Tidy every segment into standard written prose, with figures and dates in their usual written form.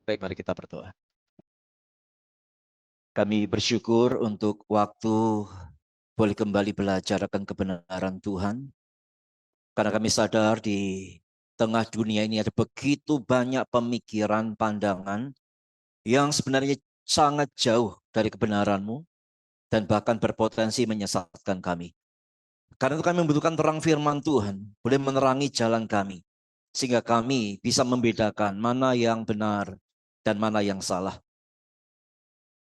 Baik, mari kita berdoa. Kami bersyukur untuk waktu boleh kembali belajar akan kebenaran Tuhan. Karena kami sadar di tengah dunia ini ada begitu banyak pemikiran, pandangan yang sebenarnya sangat jauh dari kebenaran-Mu dan bahkan berpotensi menyesatkan kami. Karena itu kami membutuhkan terang firman Tuhan, boleh menerangi jalan kami. Sehingga kami bisa membedakan mana yang benar dan mana yang salah.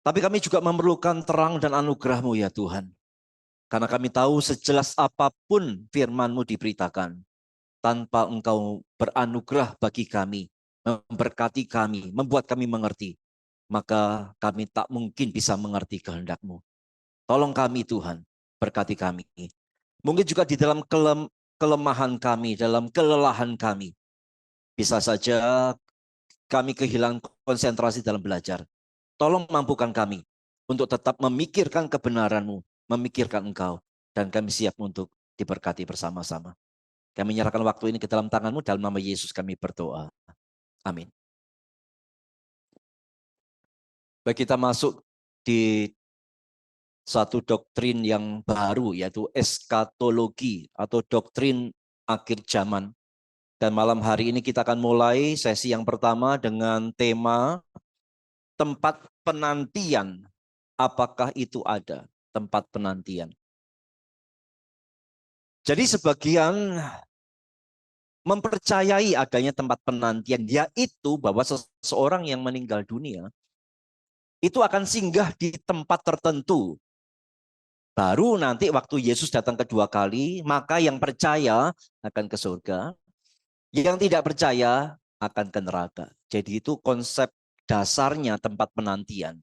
Tapi kami juga memerlukan terang dan anugerah-Mu ya Tuhan. Karena kami tahu sejelas apapun firman-Mu diberitakan, tanpa Engkau beranugerah bagi kami, memberkati kami, membuat kami mengerti, maka kami tak mungkin bisa mengerti kehendak-Mu. Tolong kami Tuhan, berkati kami. Mungkin juga di dalam kelemahan kami, dalam kelelahan kami, bisa saja kami kehilangan konsentrasi dalam belajar. Tolong mampukan kami untuk tetap memikirkan kebenaran-Mu, memikirkan Engkau, dan kami siap untuk diberkati bersama-sama. Kami menyerahkan waktu ini ke dalam tangan-Mu, dalam nama Yesus kami berdoa. Amin. Baik, kita masuk di satu doktrin yang baru, yaitu eskatologi atau doktrin akhir zaman. Dan malam hari ini kita akan mulai sesi yang pertama dengan tema tempat penantian. Apakah itu ada tempat penantian? Jadi sebagian mempercayai adanya tempat penantian, yaitu bahwa seseorang yang meninggal dunia itu akan singgah di tempat tertentu. Baru nanti waktu Yesus datang kedua kali, maka yang percaya akan ke surga, yang tidak percaya akan ke neraka. Jadi itu konsep dasarnya tempat penantian.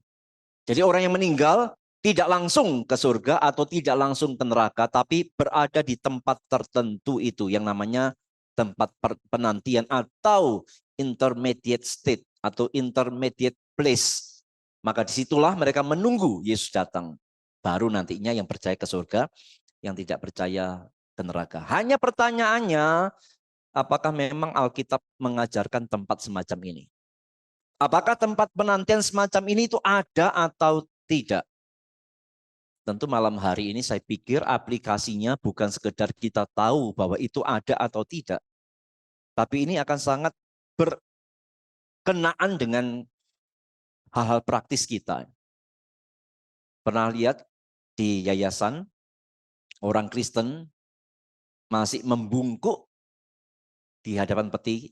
Jadi orang yang meninggal tidak langsung ke surga atau tidak langsung ke neraka, tapi berada di tempat tertentu itu yang namanya tempat penantian atau intermediate state atau intermediate place. Maka disitulah mereka menunggu Yesus datang. Baru nantinya yang percaya ke surga, yang tidak percaya ke neraka. Hanya pertanyaannya, apakah memang Alkitab mengajarkan tempat semacam ini? Apakah tempat penantian semacam ini itu ada atau tidak? Tentu malam hari ini saya pikir aplikasinya bukan sekedar kita tahu bahwa itu ada atau tidak. Tapi ini akan sangat berkenaan dengan hal-hal praktis kita. Pernah lihat di yayasan orang Kristen masih membungkuk di hadapan peti.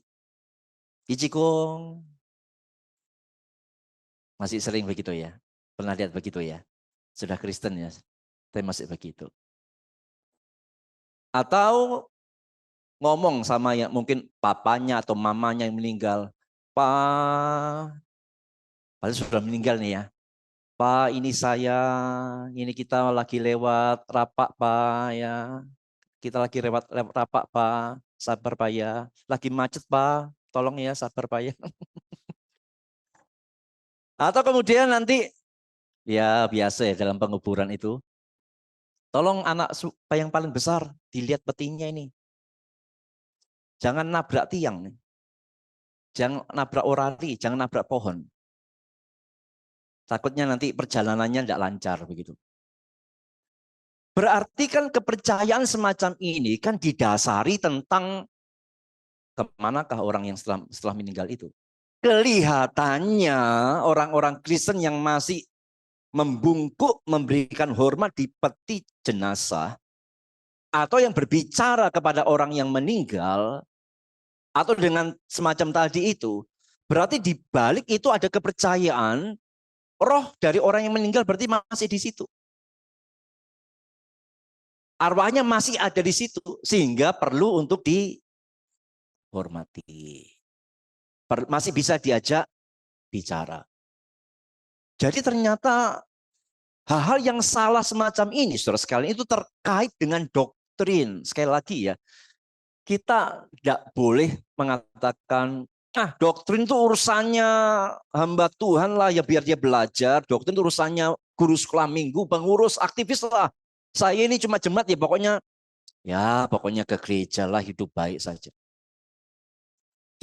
Ichikong. Masih sering begitu ya. Pernah lihat begitu ya. Sudah Kristen ya. Tapi masih begitu. Atau ngomong sama yang mungkin papanya atau mamanya yang meninggal. Pak, padahal sudah meninggal nih ya. Pak, ini saya, ini kita lagi lewat rapak Pak ya. Kita lagi lewat rapak Pak, sabar Pak ya. Lagi macet Pak, tolong ya sabar Pak ya. Atau kemudian nanti, ya biasa ya dalam penguburan itu. Tolong anak yang paling besar, dilihat petinya ini. Jangan nabrak tiang. Jangan nabrak orali, jangan nabrak pohon. Takutnya nanti perjalanannya tidak lancar begitu. Berarti kan kepercayaan semacam ini kan didasari tentang kemanakah orang yang setelah meninggal itu. Kelihatannya orang-orang Kristen yang masih membungkuk memberikan hormat di peti jenazah atau yang berbicara kepada orang yang meninggal atau dengan semacam tadi itu, berarti di balik itu ada kepercayaan roh dari orang yang meninggal berarti masih di situ. Arwahnya masih ada di situ sehingga perlu untuk dihormati. Masih bisa diajak bicara. Jadi ternyata hal-hal yang salah semacam ini, saudara sekalian, itu terkait dengan doktrin. Sekali lagi ya, kita tidak boleh mengatakan, doktrin itu urusannya hamba Tuhan lah, ya biar dia belajar. Doktrin itu urusannya guru sekolah minggu, pengurus, aktivis lah. Saya ini cuma jemaat ya pokoknya ke gereja lah, hidup baik saja.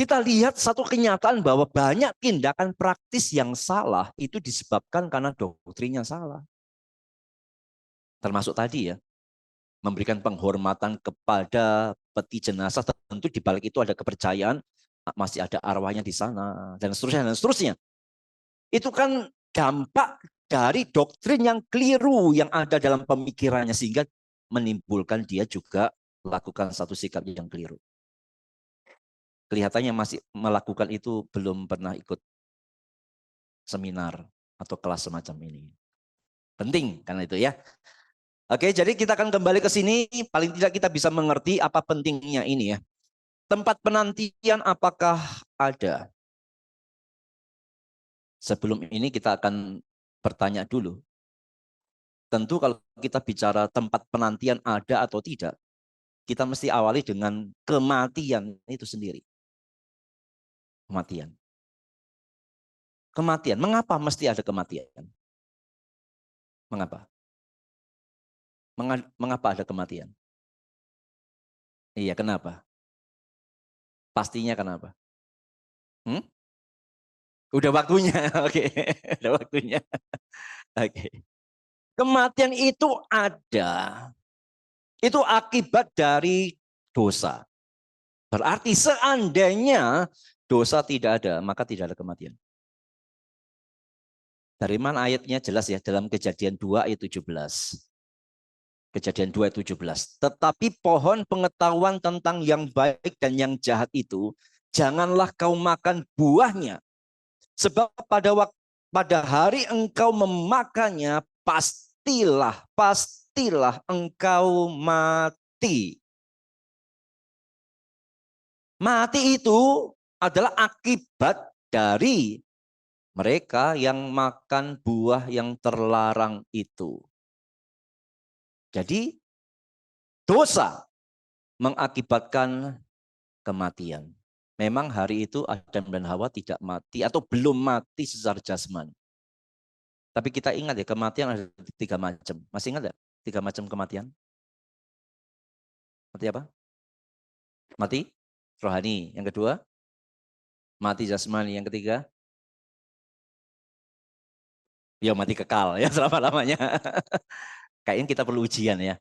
Kita lihat satu kenyataan bahwa banyak tindakan praktis yang salah itu disebabkan karena doktrinnya salah. Termasuk tadi ya, memberikan penghormatan kepada peti jenazah, tentu di balik itu ada kepercayaan masih ada arwahnya di sana dan seterusnya dan seterusnya. Itu kan dampak dari doktrin yang keliru yang ada dalam pemikirannya sehingga menimbulkan dia juga lakukan satu sikap yang keliru. Kelihatannya masih melakukan itu belum pernah ikut seminar atau kelas semacam ini. Penting karena itu ya. Oke, jadi kita akan kembali ke sini. Paling tidak kita bisa mengerti apa pentingnya ini ya. Tempat penantian apakah ada? Sebelum ini kita akan bertanya dulu. Tentu kalau kita bicara tempat penantian ada atau tidak, kita mesti awali dengan kematian itu sendiri. Kematian. Kematian. Mengapa mesti ada kematian? Mengapa? Mengapa ada kematian? Iya, kenapa? Pastinya kenapa? Hmm? Udah waktunya. Oke, udah waktunya. Oke. Kematian itu ada. Itu akibat dari dosa. Berarti seandainya dosa tidak ada, maka tidak ada kematian. Dari mana ayatnya? Jelas ya, dalam Kejadian 2 ayat 17. Kejadian 2 ayat 17. Tetapi pohon pengetahuan tentang yang baik dan yang jahat itu, janganlah kau makan buahnya. Sebab pada hari engkau memakannya, pastilah engkau mati. Mati itu adalah akibat dari mereka yang makan buah yang terlarang itu. Jadi dosa mengakibatkan kematian. Memang hari itu Adam dan Hawa tidak mati atau belum mati secara jasmani. Tapi kita ingat ya, kematian ada 3 macam. Masih ingat ya? 3 macam kematian? Mati apa? Mati rohani. Yang kedua, mati jasmani. Yang ketiga, ya mati kekal ya selama-lamanya. Kayaknya kita perlu ujian ya.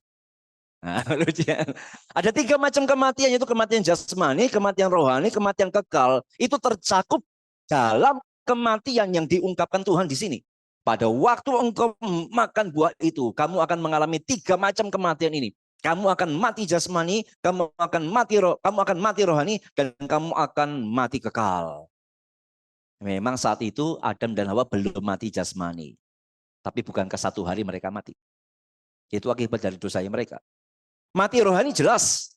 Nah, ujian. Ada 3 macam kematian, yaitu kematian jasmani, kematian rohani, kematian kekal. Itu tercakup dalam kematian yang diungkapkan Tuhan di sini. Pada waktu engkau makan buah itu, kamu akan mengalami 3 macam kematian ini. Kamu akan mati jasmani, kamu akan mati rohani, dan kamu akan mati kekal. Memang saat itu Adam dan Hawa belum mati jasmani. Tapi bukankah satu hari mereka mati? Itu akibat dari dosanya mereka. Mati rohani jelas.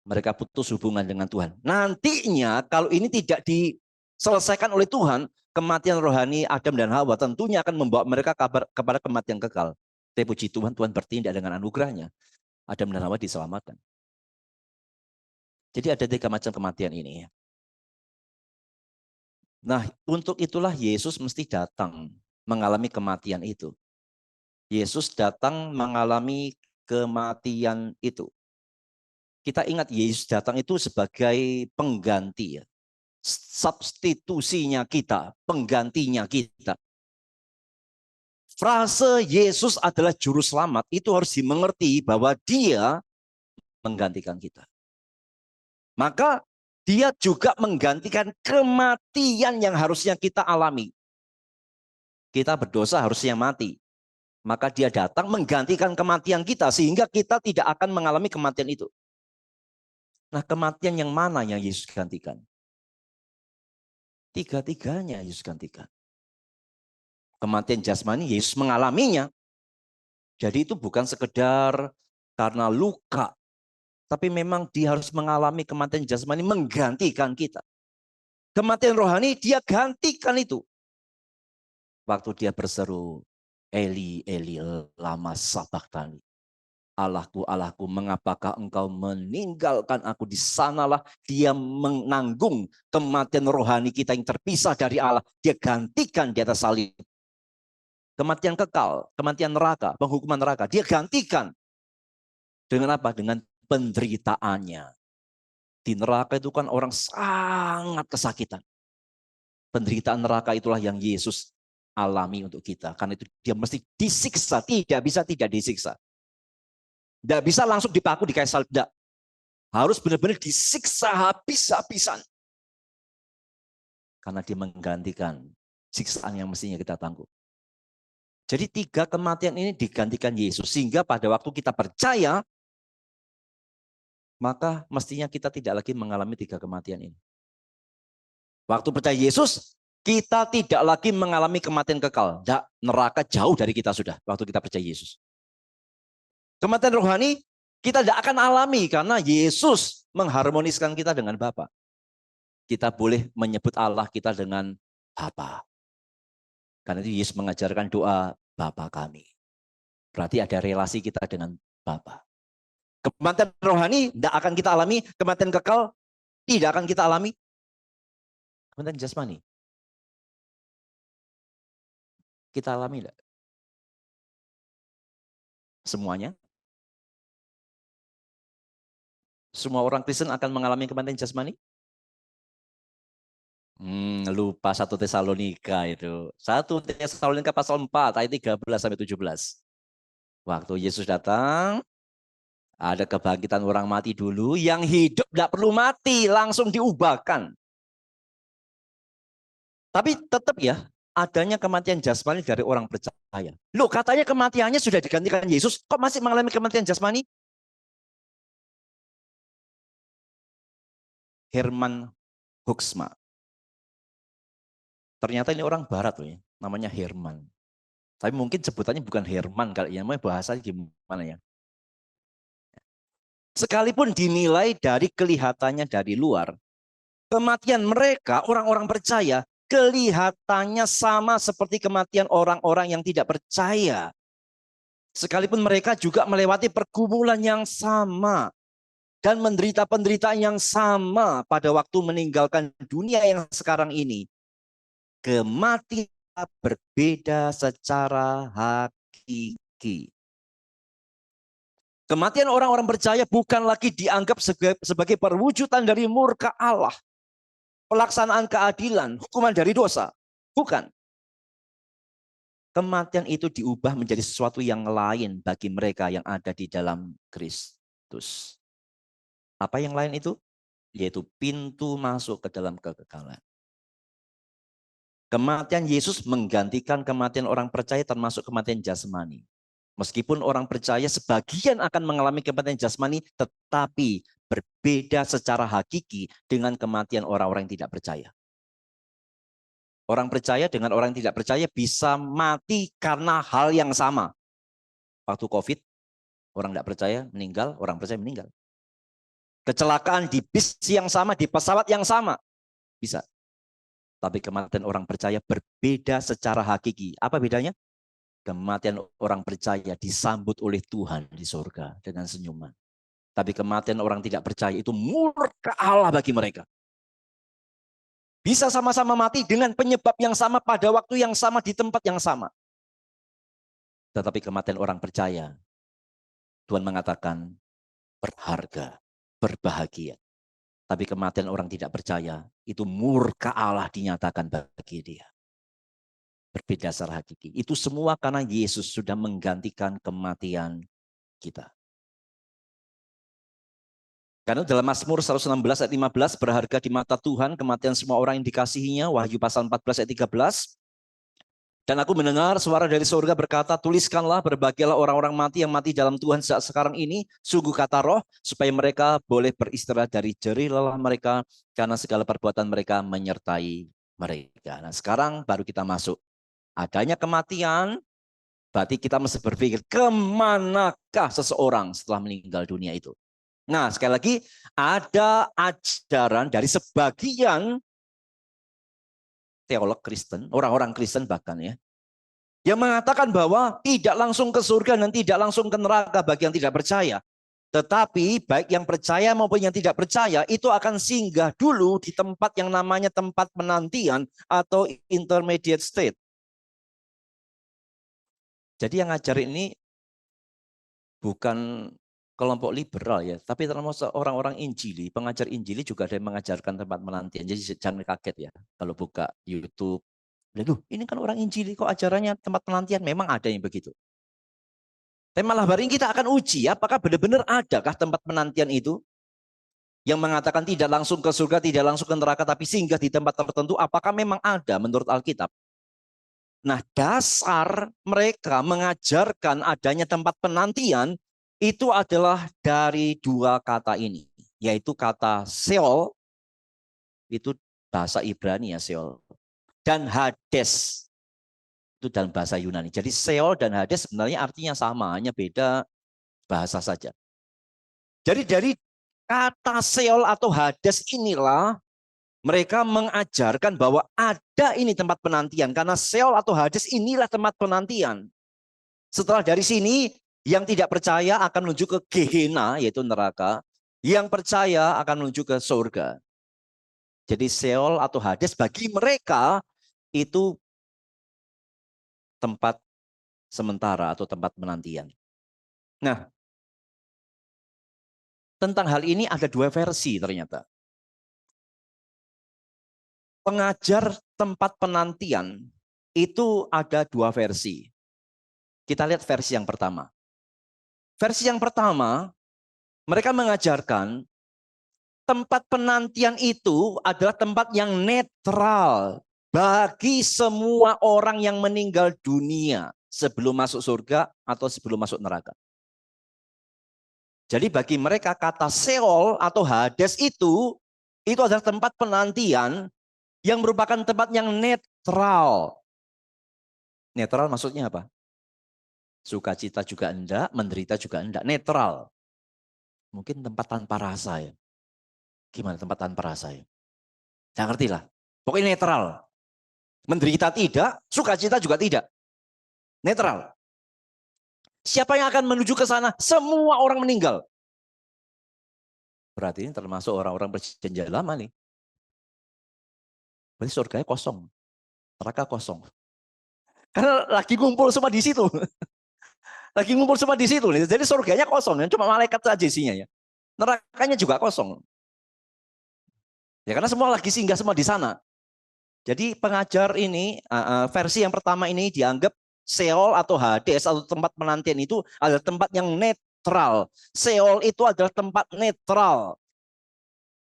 Mereka putus hubungan dengan Tuhan. Nantinya kalau ini tidak diselesaikan oleh Tuhan, kematian rohani Adam dan Hawa tentunya akan membawa mereka kepada kematian kekal. Tapi puji Tuhan, Tuhan bertindak dengan anugerahnya. Adam dan Hawa diselamatkan. Jadi ada 3 macam kematian ini. Nah, untuk itulah Yesus mesti datang mengalami kematian itu. Yesus datang mengalami kematian itu. Kita ingat Yesus datang itu sebagai pengganti ya. Substitusinya kita, penggantinya kita. Frase Yesus adalah juru selamat itu harus dimengerti bahwa dia menggantikan kita. Maka dia juga menggantikan kematian yang harusnya kita alami. Kita berdosa harusnya mati. Maka dia datang menggantikan kematian kita sehingga kita tidak akan mengalami kematian itu. Nah, kematian yang mana yang Yesus gantikan? 3-tiganya Yesus gantikan. Kematian jasmani Yesus mengalaminya. Jadi itu bukan sekedar karena luka, tapi memang dia harus mengalami kematian jasmani menggantikan kita. Kematian rohani dia gantikan itu. Waktu dia berseru, Eli, Eli, lama sabachthani. Allahku, Allahku, mengapakah engkau meninggalkan aku? Di sanalah dia menanggung kematian rohani kita yang terpisah dari Allah. Dia gantikan di atas salib. Kematian kekal, kematian neraka, penghukuman neraka. Dia gantikan. Dengan apa? Dengan penderitaannya. Di neraka itu kan orang sangat kesakitan. Penderitaan neraka itulah yang Yesus alami untuk kita. Karena itu dia mesti disiksa, tidak bisa tidak disiksa. Tidak bisa langsung dipaku di kayu salib. Harus benar-benar disiksa habis-habisan. Karena dia menggantikan siksaan yang mestinya kita tangguh. Jadi 3 kematian ini digantikan Yesus. Sehingga pada waktu kita percaya, maka mestinya kita tidak lagi mengalami 3 kematian ini. Waktu percaya Yesus, kita tidak lagi mengalami kematian kekal. Neraka jauh dari kita sudah waktu kita percaya Yesus. Kematian rohani kita tidak akan alami karena Yesus mengharmoniskan kita dengan Bapa. Kita boleh menyebut Allah kita dengan Bapa. Karena itu Yesus mengajarkan doa Bapa kami. Berarti ada relasi kita dengan Bapa. Kematian rohani tidak akan kita alami, kematian kekal tidak akan kita alami. Kematian jasmani kita alami tidak? Semuanya? Semua orang Kristen akan mengalami kematian jasmani? Lupa 1 Tesalonika itu. 1 Tesalonika pasal 4 ayat 13-17. Waktu Yesus datang, ada kebangkitan orang mati dulu, yang hidup tidak perlu mati, langsung diubahkan. Tapi tetap ya, adanya kematian jasmani dari orang percaya. Loh, katanya kematiannya sudah digantikan Yesus, kok masih mengalami kematian jasmani? Herman Hoeksma. Ternyata ini orang barat loh ya, namanya Herman. Tapi mungkin sebutannya bukan Herman kali ya, bahasanya gimana ya. Sekalipun dinilai dari kelihatannya dari luar, kematian mereka, orang-orang percaya, kelihatannya sama seperti kematian orang-orang yang tidak percaya. Sekalipun mereka juga melewati pergumulan yang sama dan menderita penderitaan yang sama pada waktu meninggalkan dunia yang sekarang ini. Kematian berbeda secara hakiki. Kematian orang-orang percaya bukan lagi dianggap sebagai perwujudan dari murka Allah. Pelaksanaan keadilan, hukuman dari dosa. Bukan. Kematian itu diubah menjadi sesuatu yang lain bagi mereka yang ada di dalam Kristus. Apa yang lain itu? Yaitu pintu masuk ke dalam kekekalan. Kematian Yesus menggantikan kematian orang percaya termasuk kematian jasmani. Meskipun orang percaya sebagian akan mengalami kematian jasmani, tetapi berbeda secara hakiki dengan kematian orang-orang yang tidak percaya. Orang percaya dengan orang yang tidak percaya bisa mati karena hal yang sama. Waktu COVID, orang tidak percaya meninggal, orang percaya meninggal. Kecelakaan di bis yang sama, di pesawat yang sama, bisa. Tapi kematian orang percaya berbeda secara hakiki. Apa bedanya? Kematian orang percaya disambut oleh Tuhan di surga dengan senyuman. Tapi kematian orang tidak percaya itu murka Allah bagi mereka. Bisa sama-sama mati dengan penyebab yang sama pada waktu yang sama di tempat yang sama. Tetapi kematian orang percaya, Tuhan mengatakan berharga, berbahagia. Tapi kematian orang tidak percaya, itu murka Allah dinyatakan bagi dia. Berbeda secara hakiki. Itu semua karena Yesus sudah menggantikan kematian kita. Karena dalam Mazmur 116 ayat 15, berharga di mata Tuhan kematian semua orang yang dikasihinya, Wahyu pasal 14 ayat 13. Dan aku mendengar suara dari surga berkata, tuliskanlah, berbahagialah orang-orang mati yang mati dalam Tuhan saat sekarang ini, sungguh kata roh, supaya mereka boleh beristirahat dari jerih lelah mereka, karena segala perbuatan mereka menyertai mereka. Nah sekarang baru kita masuk. Adanya kematian, berarti kita mesti berpikir, kemanakah seseorang setelah meninggal dunia itu? Nah sekali lagi, ada ajaran dari sebagian teolog Kristen, orang-orang Kristen bahkan ya, yang mengatakan bahwa tidak langsung ke surga dan tidak langsung ke neraka bagi yang tidak percaya. Tetapi baik yang percaya maupun yang tidak percaya itu akan singgah dulu di tempat yang namanya tempat penantian atau intermediate state. Jadi yang ngajar ini bukan kelompok liberal ya, tapi termasuk orang-orang Injili, pengajar Injili juga ada yang mengajarkan tempat penantian. Jadi jangan kaget ya kalau buka YouTube. Loh, ini kan orang Injili kok ajarannya tempat penantian. Memang ada yang begitu. Tapi malah hari ini kita akan uji apakah benar-benar adakah tempat penantian itu yang mengatakan tidak langsung ke surga, tidak langsung ke neraka, tapi singgah di tempat tertentu. Apakah memang ada menurut Alkitab? Nah, dasar mereka mengajarkan adanya tempat penantian itu adalah dari dua kata ini, yaitu kata Sheol, itu bahasa Ibrani ya Sheol, dan Hades, itu dalam bahasa Yunani. Jadi Sheol dan Hades sebenarnya artinya sama, hanya beda bahasa saja. Jadi dari kata Sheol atau Hades inilah mereka mengajarkan bahwa ada ini tempat penantian. Karena Sheol atau Hades inilah tempat penantian. Setelah dari sini, yang tidak percaya akan menuju ke Gehenna, yaitu neraka. Yang percaya akan menuju ke surga. Jadi Sheol atau Hades bagi mereka itu tempat sementara atau tempat penantian. Nah, tentang hal ini ada dua versi ternyata. Pengajar tempat penantian itu ada dua versi. Kita lihat versi yang pertama. Versi yang pertama, mereka mengajarkan tempat penantian itu adalah tempat yang netral bagi semua orang yang meninggal dunia sebelum masuk surga atau sebelum masuk neraka. Jadi bagi mereka kata Sheol atau Hades itu adalah tempat penantian yang merupakan tempat yang netral. Netral maksudnya apa? Sukacita juga enggak, menderita juga enggak. Netral. Mungkin tempat tanpa rasa ya. Gimana tempat tanpa rasa ya? Saya ngerti lah. Pokoknya netral. Menderita tidak, sukacita juga tidak. Netral. Siapa yang akan menuju ke sana? Semua orang meninggal. Berarti ini termasuk orang-orang perjanjian lama nih. Berarti surganya kosong. Neraka kosong. Karena lagi ngumpul semua di situ. Lagi ngumpul semua di situ. Jadi surganya kosong. Cuma malaikat saja isinya ya. Nerakanya juga kosong. Ya karena semua lagi singgah semua di sana. Jadi pengajar ini, versi yang pertama ini dianggap Sheol atau Hades atau tempat penantian itu adalah tempat yang netral. Sheol itu adalah tempat netral.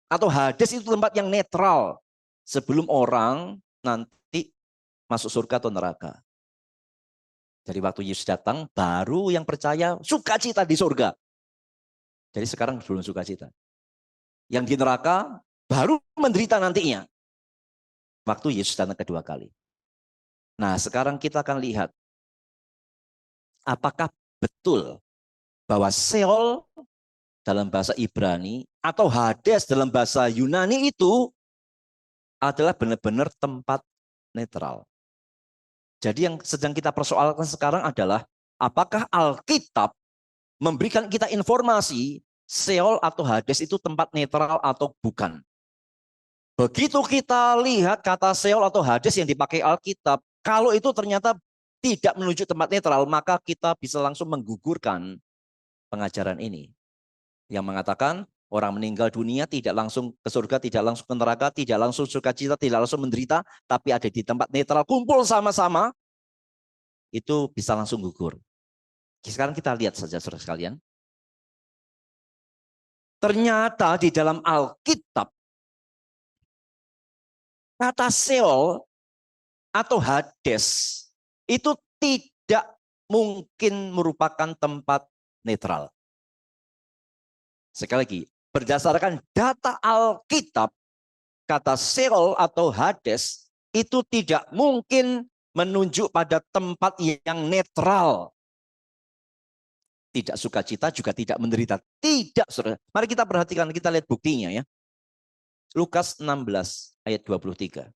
Atau Hades itu tempat yang netral. Sebelum orang nanti masuk surga atau neraka. Jadi waktu Yesus datang, baru yang percaya sukacita di surga. Jadi sekarang belum sukacita. Yang di neraka, baru menderita nantinya. Waktu Yesus datang kedua kali. Nah sekarang kita akan lihat. Apakah betul bahwa Sheol dalam bahasa Ibrani atau Hades dalam bahasa Yunani itu adalah benar-benar tempat netral. Jadi yang sedang kita persoalkan sekarang adalah apakah Alkitab memberikan kita informasi Sheol atau Hades itu tempat netral atau bukan. Begitu kita lihat kata Sheol atau Hades yang dipakai Alkitab, kalau itu ternyata tidak menuju tempat netral, maka kita bisa langsung menggugurkan pengajaran ini. Yang mengatakan orang meninggal dunia tidak langsung ke surga, tidak langsung ke neraka, tidak langsung sukacita, tidak langsung menderita, tapi ada di tempat netral, kumpul sama-sama, itu bisa langsung gugur. Sekarang kita lihat saja saudara sekalian. Ternyata di dalam Alkitab, kata Sheol atau Hades itu tidak mungkin merupakan tempat netral. Sekali lagi, berdasarkan data Alkitab, kata Sheol atau Hades itu tidak mungkin menunjuk pada tempat yang netral. Tidak sukacita, juga tidak menderita. Tidak, saudara. Mari kita perhatikan, kita lihat buktinya ya. Lukas 16 ayat 23.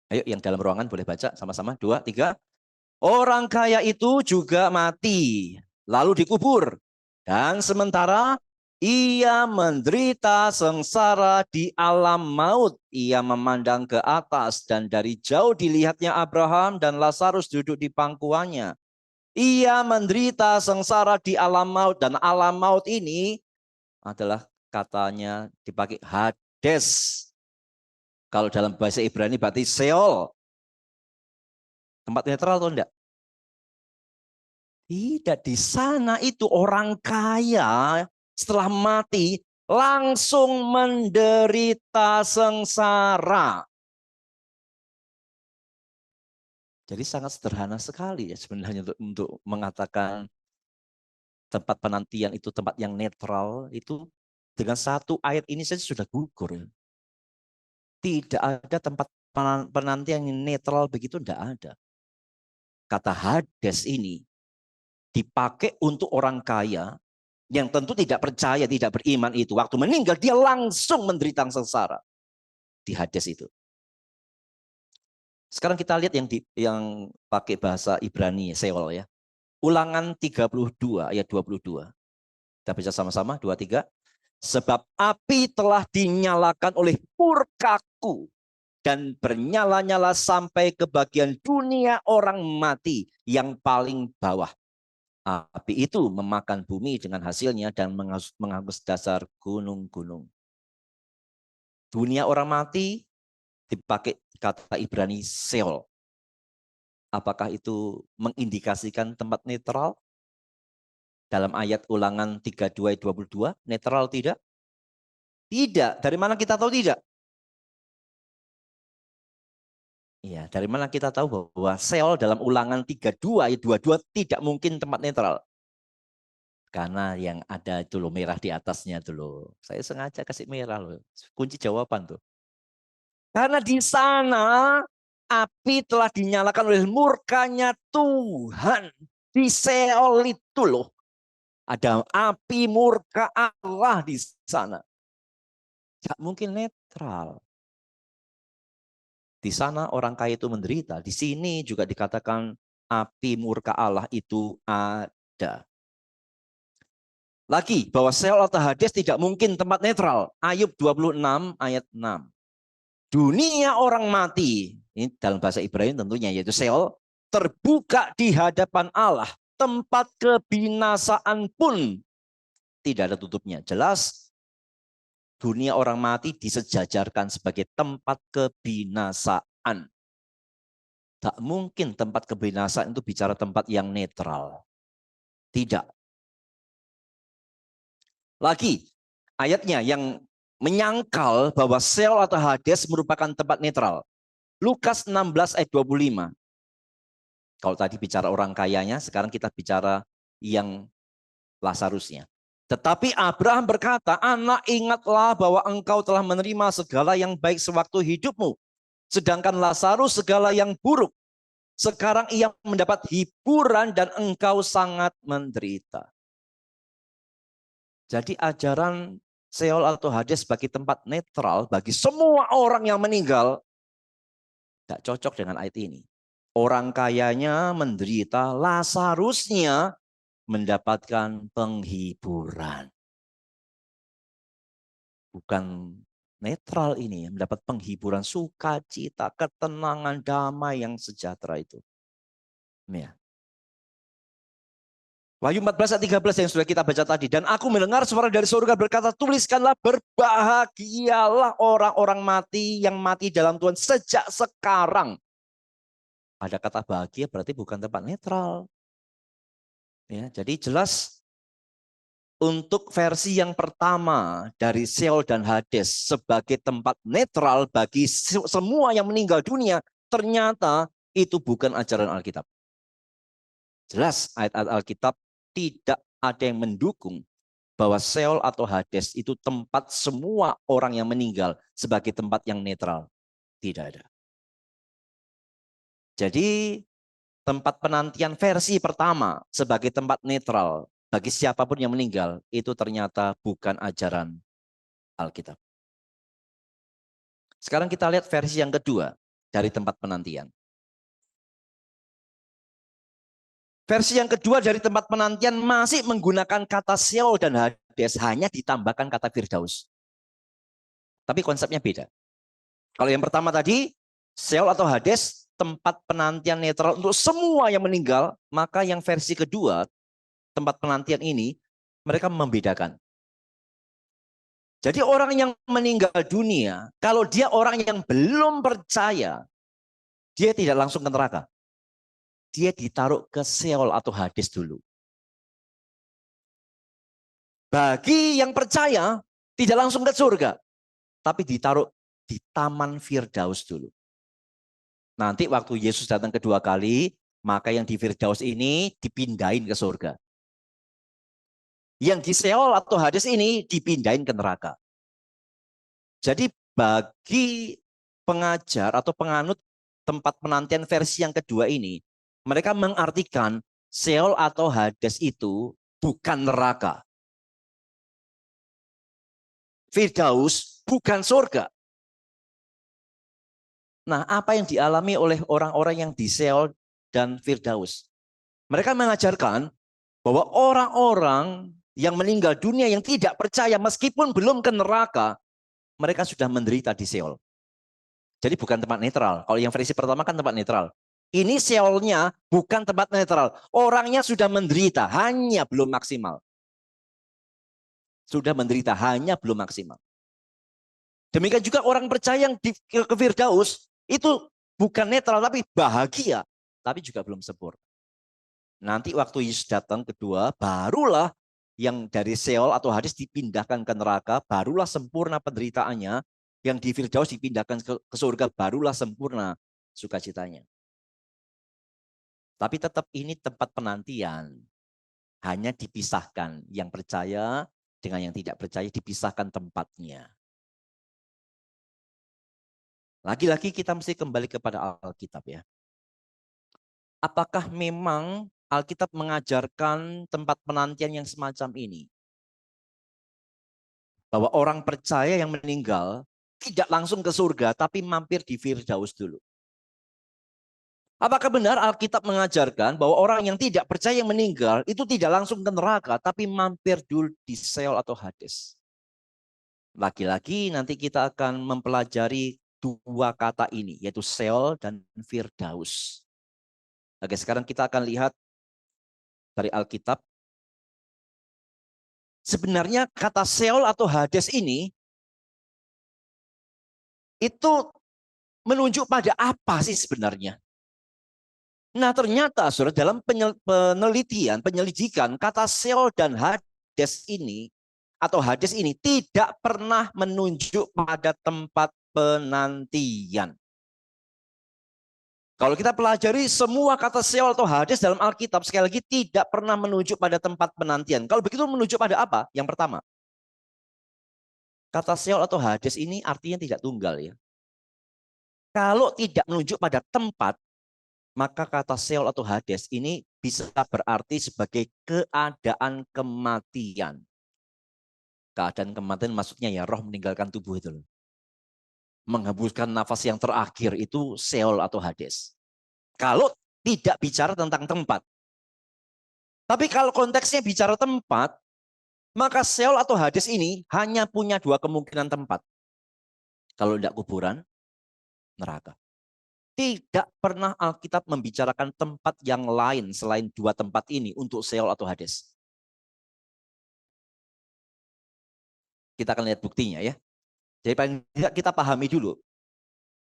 Ayo yang dalam ruangan boleh baca sama-sama. 2, 3. Orang kaya itu juga mati, lalu dikubur. Dan sementara ia menderita sengsara di alam maut. Ia memandang ke atas dan dari jauh dilihatnya Abraham dan Lazarus duduk di pangkuannya. Ia menderita sengsara di alam maut, dan alam maut ini adalah katanya dipakai Hades. Kalau dalam bahasa Ibrani berarti Sheol. Tempat netral atau enggak? Tidak, di sana itu orang kaya setelah mati langsung menderita sengsara. Jadi sangat sederhana sekali ya sebenarnya untuk mengatakan tempat penantian itu tempat yang netral, itu dengan satu ayat ini saja sudah gugur. Tidak ada tempat penantian yang netral begitu, tidak ada. Kata Hades ini dipakai untuk orang kaya yang tentu tidak percaya, tidak beriman itu. Waktu meninggal dia langsung menderita sengsara di Hades itu. Sekarang kita lihat yang pakai bahasa Ibrani, Sheol ya. Ulangan 32 ayat 22. Kita baca sama-sama, 23. Sebab api telah dinyalakan oleh murkaku dan bernyala-nyala sampai ke bagian dunia orang mati yang paling bawah. Api itu memakan bumi dengan hasilnya dan menghangus dasar gunung-gunung. Dunia orang mati dipakai kata Ibrani Sheol. Apakah itu mengindikasikan tempat netral? Dalam ayat Ulangan 32 ayat 22, netral tidak? Tidak. Dari mana kita tahu tidak? Iya, dari mana kita tahu bahwa Sheol dalam Ulangan 32 ayat 22 tidak mungkin tempat netral? Karena yang ada itu loh, merah di atasnya itu loh. Saya sengaja kasih merah loh. Kunci jawaban tuh. Karena di sana api telah dinyalakan oleh murkanya Tuhan. Di Sheol itu loh. Ada api murka Allah di sana. Tidak mungkin netral. Di sana orang kaya itu menderita. Di sini juga dikatakan api murka Allah itu ada. Lagi, bahwa Sheol atau Hades tidak mungkin tempat netral. Ayub 26 ayat 6. Dunia orang mati, ini dalam bahasa Ibrani tentunya, yaitu Sheol, terbuka di hadapan Allah. Tempat kebinasaan pun tidak ada tutupnya. Jelas, dunia orang mati disejajarkan sebagai tempat kebinasaan. Tak mungkin tempat kebinasaan itu bicara tempat yang netral. Tidak. Lagi, ayatnya yang menyangkal bahwa Sheol atau Hades merupakan tempat netral. Lukas 16 ayat 25. Kalau tadi bicara orang kayanya, sekarang kita bicara yang Lazarusnya. Tetapi Abraham berkata, anak, ingatlah bahwa engkau telah menerima segala yang baik sewaktu hidupmu. Sedangkan Lazarus segala yang buruk. Sekarang ia mendapat hiburan dan engkau sangat menderita. Jadi ajaran Sheol atau Hades sebagai tempat netral bagi semua orang yang meninggal tidak cocok dengan ayat ini. Orang kayanya menderita, Lazarusnya mendapatkan penghiburan. Bukan netral ini, mendapat penghiburan, sukacita, ketenangan, damai yang sejahtera itu. Ya. Wahyu 14 ayat 13 yang sudah kita baca tadi. Dan aku mendengar suara dari surga berkata, tuliskanlah, berbahagialah orang-orang mati yang mati dalam Tuhan sejak sekarang. Ada kata bahagia berarti bukan tempat netral. Ya, jadi jelas untuk versi yang pertama dari Sheol dan Hades sebagai tempat netral bagi semua yang meninggal dunia, ternyata itu bukan ajaran Alkitab. Jelas ayat-ayat Alkitab tidak ada yang mendukung bahwa Sheol atau Hades itu tempat semua orang yang meninggal sebagai tempat yang netral. Tidak ada. Jadi tempat penantian versi pertama sebagai tempat netral bagi siapapun yang meninggal itu ternyata bukan ajaran Alkitab. Sekarang kita lihat versi yang kedua dari tempat penantian. Versi yang kedua dari tempat penantian masih menggunakan kata Sheol dan Hades, hanya ditambahkan kata Firdaus. Tapi konsepnya beda. Kalau yang pertama tadi, Sheol atau Hades tempat penantian netral untuk semua yang meninggal, maka yang versi kedua, tempat penantian ini, mereka membedakan. Jadi orang yang meninggal dunia, kalau dia orang yang belum percaya, dia tidak langsung ke neraka. Dia ditaruh ke Seol atau Hades dulu. Bagi yang percaya, tidak langsung ke surga, tapi ditaruh di Taman Firdaus dulu. Nanti waktu Yesus datang kedua kali, maka yang di Firdaus ini dipindahin ke surga. Yang di Seol atau Hades ini dipindahin ke neraka. Jadi bagi pengajar atau penganut tempat penantian versi yang kedua ini, mereka mengartikan Seol atau Hades itu bukan neraka. Firdaus bukan surga. Nah, apa yang dialami oleh orang-orang yang di Seol dan Firdaus? Mereka mengajarkan bahwa orang-orang yang meninggal dunia yang tidak percaya meskipun belum ke neraka, mereka sudah menderita di Seol. Jadi bukan tempat netral. Kalau yang versi pertama kan tempat netral. Ini Seolnya bukan tempat netral. Orangnya sudah menderita, hanya belum maksimal. Sudah menderita, hanya belum maksimal. Demikian juga orang percaya yang ke Firdaus, itu bukan netral, tapi bahagia. Tapi juga belum sempurna. Nanti waktu Yesus datang kedua, barulah yang dari Seol atau Hades dipindahkan ke neraka, barulah sempurna penderitaannya. Yang di Firdaus dipindahkan ke surga, barulah sempurna sukacitanya. Tapi tetap ini tempat penantian. Hanya dipisahkan. Yang percaya dengan yang tidak percaya dipisahkan tempatnya. Lagi-lagi kita mesti kembali kepada Alkitab ya. Apakah memang Alkitab mengajarkan tempat penantian yang semacam ini? Bahwa orang percaya yang meninggal tidak langsung ke surga, tapi mampir di Firdaus dulu. Apakah benar Alkitab mengajarkan bahwa orang yang tidak percaya yang meninggal itu tidak langsung ke neraka, tapi mampir dulu di Seol atau Hades? Lagi-lagi nanti kita akan mempelajari dua kata ini, yaitu Seol dan Firdaus. Oke, sekarang kita akan lihat dari Alkitab. Sebenarnya kata Seol atau Hades ini itu menunjuk pada apa sih sebenarnya? Nah ternyata saudara dalam penelitian, penyelidikan, kata Seol dan Hades ini atau Hades ini tidak pernah menunjuk pada tempat penantian. Kalau kita pelajari semua kata Seol atau Hades dalam Alkitab sekali lagi tidak pernah menunjuk pada tempat penantian. Kalau begitu menunjuk pada apa? Yang pertama, kata Seol atau Hades ini artinya tidak tunggal ya. Kalau tidak menunjuk pada tempat, maka kata Seol atau Hades ini bisa berarti sebagai keadaan kematian. Keadaan kematian maksudnya ya roh meninggalkan tubuh itu loh. Menghembuskan nafas yang terakhir itu Seol atau Hades. Kalau tidak bicara tentang tempat. Tapi kalau konteksnya bicara tempat, maka Seol atau Hades ini hanya punya dua kemungkinan tempat. Kalau tidak kuburan, neraka. Tidak pernah Alkitab membicarakan tempat yang lain selain dua tempat ini untuk Seol atau Hades. Kita akan lihat buktinya ya. Jadi paling tidak kita pahami dulu.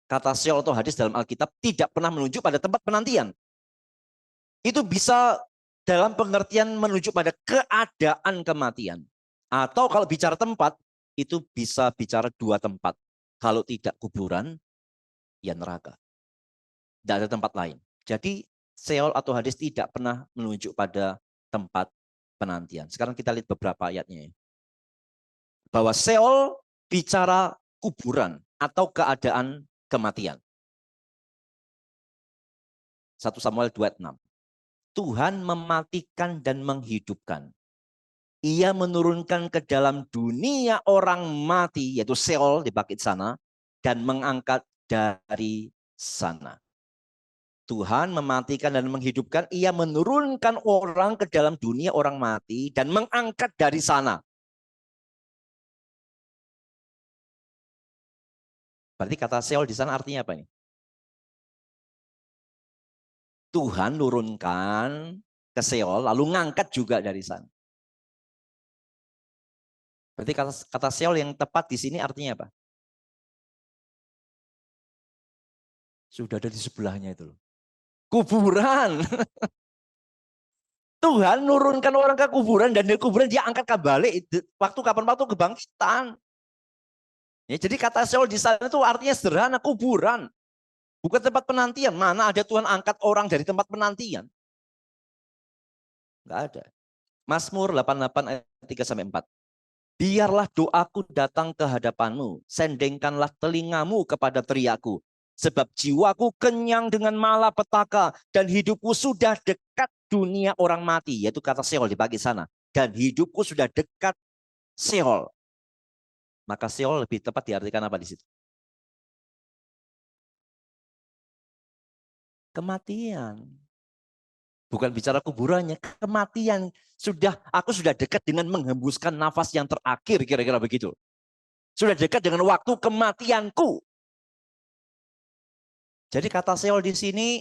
Kata Seol atau Hades dalam Alkitab tidak pernah menunjuk pada tempat penantian. Itu bisa dalam pengertian menunjuk pada keadaan kematian. Atau kalau bicara tempat, itu bisa bicara dua tempat. Kalau tidak kuburan, ya neraka. Tidak ada tempat lain. Jadi Seol atau Hades tidak pernah menunjuk pada tempat penantian. Sekarang kita lihat beberapa ayatnya. Bahwa Seol bicara kuburan atau keadaan kematian. 1 Samuel 2:6. Tuhan mematikan dan menghidupkan. Ia menurunkan ke dalam dunia orang mati, yaitu Seol di bangkit sana, dan mengangkat dari sana. Tuhan mematikan dan menghidupkan, ia menurunkan orang ke dalam dunia orang mati dan mengangkat dari sana. Berarti kata Seol di sana artinya apa nih? Tuhan nurunkan ke Seol, lalu ngangkat juga dari sana. Berarti kata Seol yang tepat di sini artinya apa? Sudah ada di sebelahnya itu loh. Kuburan. Tuhan nurunkan orang ke kuburan dan dari kuburan dia angkat kembali waktu kapan waktu kebangkitan. Ya, jadi kata Seol di sana itu artinya sederhana, kuburan. Bukan tempat penantian. Mana ada Tuhan angkat orang dari tempat penantian? Enggak ada. Mazmur 88 ayat 3 sampai 4. Biarlah doaku datang ke hadapanmu, sendengkanlah telingamu kepada teriakku. Sebab jiwaku kenyang dengan malapetaka dan hidupku sudah dekat dunia orang mati. Yaitu kata Seol di pagi sana. Dan hidupku sudah dekat Seol. Maka Seol lebih tepat diartikan apa di situ? Kematian. Bukan bicara kuburannya, kematian. Aku sudah dekat dengan menghembuskan nafas yang terakhir, kira-kira begitu. Sudah dekat dengan waktu kematianku. Jadi kata Seol di sini,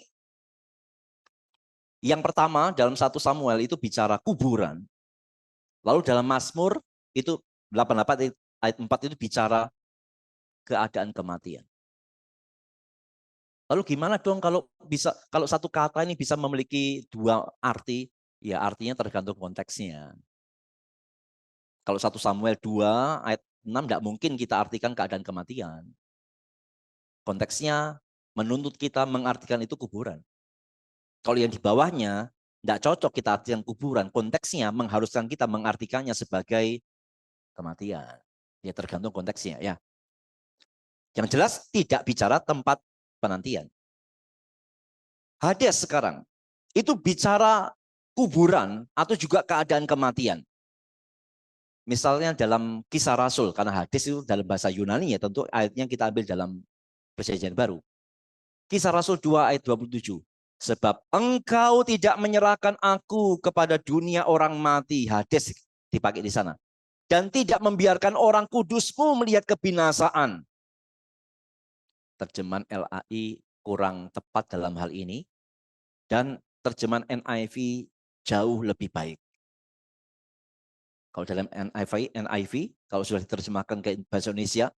yang pertama dalam 1 Samuel itu bicara kuburan. Lalu dalam Mazmur itu 88 ayat 4 itu bicara keadaan kematian. Lalu gimana dong kalau satu kata ini bisa memiliki dua arti? Ya artinya tergantung konteksnya. Kalau 1 Samuel 2 ayat 6 tidak mungkin kita artikan keadaan kematian. Konteksnya menuntut kita mengartikan itu kuburan. Kalau yang di bawahnya tidak cocok kita artikan kuburan. Konteksnya mengharuskan kita mengartikannya sebagai kematian. Ya tergantung konteksnya ya. Yang jelas tidak bicara tempat penantian. Hades sekarang itu bicara kuburan atau juga keadaan kematian. Misalnya dalam Kisah Rasul, karena Hades itu dalam bahasa Yunani ya, tentu ayatnya kita ambil dalam Perjanjian Baru. Kisah Rasul 2 ayat 27. Sebab engkau tidak menyerahkan aku kepada dunia orang mati, Hades dipakai di sana. Dan tidak membiarkan orang kudusmu melihat kebinasaan. Terjemahan LAI kurang tepat dalam hal ini. Dan terjemahan NIV jauh lebih baik. Kalau dalam NIV, kalau sudah diterjemahkan ke bahasa Indonesia,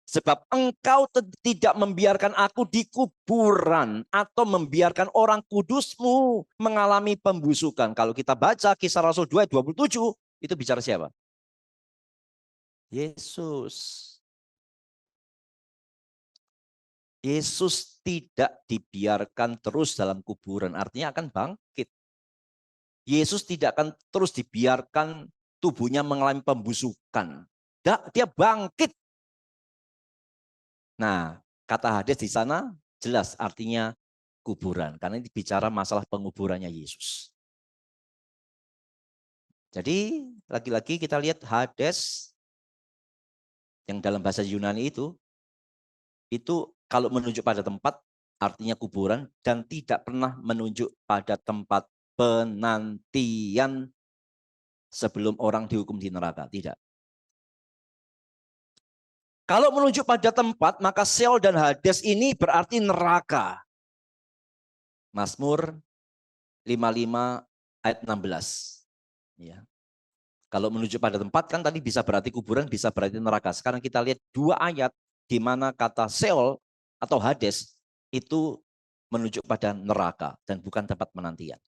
sebab engkau tidak membiarkan aku di kuburan atau membiarkan orang kudusmu mengalami pembusukan. Kalau kita baca Kisah Rasul 2 ayat 27, itu bicara siapa? Yesus. Yesus tidak dibiarkan terus dalam kuburan, artinya akan bangkit. Yesus tidak akan terus dibiarkan tubuhnya mengalami pembusukan. Dia bangkit. Nah, kata Hades di sana jelas artinya kuburan. Karena ini bicara masalah penguburannya Yesus. Jadi, lagi-lagi kita lihat Hades yang dalam bahasa Yunani itu kalau menunjuk pada tempat artinya kuburan dan tidak pernah menunjuk pada tempat penantian sebelum orang dihukum di neraka. Tidak. Kalau menunjuk pada tempat, maka Seol dan Hades ini berarti neraka. Mazmur 55 ayat 16. Ya. Kalau menuju pada tempat kan tadi bisa berarti kuburan, bisa berarti neraka. Sekarang kita lihat dua ayat di mana kata Seol atau Hades itu menunjuk pada neraka dan bukan tempat penantian.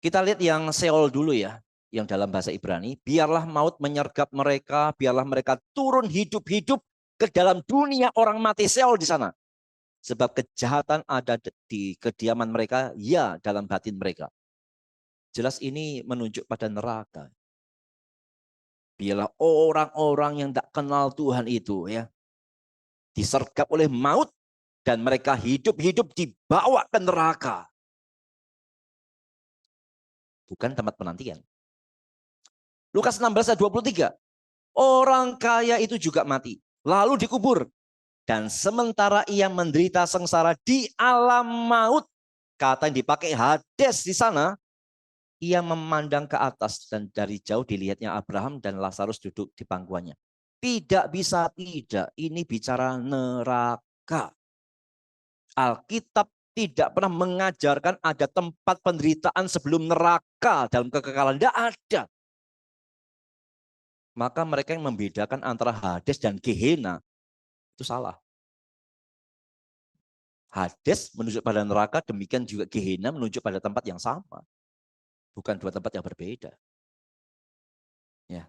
Kita lihat yang Seol dulu ya, yang dalam bahasa Ibrani. Biarlah maut menyergap mereka, biarlah mereka turun hidup-hidup ke dalam dunia orang mati, Seol di sana. Sebab kejahatan ada di kediaman mereka, ya dalam batin mereka. Jelas ini menunjuk pada neraka. Biarlah orang-orang yang tak kenal Tuhan itu ya disergap oleh maut dan mereka hidup-hidup dibawa ke neraka. Bukan tempat penantian. Lukas 16 ayat 23. Orang kaya itu juga mati, lalu dikubur. Dan sementara ia menderita sengsara di alam maut, kata yang dipakai Hades di sana, ia memandang ke atas dan dari jauh dilihatnya Abraham dan Lazarus duduk di pangkuannya. Tidak bisa tidak, ini bicara neraka. Alkitab tidak pernah mengajarkan ada tempat penderitaan sebelum neraka dalam kekekalan. Tidak ada. Maka mereka yang membedakan antara Hades dan Gehenna itu salah. Hades menunjuk pada neraka, demikian juga Gehenna menunjuk pada tempat yang sama. Bukan dua tempat yang berbeda. Ya.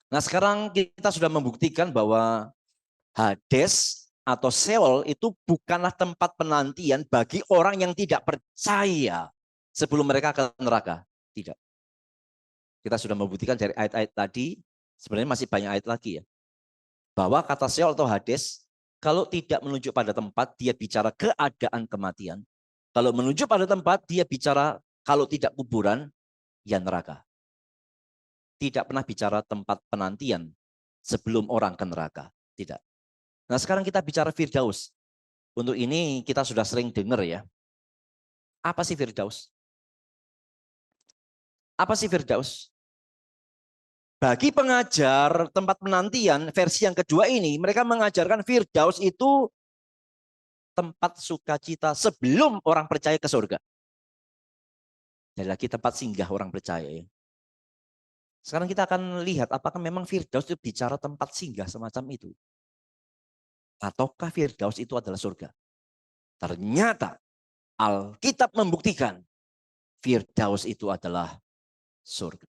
Nah, sekarang kita sudah membuktikan bahwa Hades atau Sheol itu bukanlah tempat penantian bagi orang yang tidak percaya sebelum mereka ke neraka. Tidak. Kita sudah membuktikan dari ayat-ayat tadi, sebenarnya masih banyak ayat lagi ya. Bahwa kata Sheol atau Hades, kalau tidak menunjuk pada tempat, dia bicara keadaan kematian. Kalau menunjuk pada tempat, dia bicara kalau tidak kuburan, ya neraka. Tidak pernah bicara tempat penantian sebelum orang ke neraka. Tidak. Nah, sekarang kita bicara Firdaus. Untuk ini kita sudah sering dengar ya. Apa sih Firdaus? Apa sih Firdaus? Bagi pengajar tempat penantian versi yang kedua ini, mereka mengajarkan Firdaus itu tempat sukacita sebelum orang percaya ke surga. Dan lagi tempat singgah orang percaya ya. Sekarang kita akan lihat apakah memang Firdaus itu bicara tempat singgah semacam itu. Ataukah Firdaus itu adalah surga? Ternyata Alkitab membuktikan Firdaus itu adalah surga.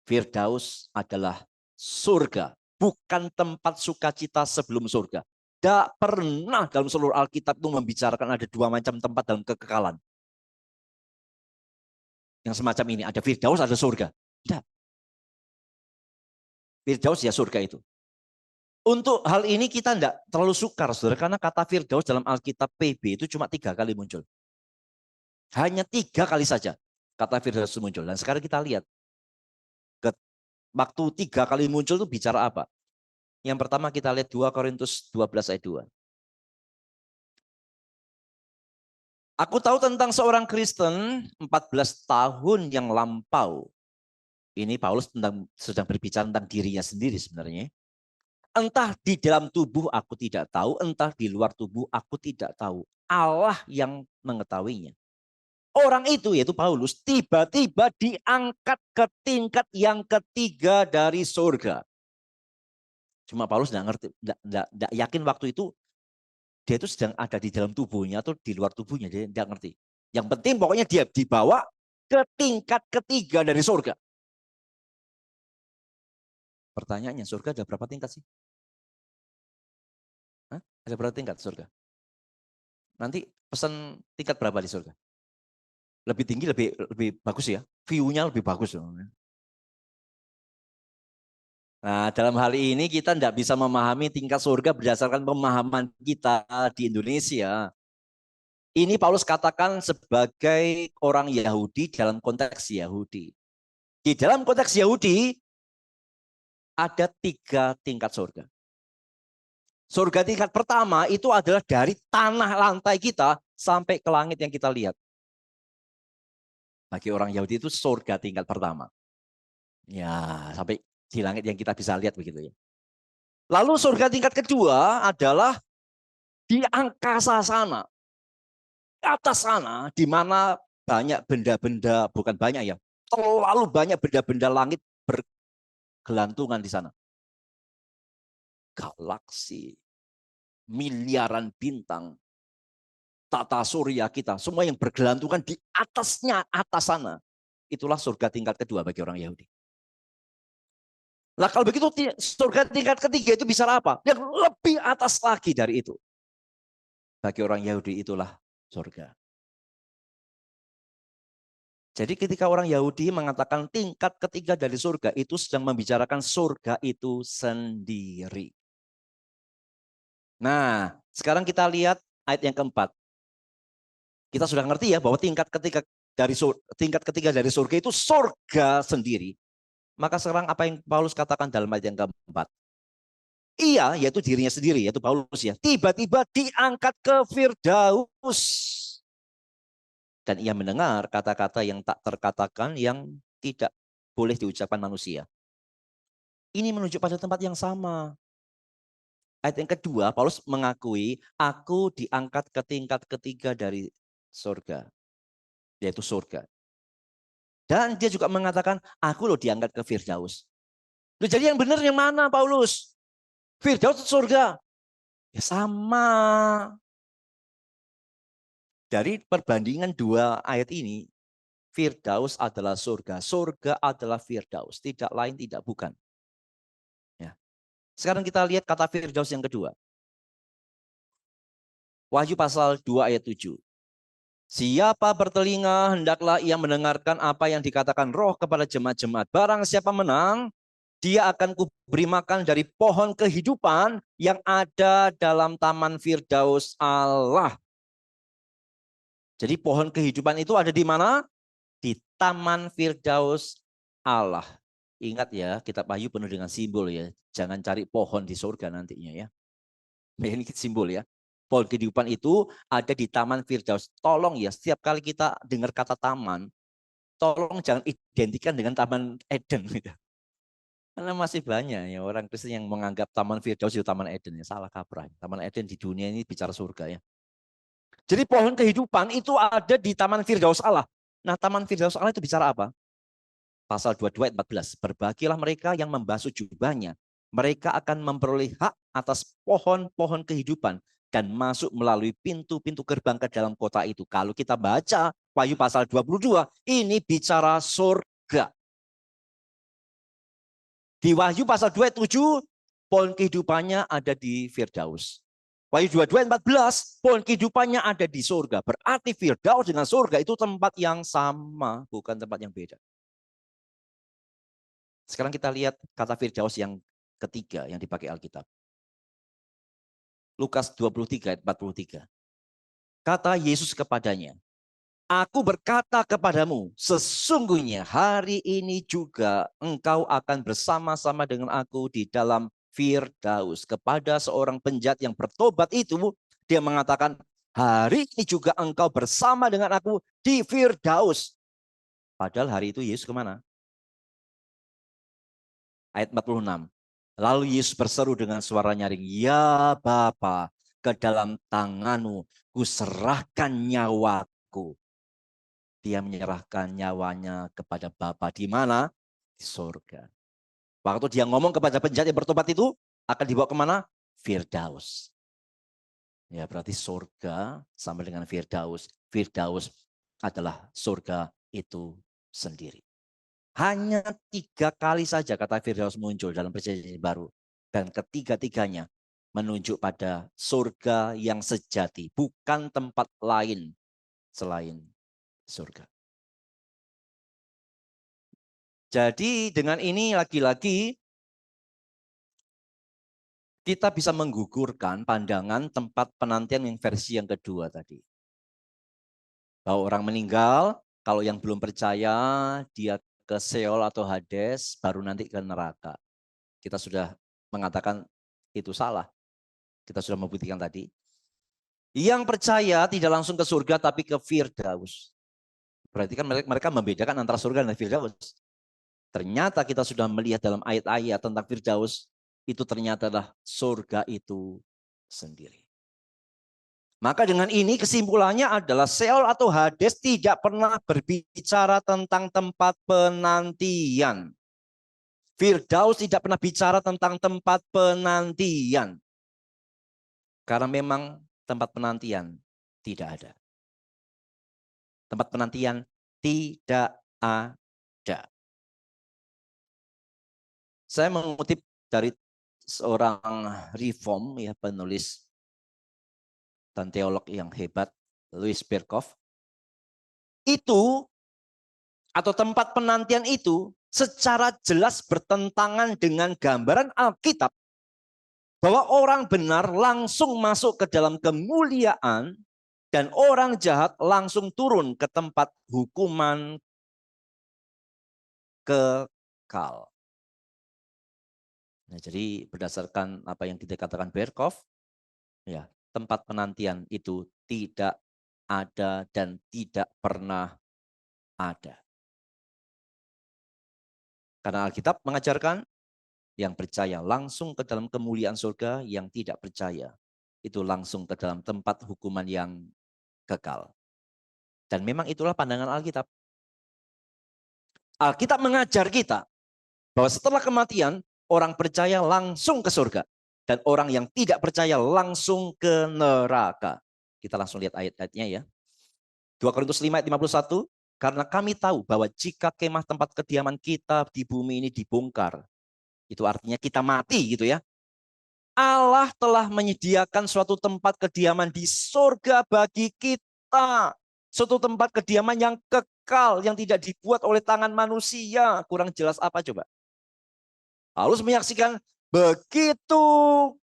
Firdaus adalah surga, bukan tempat sukacita sebelum surga. Tidak pernah dalam seluruh Alkitab itu membicarakan ada dua macam tempat dalam kekekalan. Yang semacam ini, ada Firdaus, ada surga. Tidak. Firdaus ya surga itu. Untuk hal ini kita tidak terlalu sukar, saudara, karena kata Firdaus dalam Alkitab PB itu cuma 3 kali muncul. Hanya 3 kali saja kata Firdaus muncul. Dan sekarang kita lihat, waktu 3 kali muncul itu bicara apa? Yang pertama kita lihat 2 Korintus 12 ayat 2. Aku tahu tentang seorang Kristen 14 tahun yang lampau. Ini Paulus sedang berbicara tentang dirinya sendiri sebenarnya. Entah di dalam tubuh aku tidak tahu, entah di luar tubuh aku tidak tahu. Allah yang mengetahuinya. Orang itu yaitu Paulus tiba-tiba diangkat ke tingkat yang ketiga dari surga. Cuma Paulus tidak ngerti, tidak yakin waktu itu dia itu sedang ada di dalam tubuhnya atau di luar tubuhnya, dia tidak ngerti. Yang penting pokoknya dia dibawa ke tingkat ketiga dari surga. Pertanyaannya, surga ada berapa tingkat sih? Hah? Ada berapa tingkat surga? Nanti pesan tingkat berapa di surga? Lebih tinggi, lebih bagus ya. View-nya lebih bagus. Nah, dalam hal ini kita tidak bisa memahami tingkat surga berdasarkan pemahaman kita di Indonesia. Ini Paulus katakan sebagai orang Yahudi dalam konteks Yahudi. Di dalam konteks Yahudi ada 3 tingkat surga. Surga tingkat pertama itu adalah dari tanah lantai kita sampai ke langit yang kita lihat. Bagi orang Yahudi itu surga tingkat pertama. Ya, sampai di langit yang kita bisa lihat begitu ya. Lalu surga tingkat kedua adalah di angkasa sana. Di atas sana, di mana banyak benda-benda, bukan banyak ya, terlalu banyak benda-benda langit bergelantungan di sana. Galaksi, miliaran bintang, tata surya kita, semua yang bergelantungan di atasnya, atas sana. Itulah surga tingkat kedua bagi orang Yahudi. Nah kalau begitu surga tingkat ketiga itu bisa apa? Yang lebih atas lagi dari itu. Bagi orang Yahudi itulah surga. Jadi ketika orang Yahudi mengatakan tingkat ketiga dari surga itu sedang membicarakan surga itu sendiri. Nah, sekarang kita lihat ayat yang keempat. Kita sudah ngerti ya bahwa tingkat ketiga dari surga itu surga sendiri. Maka sekarang apa yang Paulus katakan dalam ayat yang keempat? Ia, yaitu dirinya sendiri, yaitu Paulus ya, tiba-tiba diangkat ke Firdaus. Dan ia mendengar kata-kata yang tak terkatakan yang tidak boleh diucapkan manusia. Ini menunjuk pada tempat yang sama. Ayat yang kedua, Paulus mengakui, aku diangkat ke tingkat ketiga dari surga, yaitu surga. Dan dia juga mengatakan, aku loh diangkat ke Firdaus. Loh, jadi yang benar yang mana, Paulus? Firdaus atau surga? Ya sama. Dari perbandingan dua ayat ini, Firdaus adalah surga, surga adalah Firdaus, tidak lain, tidak bukan. Ya. Sekarang kita lihat kata Firdaus yang kedua. Wahyu pasal 2 ayat 7. Siapa bertelinga, hendaklah ia mendengarkan apa yang dikatakan roh kepada jemaat-jemaat. Barang siapa menang, dia akan kuberi makan dari pohon kehidupan yang ada dalam taman Firdaus Allah. Jadi pohon kehidupan itu ada di mana? Di taman Firdaus Allah. Ingat ya, kitab Wahyu penuh dengan simbol ya. Jangan cari pohon di surga nantinya ya. Ini simbol ya. Pohon kehidupan itu ada di taman Firdaus. Tolong ya, setiap kali kita dengar kata taman, tolong jangan identikan dengan taman Eden. Gitu. Karena masih banyak ya orang Kristen yang menganggap taman Firdaus itu taman Eden. Ya, salah kaprah. Taman Eden di dunia ini bicara surga ya. Jadi pohon kehidupan itu ada di taman Firdaus Allah. Nah, taman Firdaus Allah itu bicara apa? Pasal 22 ayat 14. Berbahagialah mereka yang membasuh jubahnya. Mereka akan memperoleh hak atas pohon-pohon kehidupan dan masuk melalui pintu-pintu gerbang ke dalam kota itu. Kalau kita baca Wahyu pasal 22, ini bicara surga. Di Wahyu pasal 2 ayat 7, pohon kehidupannya ada di Firdaus. Wahyu 22 ayat 14, pohon kehidupannya ada di surga. Berarti Firdaus dengan surga itu tempat yang sama, bukan tempat yang beda. Sekarang kita lihat kata Firdaus yang ketiga yang dipakai Alkitab. Lukas 23 ayat 43. Kata Yesus kepadanya, aku berkata kepadamu, sesungguhnya hari ini juga engkau akan bersama-sama dengan aku di dalam Firdaus. Kepada seorang penjahat yang bertobat itu, dia mengatakan, hari ini juga engkau bersama dengan aku di Firdaus. Padahal hari itu Yesus kemana? Ayat 46. Lalu Yesus berseru dengan suara nyaring, ya Bapa, ke dalam tanganmu kuserahkan nyawaku. Dia menyerahkan nyawanya kepada Bapa di mana? Di surga. Waktu dia ngomong kepada penjahat yang bertobat itu, akan dibawa kemana? Firdaus. Ya berarti surga sama dengan Firdaus. Firdaus adalah surga itu sendiri. Hanya 3 kali saja kata Firdaus muncul dalam perjanjian baru. Dan ketiga-tiganya menunjuk pada surga yang sejati. Bukan tempat lain selain surga. Jadi dengan ini lagi-lagi kita bisa menggugurkan pandangan tempat penantian yang versi yang kedua tadi. Bahwa orang meninggal, kalau yang belum percaya dia ke Seol atau Hades, baru nanti ke neraka. Kita sudah mengatakan itu salah. Kita sudah membuktikan tadi. Yang percaya tidak langsung ke surga tapi ke Firdaus. Berarti kan mereka membedakan antara surga dan Firdaus. Ternyata kita sudah melihat dalam ayat-ayat tentang Firdaus, itu ternyata adalah surga itu sendiri. Maka dengan ini kesimpulannya adalah Seol atau Hades tidak pernah berbicara tentang tempat penantian. Firdaus tidak pernah bicara tentang tempat penantian. Karena memang tempat penantian tidak ada. Tempat penantian tidak ada. Saya mengutip dari seorang reform ya penulis dan teolog yang hebat, Louis Berkhof. Itu atau tempat penantian itu secara jelas bertentangan dengan gambaran Alkitab bahwa orang benar langsung masuk ke dalam kemuliaan dan orang jahat langsung turun ke tempat hukuman kekal. Nah, jadi berdasarkan apa yang dikatakan Berkhof, ya, tempat penantian itu tidak ada dan tidak pernah ada. Karena Alkitab mengajarkan yang percaya langsung ke dalam kemuliaan surga, yang tidak percaya itu langsung ke dalam tempat hukuman yang kekal. Dan memang itulah pandangan Alkitab. Alkitab mengajar kita bahwa setelah kematian, orang percaya langsung ke surga. Dan orang yang tidak percaya langsung ke neraka. Kita langsung lihat ayat-ayatnya ya. 2 Korintus 5 ayat 51. Karena kami tahu bahwa jika kemah tempat kediaman kita di bumi ini dibongkar, itu artinya kita mati gitu ya. Allah telah menyediakan suatu tempat kediaman di surga bagi kita. Suatu tempat kediaman yang kekal, yang tidak dibuat oleh tangan manusia. Kurang jelas apa coba? Paulus menyaksikan begitu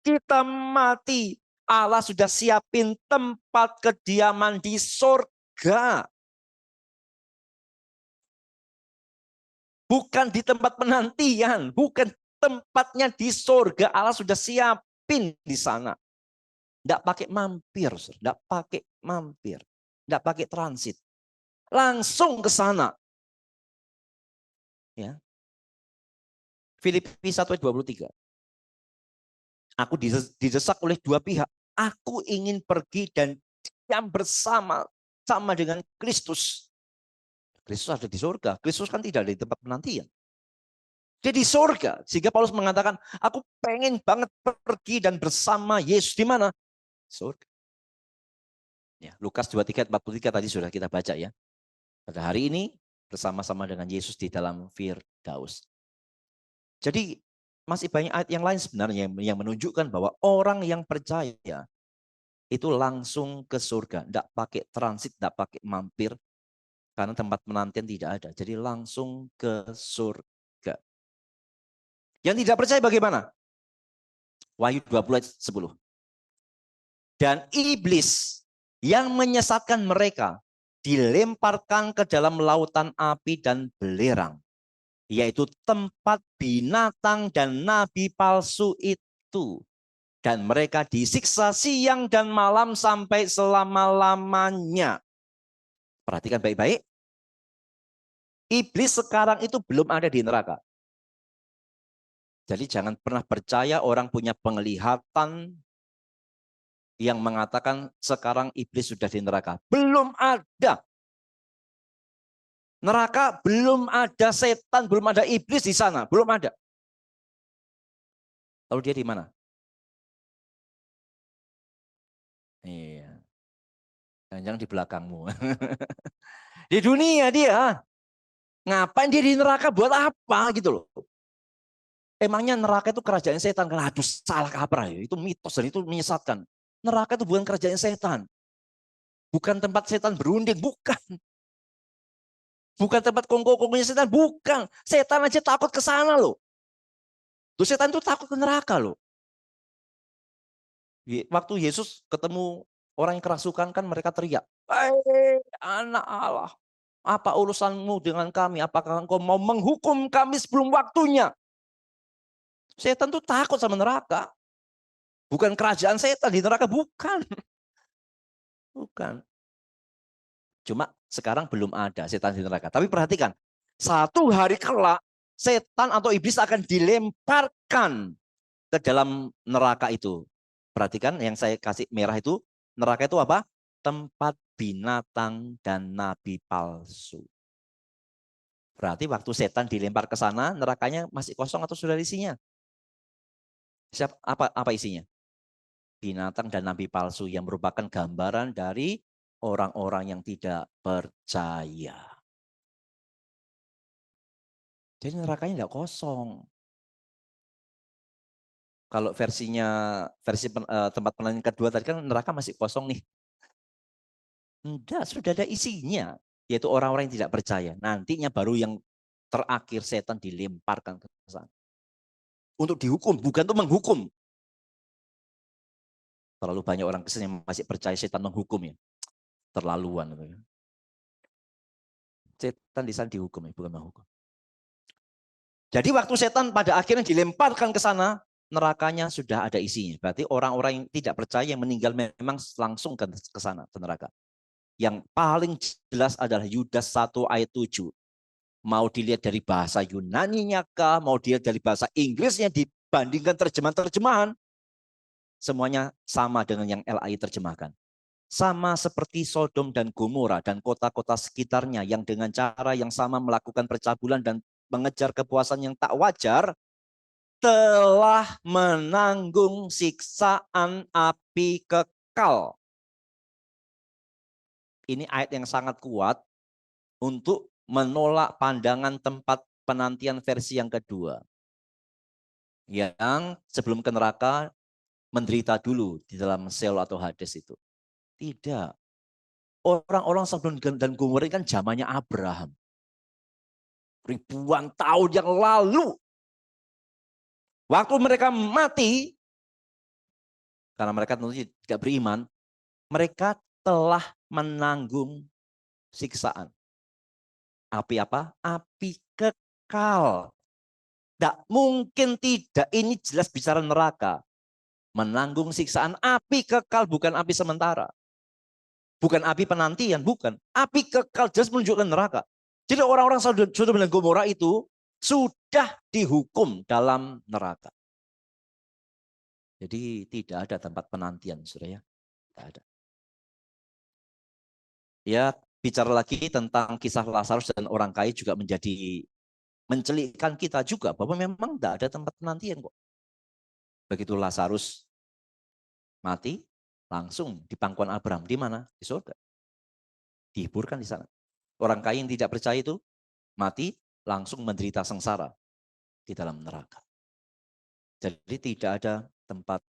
kita mati, Allah sudah siapin tempat kediaman di surga. Bukan di tempat penantian, bukan tempatnya di surga. Allah sudah siapin di sana. Tidak pakai mampir, tidak pakai mampir, tidak pakai transit. Langsung ke sana. Ya. Filipi 1 ayat 23. Aku didesak oleh dua pihak. Aku ingin pergi dan diam bersama dengan Kristus. Kristus ada di surga. Kristus kan tidak ada di tempat penantian. Dia di surga. Sehingga Paulus mengatakan, aku pengen banget pergi dan bersama Yesus. Di mana? Surga. Ya, Lukas 23 ayat 43 tadi sudah kita baca ya. Pada hari ini bersama-sama dengan Yesus di dalam Firdaus. Jadi masih banyak ayat yang lain sebenarnya yang menunjukkan bahwa orang yang percaya itu langsung ke surga. Tidak pakai transit, tidak pakai mampir. Karena tempat penantian tidak ada. Jadi langsung ke surga. Yang tidak percaya bagaimana? Wahyu 20 ayat 10. Dan iblis yang menyesatkan mereka dilemparkan ke dalam lautan api dan belerang. Yaitu tempat binatang dan nabi palsu itu. Dan mereka disiksa siang dan malam sampai selama-lamanya. Perhatikan baik-baik. Iblis sekarang itu belum ada di neraka. Jadi jangan pernah percaya orang punya penglihatan yang mengatakan sekarang iblis sudah di neraka. Belum ada. Neraka belum ada, setan belum ada, iblis di sana belum ada. Lalu dia di mana? Iya. Jangan di belakangmu. Di dunia dia. Ngapain dia di neraka? Buat apa gitu loh. Emangnya neraka itu kerajaan setan? Aduh, salah kaprah ya. Itu mitos dan itu menyesatkan. Neraka itu bukan kerajaan setan. Bukan tempat setan berunding, bukan. Bukan tempat kongko-kongkonya setan, bukan. Setan aja takut ke sana loh. Tuh setan itu takut ke neraka loh. Waktu Yesus ketemu orang yang kerasukan kan mereka teriak, "Hei anak Allah, apa urusanmu dengan kami? Apakah engkau mau menghukum kami sebelum waktunya?" Setan tuh takut sama neraka. Bukan kerajaan setan di neraka, bukan. Bukan. Cuma sekarang belum ada setan di neraka. Tapi perhatikan, satu hari kelak setan atau iblis akan dilemparkan ke dalam neraka itu. Perhatikan yang saya kasih merah itu, neraka itu apa? Tempat binatang dan nabi palsu. Berarti waktu setan dilempar ke sana, nerakanya masih kosong atau sudah isinya? Apa isinya? Binatang dan nabi palsu yang merupakan gambaran dari orang-orang yang tidak percaya. Jadi nerakanya tidak kosong. Kalau versi tempat penantian kedua tadi kan neraka masih kosong nih. Enggak, sudah ada isinya. Yaitu orang-orang yang tidak percaya. Nantinya baru yang terakhir setan dilemparkan ke sana. Untuk dihukum, bukan untuk menghukum. Terlalu banyak orang Kristen yang masih percaya setan menghukum ya. Terlaluan. Setan di sana dihukum ya, bukan menghukum. Jadi waktu setan pada akhirnya dilemparkan ke sana, nerakanya sudah ada isinya. Berarti orang-orang yang tidak percaya yang meninggal memang langsung ke sana, ke neraka. Yang paling jelas adalah Yudas 1 ayat 7. Mau dilihat dari bahasa Yunani-nya kah, mau dilihat dari bahasa Inggrisnya dibandingkan terjemahan-terjemahan, semuanya sama dengan yang LAI terjemahkan. Sama seperti Sodom dan Gomora dan kota-kota sekitarnya yang dengan cara yang sama melakukan percabulan dan mengejar kepuasan yang tak wajar, telah menanggung siksaan api kekal. Ini ayat yang sangat kuat untuk menolak pandangan tempat penantian versi yang kedua. Yang sebelum ke neraka menderita dulu di dalam Sheol atau Hades itu. Tidak. Orang-orang Sodom dan Gomora kan zamannya Abraham. Ribuan tahun yang lalu. Waktu mereka mati, karena mereka tentu tidak beriman, mereka telah menanggung siksaan. Api apa? Api kekal. Tidak mungkin tidak, ini jelas bicara neraka. Menanggung siksaan api kekal, bukan api sementara. Bukan api penantian, bukan. Api kekal jelas menunjukkan neraka. Jadi orang-orang Sodom dan Gomora itu sudah dihukum dalam neraka. Jadi tidak ada tempat penantian, saudara ya. Tidak ada. Ya, bicara lagi tentang kisah Lazarus dan orang kaya juga menjadi mencelikkan kita juga bahwa memang tidak ada tempat penantian kok. Begitu Lazarus mati, langsung di pangkuan Abraham. Di mana? Di surga. Dihiburkan di sana. Orang kaya yang tidak percaya itu mati, langsung menderita sengsara di dalam neraka. Jadi tidak ada tempat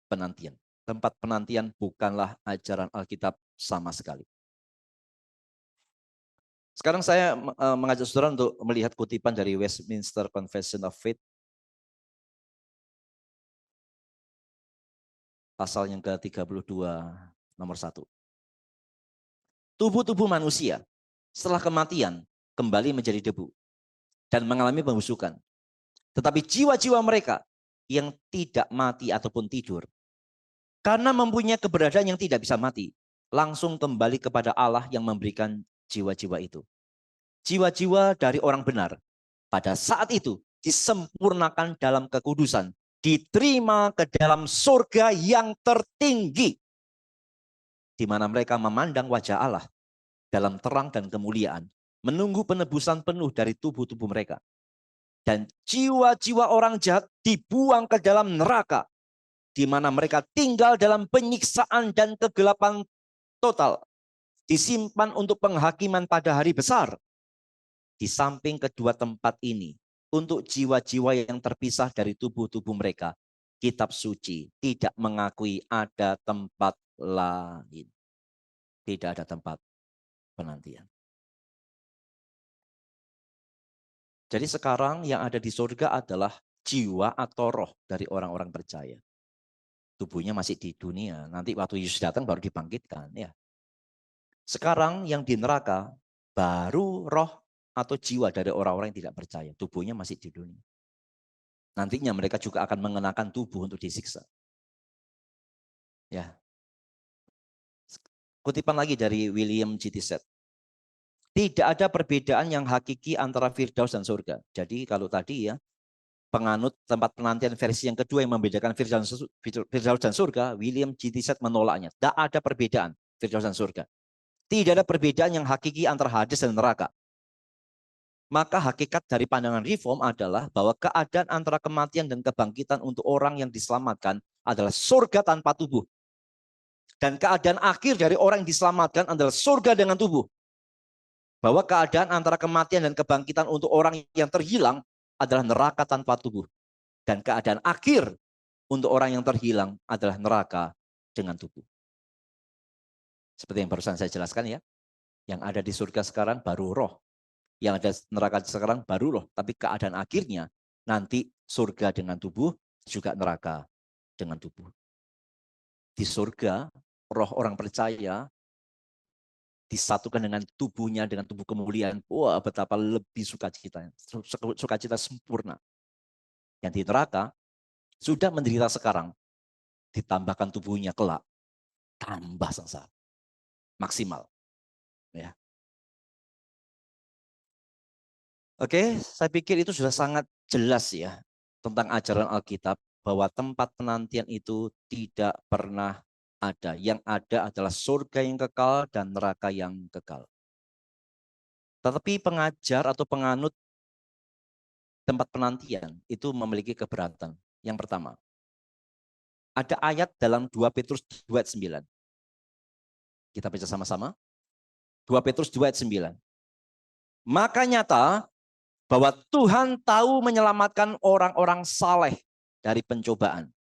penantian. Tempat penantian bukanlah ajaran Alkitab sama sekali. Sekarang saya mengajak saudara untuk melihat kutipan dari Westminster Confession of Faith. Pasal yang ke-32 nomor 1. Tubuh-tubuh manusia setelah kematian kembali menjadi debu dan mengalami pembusukan. Tetapi jiwa-jiwa mereka yang tidak mati ataupun tidur, karena mempunyai keberadaan yang tidak bisa mati, langsung kembali kepada Allah yang memberikan jiwa-jiwa itu. Jiwa-jiwa dari orang benar pada saat itu disempurnakan dalam kekudusan, diterima ke dalam surga yang tertinggi, di mana mereka memandang wajah Allah dalam terang dan kemuliaan, menunggu penebusan penuh dari tubuh-tubuh mereka. Dan jiwa-jiwa orang jahat dibuang ke dalam neraka, di mana mereka tinggal dalam penyiksaan dan kegelapan total, disimpan untuk penghakiman pada hari besar. Di samping kedua tempat ini, untuk jiwa-jiwa yang terpisah dari tubuh-tubuh mereka, kitab suci tidak mengakui ada tempat lain. Tidak ada tempat penantian. Jadi sekarang yang ada di surga adalah jiwa atau roh dari orang-orang percaya. Tubuhnya masih di dunia. Nanti waktu Yesus datang baru dibangkitkan. Ya. Sekarang yang di neraka baru roh atau jiwa dari orang-orang yang tidak percaya. Tubuhnya masih di dunia. Nantinya mereka juga akan mengenakan tubuh untuk disiksa. Ya. Kutipan lagi dari William G. Tisset. Tidak ada perbedaan yang hakiki antara Firdaus dan surga. Jadi kalau tadi ya, penganut tempat penantian versi yang kedua yang membedakan Firdaus dan surga, William G. Tisset menolaknya. Tidak ada perbedaan Firdaus dan surga. Tidak ada perbedaan yang hakiki antara Hades dan neraka. Maka hakikat dari pandangan reform adalah bahwa keadaan antara kematian dan kebangkitan untuk orang yang diselamatkan adalah surga tanpa tubuh. Dan keadaan akhir dari orang yang diselamatkan adalah surga dengan tubuh. Bahwa keadaan antara kematian dan kebangkitan untuk orang yang terhilang adalah neraka tanpa tubuh. Dan keadaan akhir untuk orang yang terhilang adalah neraka dengan tubuh. Seperti yang barusan saya jelaskan ya. Yang ada di surga sekarang baru roh. Yang ada neraka sekarang baru roh. Tapi keadaan akhirnya nanti surga dengan tubuh, juga neraka dengan tubuh. Di surga, roh orang percaya disatukan dengan tubuhnya, dengan tubuh kemuliaan. Wah, betapa lebih sukacita. Sukacita sempurna. Yang di neraka, sudah menderita sekarang, ditambahkan tubuhnya kelak, tambah sengsara. Maksimal. Ya. Oke, saya pikir itu sudah sangat jelas ya tentang ajaran Alkitab bahwa tempat penantian itu tidak pernah ada. Yang ada adalah surga yang kekal dan neraka yang kekal. Tetapi pengajar atau penganut tempat penantian itu memiliki keberatan. Yang pertama, ada ayat dalam 2 Petrus 2 ayat 9. Kita baca sama-sama. 2 Petrus 2 ayat 9. Maka nyata bahwa Tuhan tahu menyelamatkan orang-orang saleh dari pencobaan.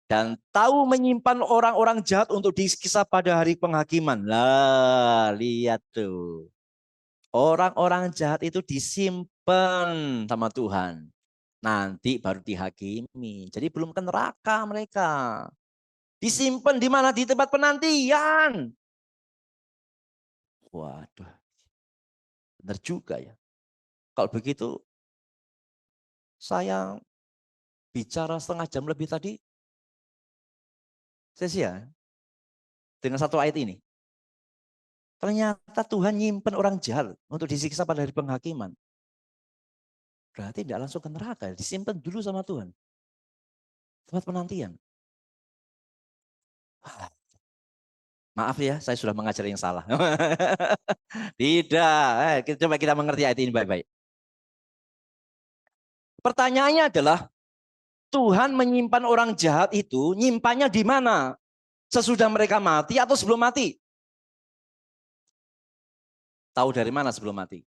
Dan tahu menyimpan orang-orang jahat untuk disiksa pada hari penghakiman. Lah, lihat tuh. Orang-orang jahat itu disimpan sama Tuhan. Nanti baru dihakimi. Jadi belum ke neraka mereka. Disimpan di mana? Di tempat penantian. Waduh, benar juga ya. Kalau begitu, saya bicara setengah jam lebih tadi, sia-sia dengan satu ayat ini. Ternyata Tuhan nyimpen orang jahat untuk disiksa pada hari penghakiman. Berarti tidak langsung ke neraka, disimpan dulu sama Tuhan. Tempat penantian. Maaf ya, saya sudah mengajar yang salah. Tidak, coba kita mengerti ayat ini baik-baik. Pertanyaannya adalah, Tuhan menyimpan orang jahat itu, nyimpannya di mana? Sesudah mereka mati atau sebelum mati? Tahu dari mana sebelum mati?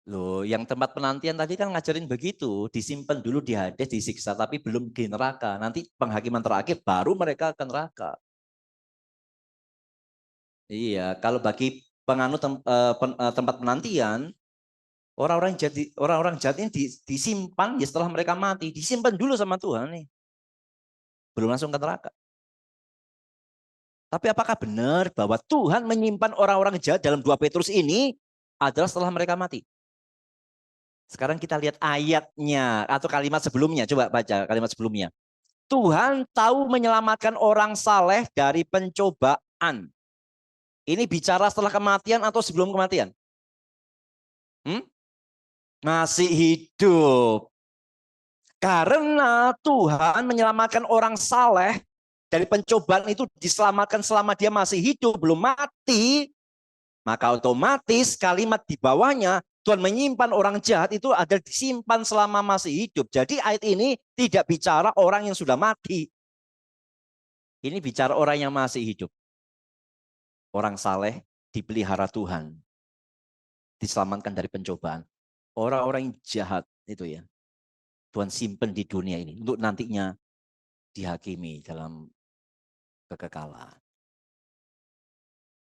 Loh, yang tempat penantian tadi kan ngajarin begitu, disimpan dulu di Hades, disiksa, tapi belum di neraka. Nanti penghakiman terakhir baru mereka ke neraka. Iya, kalau bagi penganut tempat penantian, orang-orang jahat ini disimpan ya setelah mereka mati, disimpan dulu sama Tuhan nih. Belum langsung ke neraka. Tapi apakah benar bahwa Tuhan menyimpan orang-orang jahat dalam 2 Petrus ini adalah setelah mereka mati? Sekarang kita lihat ayatnya atau kalimat sebelumnya. Coba baca kalimat sebelumnya. Tuhan tahu menyelamatkan orang saleh dari pencobaan. Ini bicara setelah kematian atau sebelum kematian? Masih hidup. Karena Tuhan menyelamatkan orang saleh dari pencobaan itu diselamatkan selama dia masih hidup, belum mati. Maka otomatis kalimat di bawahnya Tuhan menyimpan orang jahat itu ada disimpan selama masih hidup. Jadi ayat ini tidak bicara orang yang sudah mati. Ini bicara orang yang masih hidup. Orang saleh dipelihara Tuhan. Diselamatkan dari pencobaan. Orang-orang yang jahat itu ya. Tuhan simpan di dunia ini untuk nantinya dihakimi dalam kekekalan.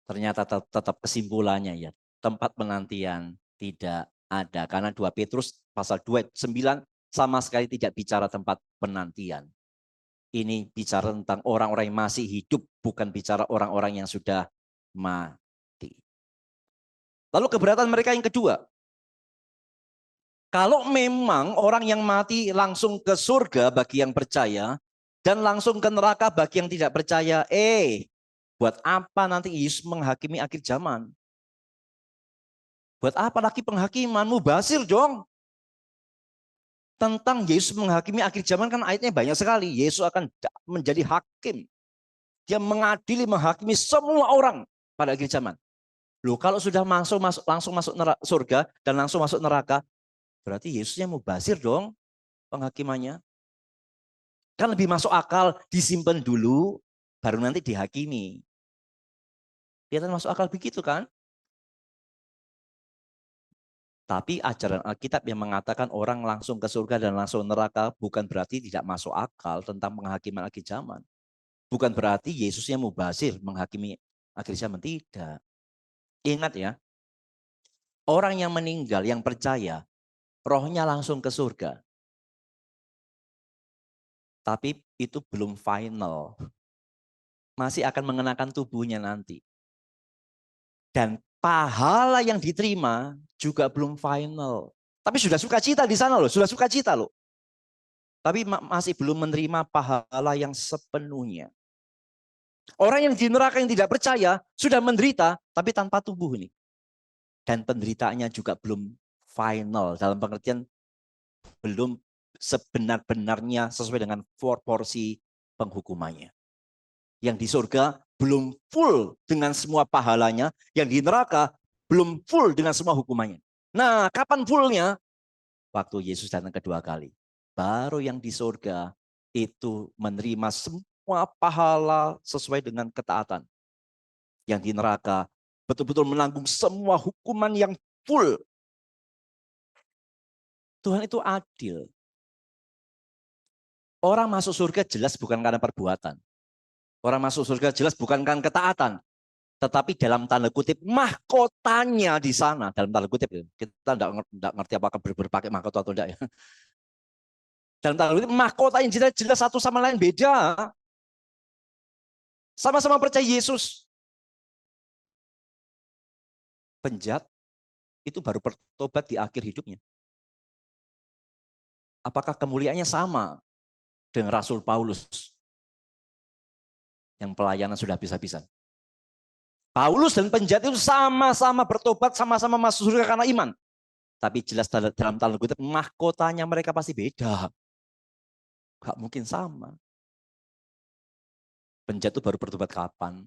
Ternyata tetap kesimpulannya ya, tempat penantian tidak ada. Karena 2 Petrus pasal 2 ayat 9 sama sekali tidak bicara tempat penantian. Ini bicara tentang orang-orang yang masih hidup, bukan bicara orang-orang yang sudah mati. Lalu keberatan mereka yang kedua. Kalau memang orang yang mati langsung ke surga bagi yang percaya, dan langsung ke neraka bagi yang tidak percaya, buat apa nanti Yesus menghakimi akhir zaman? Buat apa lagi penghakiman? Mubazir dong. Tentang Yesus menghakimi akhir zaman kan ayatnya banyak sekali. Yesus akan menjadi hakim. Dia mengadili, menghakimi semua orang pada akhir zaman. Loh, kalau sudah langsung masuk surga dan langsung masuk neraka, berarti Yesusnya mubazir dong penghakimannya. Kan lebih masuk akal disimpan dulu, baru nanti dihakimi. Kelihatan masuk akal begitu kan? Tapi ajaran Alkitab yang mengatakan orang langsung ke surga dan langsung neraka bukan berarti tidak masuk akal tentang penghakiman akhir zaman. Bukan berarti Yesusnya mubazir menghakimi akhir zaman. Tidak. Ingat ya, orang yang meninggal, yang percaya, rohnya langsung ke surga. Tapi itu belum final. Masih akan mengenakan tubuhnya nanti. Dan pahala yang diterima juga belum final. Tapi sudah sukacita di sana loh, sudah sukacita loh. Tapi masih belum menerima pahala yang sepenuhnya. Orang yang di neraka yang tidak percaya sudah menderita, tapi tanpa tubuh ini. Dan penderitaannya juga belum final, dalam pengertian belum sebenar-benarnya sesuai dengan porsi penghukumannya. Yang di surga belum full dengan semua pahalanya, yang di neraka belum full dengan semua hukumannya. Nah, kapan fullnya? Waktu Yesus datang kedua kali. Baru yang di surga itu menerima semua pahala sesuai dengan ketaatan. Yang di neraka betul-betul menanggung semua hukuman yang full. Tuhan itu adil. Orang masuk surga jelas bukan karena perbuatan. Orang masuk surga jelas bukan karena ketaatan. Tetapi dalam tanda kutip mahkotanya di sana. Dalam tanda kutip, kita tidak ngerti apakah berpakai mahkota atau tidak. Ya. Dalam tanda kutip mahkota yang jelas satu sama lain beda. Sama-sama percaya Yesus. Penjahat itu baru bertobat di akhir hidupnya. Apakah kemuliaannya sama dengan Rasul Paulus yang pelayanan sudah habis-habisan? Paulus dan penjahat itu sama-sama bertobat, sama-sama masuk surga karena iman. Tapi jelas dalam tanda kutip mahkotanya mereka pasti beda. Gak mungkin sama. Penjahat itu baru bertobat kapan?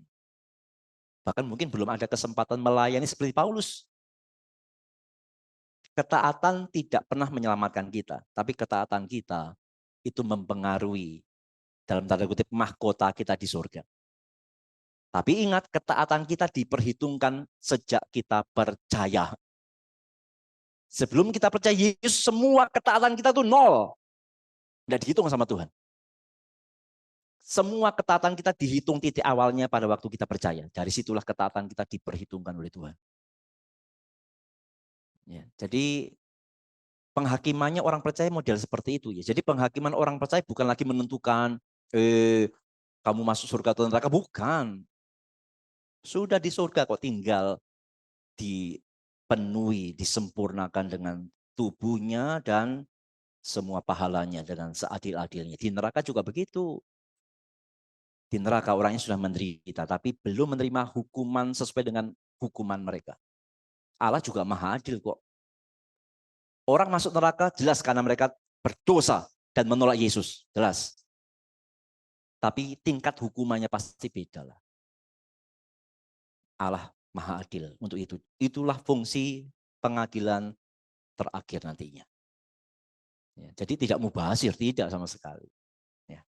Bahkan mungkin belum ada kesempatan melayani seperti Paulus. Ketaatan tidak pernah menyelamatkan kita, tapi ketaatan kita itu mempengaruhi dalam tanda kutip mahkota kita di surga. Tapi ingat, ketaatan kita diperhitungkan sejak kita percaya. Sebelum kita percaya Yesus, semua ketaatan kita itu nol. Tidak dihitung sama Tuhan. Semua ketaatan kita dihitung titik awalnya pada waktu kita percaya. Dari situlah ketaatan kita diperhitungkan oleh Tuhan. Ya, jadi penghakimannya orang percaya model seperti itu ya. Jadi penghakiman orang percaya bukan lagi menentukan kamu masuk surga atau neraka, bukan. Sudah di surga kok, tinggal dipenuhi, disempurnakan dengan tubuhnya dan semua pahalanya dengan seadil-adilnya. Di neraka juga begitu. Di neraka orangnya sudah menderita, tapi belum menerima hukuman sesuai dengan hukuman mereka. Allah juga maha adil kok. Orang masuk neraka jelas karena mereka berdosa dan menolak Yesus, jelas. Tapi tingkat hukumannya pasti beda lah. Allah maha adil untuk itu. Itulah fungsi pengadilan terakhir nantinya. Ya, jadi tidak mubazir, tidak sama sekali. Ya.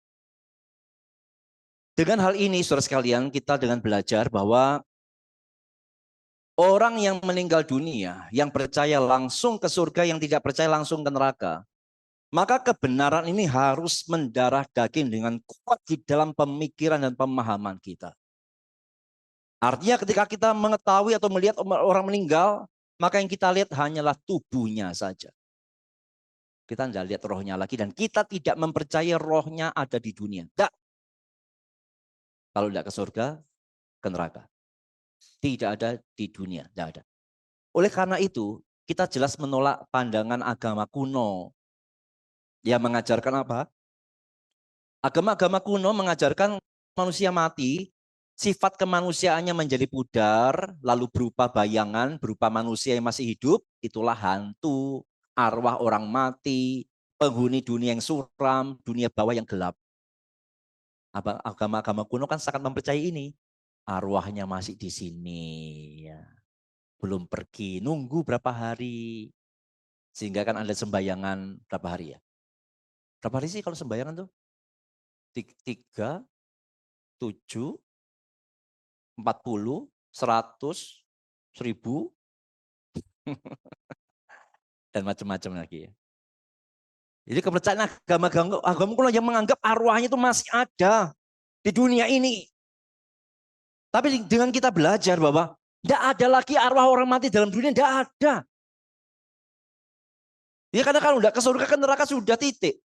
Dengan hal ini, saudara sekalian, kita dengan belajar bahwa orang yang meninggal dunia, yang percaya langsung ke surga, yang tidak percaya langsung ke neraka, maka kebenaran ini harus mendarah daging dengan kuat di dalam pemikiran dan pemahaman kita. Artinya ketika kita mengetahui atau melihat orang meninggal, maka yang kita lihat hanyalah tubuhnya saja. Kita tidak lihat rohnya lagi dan kita tidak mempercayai rohnya ada di dunia. Tidak. Kalau tidak ke surga, ke neraka. Tidak ada di dunia, tidak ada. Oleh karena itu, kita jelas menolak pandangan agama kuno yang mengajarkan apa? Agama-agama kuno mengajarkan manusia mati, sifat kemanusiaannya menjadi pudar, lalu berupa bayangan, berupa manusia yang masih hidup, itulah hantu, arwah orang mati, penghuni dunia yang suram, dunia bawah yang gelap. Agama-agama kuno kan sangat mempercayai ini. Arwahnya masih di sini, ya. Belum pergi, nunggu berapa hari. Sehingga kan ada sembayangan berapa hari ya? Berapa hari sih kalau sembayangan tuh? 3, 7, 40, 100, 1000, dan macam-macam lagi ya. Jadi kepercayaan agama kuno yang menganggap arwahnya itu masih ada di dunia ini. Tapi dengan kita belajar bahwa tidak ada lagi arwah orang mati dalam dunia, tidak ada. Ya karena kalau tidak ke surga ke neraka sudah titik.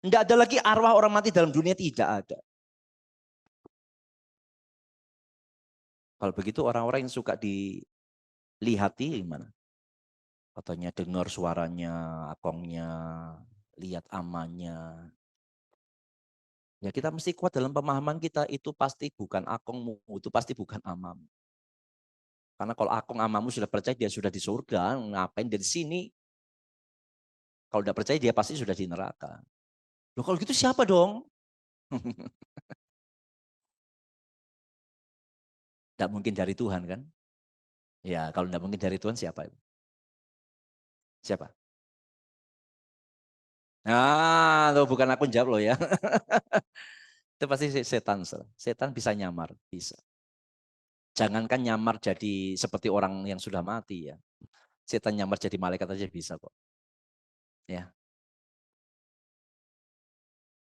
Tidak ada lagi arwah orang mati dalam dunia, tidak ada. Kalau begitu orang-orang yang suka dilihati gimana? Katanya dengar suaranya, akongnya, lihat amannya. Ya kita mesti kuat dalam pemahaman kita, itu pasti bukan akongmu, itu pasti bukan amamu. Karena kalau akong amamu sudah percaya dia sudah di surga, ngapain dari sini? Kalau tidak percaya dia pasti sudah di neraka. Loh kalau gitu siapa dong? Tidak mungkin dari Tuhan kan? Ya kalau tidak mungkin dari Tuhan siapa? Siapa? Nah, tuh bukan aku jawab loh ya. Itu pasti setan. Setan bisa nyamar, bisa. Jangankan nyamar jadi seperti orang yang sudah mati ya. Setan nyamar jadi malaikat aja bisa kok. Ya.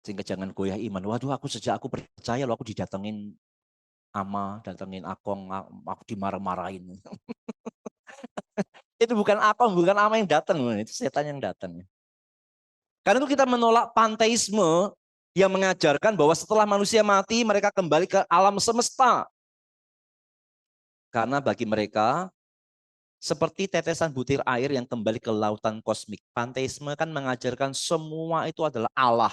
Sehingga jangan goyah iman. Waduh, sejak aku percaya loh, aku didatengin ama, datengin akong, aku dimarah-marahin. Itu bukan akong, bukan ama yang datang, itu setan yang datang. Karena itu kita menolak panteisme yang mengajarkan bahwa setelah manusia mati, mereka kembali ke alam semesta. Karena bagi mereka, seperti tetesan butir air yang kembali ke lautan kosmik. Panteisme kan mengajarkan semua itu adalah Allah.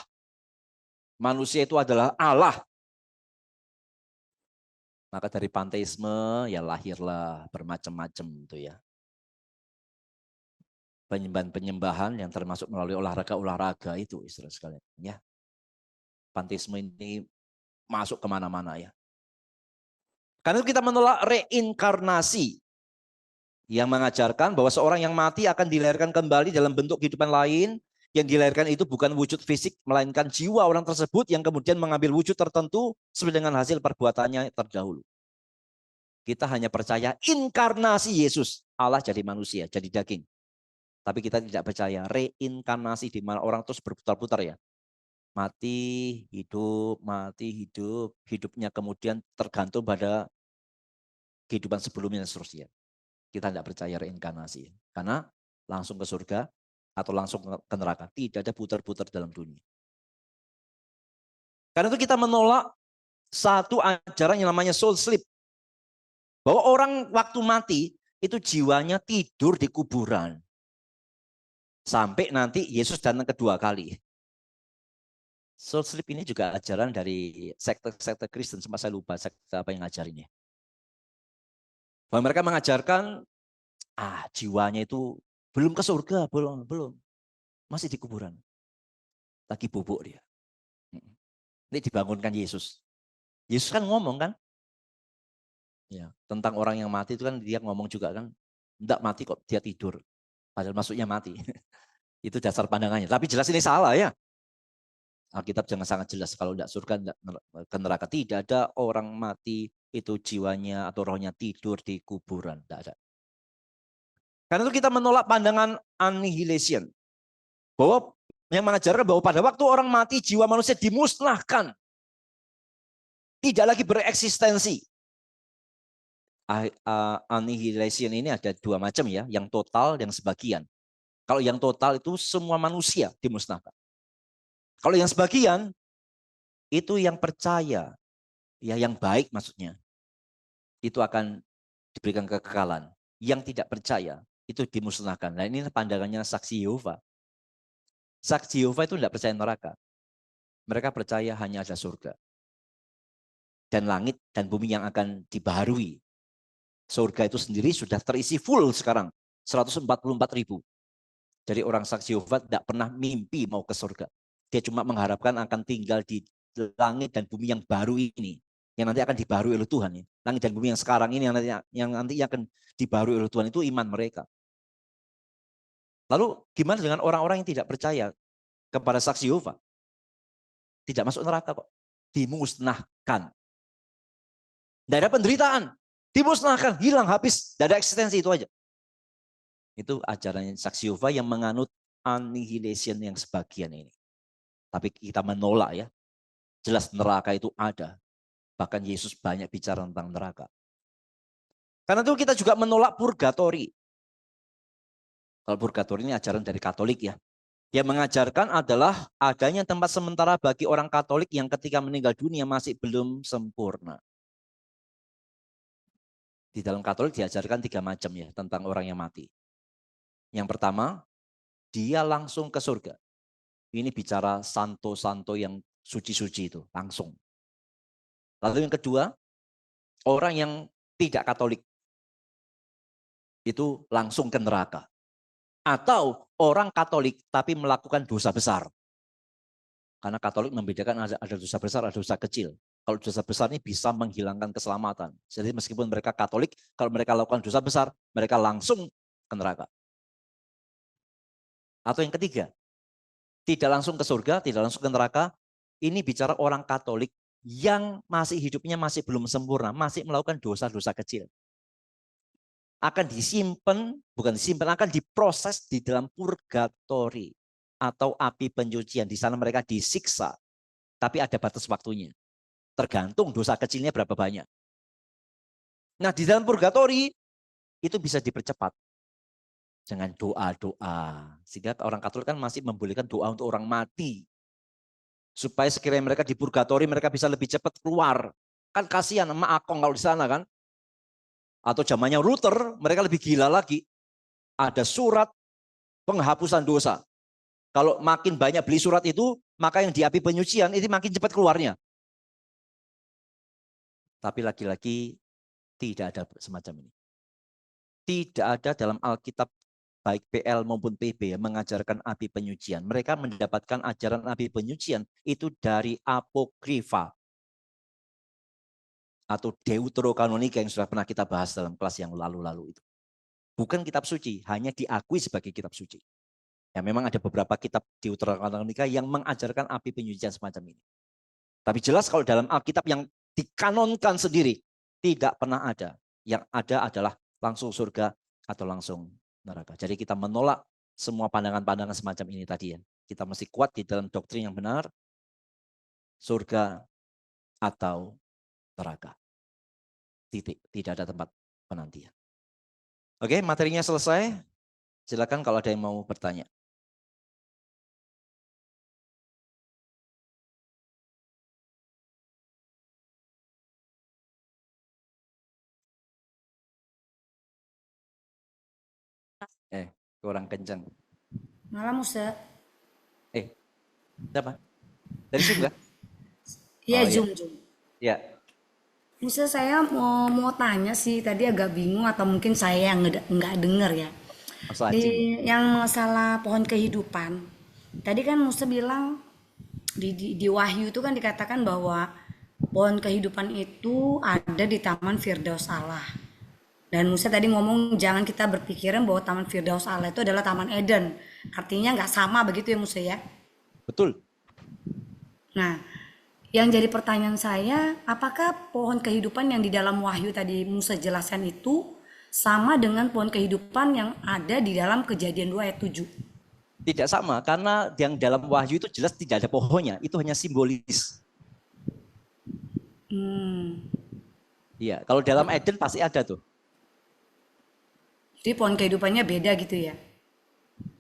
Manusia itu adalah Allah. Maka dari panteisme ya lahirlah bermacam-macam itu ya. Penyembahan-penyembahan yang termasuk melalui olahraga-olahraga itu istilah sekalian ya. Panteisme ini masuk kemana-mana ya. Karena itu kita menolak reinkarnasi yang mengajarkan bahwa seorang yang mati akan dilahirkan kembali dalam bentuk kehidupan lain. Yang dilahirkan itu bukan wujud fisik, melainkan jiwa orang tersebut yang kemudian mengambil wujud tertentu sesuai dengan hasil perbuatannya terdahulu. Kita hanya percaya inkarnasi Yesus, Allah jadi manusia, jadi daging. Tapi kita tidak percaya reinkarnasi di mana orang terus berputar-putar ya. Mati, hidup, hidupnya kemudian tergantung pada kehidupan sebelumnya dan seterusnya. Kita tidak percaya reinkarnasi. Karena langsung ke surga atau langsung ke neraka. Tidak ada putar-putar dalam dunia. Karena itu kita menolak satu ajaran yang namanya soul sleep. Bahwa orang waktu mati itu jiwanya tidur di kuburan. Sampai nanti Yesus datang kedua kali. Soul sleep ini juga ajaran dari sekte-sekte Kristen. Sempat saya lupa sekte apa yang ngajarinnya. Bahwa mereka mengajarkan jiwanya itu belum ke surga, belum. Masih di kuburan. Lagi bubuk dia. Ini dibangunkan Yesus. Yesus kan ngomong kan? Ya, tentang orang yang mati itu kan dia ngomong juga kan. Enggak mati kok, dia tidur. Padahal maksudnya mati. Itu dasar pandangannya. Tapi jelas ini salah ya. Alkitab jangan sangat jelas kalau tidak surga, tidak ke neraka. Tidak ada orang mati itu jiwanya atau rohnya tidur di kuburan. Tidak ada. Karena itu kita menolak pandangan annihilation. Bahwa yang mengajarkan bahwa pada waktu orang mati jiwa manusia dimusnahkan. Tidak lagi bereksistensi. Annihilation ini ada dua macam ya. Yang total, yang sebagian. Kalau yang total itu semua manusia dimusnahkan. Kalau yang sebagian, itu yang percaya. Ya, yang baik maksudnya. Itu akan diberikan kekekalan. Yang tidak percaya, itu dimusnahkan. Nah ini pandangannya saksi Yehova. Saksi Yehova itu tidak percaya neraka. Mereka percaya hanya ada surga. Dan langit dan bumi yang akan dibaharui. Surga itu sendiri sudah terisi full sekarang. 144.000. Jadi orang saksi Yehova tidak pernah mimpi mau ke surga. Dia cuma mengharapkan akan tinggal di langit dan bumi yang baru ini. Yang nanti akan dibaharui oleh Tuhan. Langit dan bumi yang sekarang ini yang nanti akan dibaharui oleh Tuhan itu iman mereka. Lalu gimana dengan orang-orang yang tidak percaya kepada saksi Yehova? Tidak masuk neraka kok. Dimusnahkan. Tidak ada penderitaan. Dimusnahkan, hilang, habis. Tidak ada eksistensi, itu aja. Itu ajaran saksi Yehova yang menganut annihilation yang sebagian ini. Tapi kita menolak ya. Jelas neraka itu ada. Bahkan Yesus banyak bicara tentang neraka. Karena itu kita juga menolak purgatori. Kalau purgatori ini ajaran dari Katolik ya. Yang mengajarkan adalah adanya tempat sementara bagi orang Katolik yang ketika meninggal dunia masih belum sempurna. Di dalam Katolik diajarkan 3 macam ya tentang orang yang mati. Yang pertama, dia langsung ke surga. Ini bicara santo-santo yang suci-suci itu langsung. Lalu yang kedua, orang yang tidak Katolik itu langsung ke neraka. Atau orang Katolik tapi melakukan dosa besar. Karena Katolik membedakan ada dosa besar, ada dosa kecil. Kalau dosa besar ini bisa menghilangkan keselamatan. Jadi meskipun mereka Katolik, kalau mereka lakukan dosa besar, mereka langsung ke neraka. Atau yang ketiga, tidak langsung ke surga, tidak langsung ke neraka. Ini bicara orang Katolik yang masih hidupnya masih belum sempurna, masih melakukan dosa-dosa kecil. Akan disimpan, bukan disimpan, akan diproses di dalam purgatori atau api penyucian. Di sana mereka disiksa, tapi ada batas waktunya. Tergantung dosa kecilnya berapa banyak. Nah, di dalam purgatori itu bisa dipercepat dengan doa-doa. Sehingga orang Katolik kan masih membolehkan doa untuk orang mati. Supaya sekiranya mereka di purgatori mereka bisa lebih cepat keluar. Kan kasihan sama Akong kalau di sana kan. Atau zamannya Luther, mereka lebih gila lagi. Ada surat penghapusan dosa. Kalau makin banyak beli surat itu, maka yang di api penyucian itu makin cepat keluarnya. Tapi lagi-lagi tidak ada semacam ini. Tidak ada dalam Alkitab baik PL maupun PB yang mengajarkan api penyucian. Mereka mendapatkan ajaran api penyucian itu dari apokrifa atau deuterokanonika yang sudah pernah kita bahas dalam kelas yang lalu-lalu itu. Bukan kitab suci, hanya diakui sebagai kitab suci. Ya memang ada beberapa kitab deuterokanonika yang mengajarkan api penyucian semacam ini. Tapi jelas kalau dalam Alkitab yang dikanonkan sendiri tidak pernah ada. Yang ada adalah langsung surga atau langsung neraka. Jadi kita menolak semua pandangan-pandangan semacam ini tadi ya. Kita mesti kuat di dalam doktrin yang benar, surga atau neraka. Titik, tidak ada tempat penantian. Oke, materinya selesai. Silakan kalau ada yang mau bertanya. Kurang kencang. Malam Musa. Siapa? Dari Zoom nggak? Iya, Oh, Zoom. Ya. Musa, saya mau tanya sih, tadi agak bingung atau mungkin saya yang nggak dengar ya. Masa Di acing. yang masalah pohon kehidupan. Tadi kan Musa bilang di Wahyu itu kan dikatakan bahwa pohon kehidupan itu ada di Taman Firdaus Allah. Dan Musa tadi ngomong jangan kita berpikiran bahwa Taman Firdaus Allah itu adalah Taman Eden. Artinya nggak sama begitu ya Musa ya. Betul. Nah, yang jadi pertanyaan saya, apakah pohon kehidupan yang di dalam Wahyu tadi Musa jelaskan itu sama dengan pohon kehidupan yang ada di dalam Kejadian 2 ayat 7? Tidak sama, karena yang dalam Wahyu itu jelas tidak ada pohonnya. Itu hanya simbolis. Iya, kalau dalam Eden pasti ada tuh. Jadi pohon kehidupannya beda gitu ya?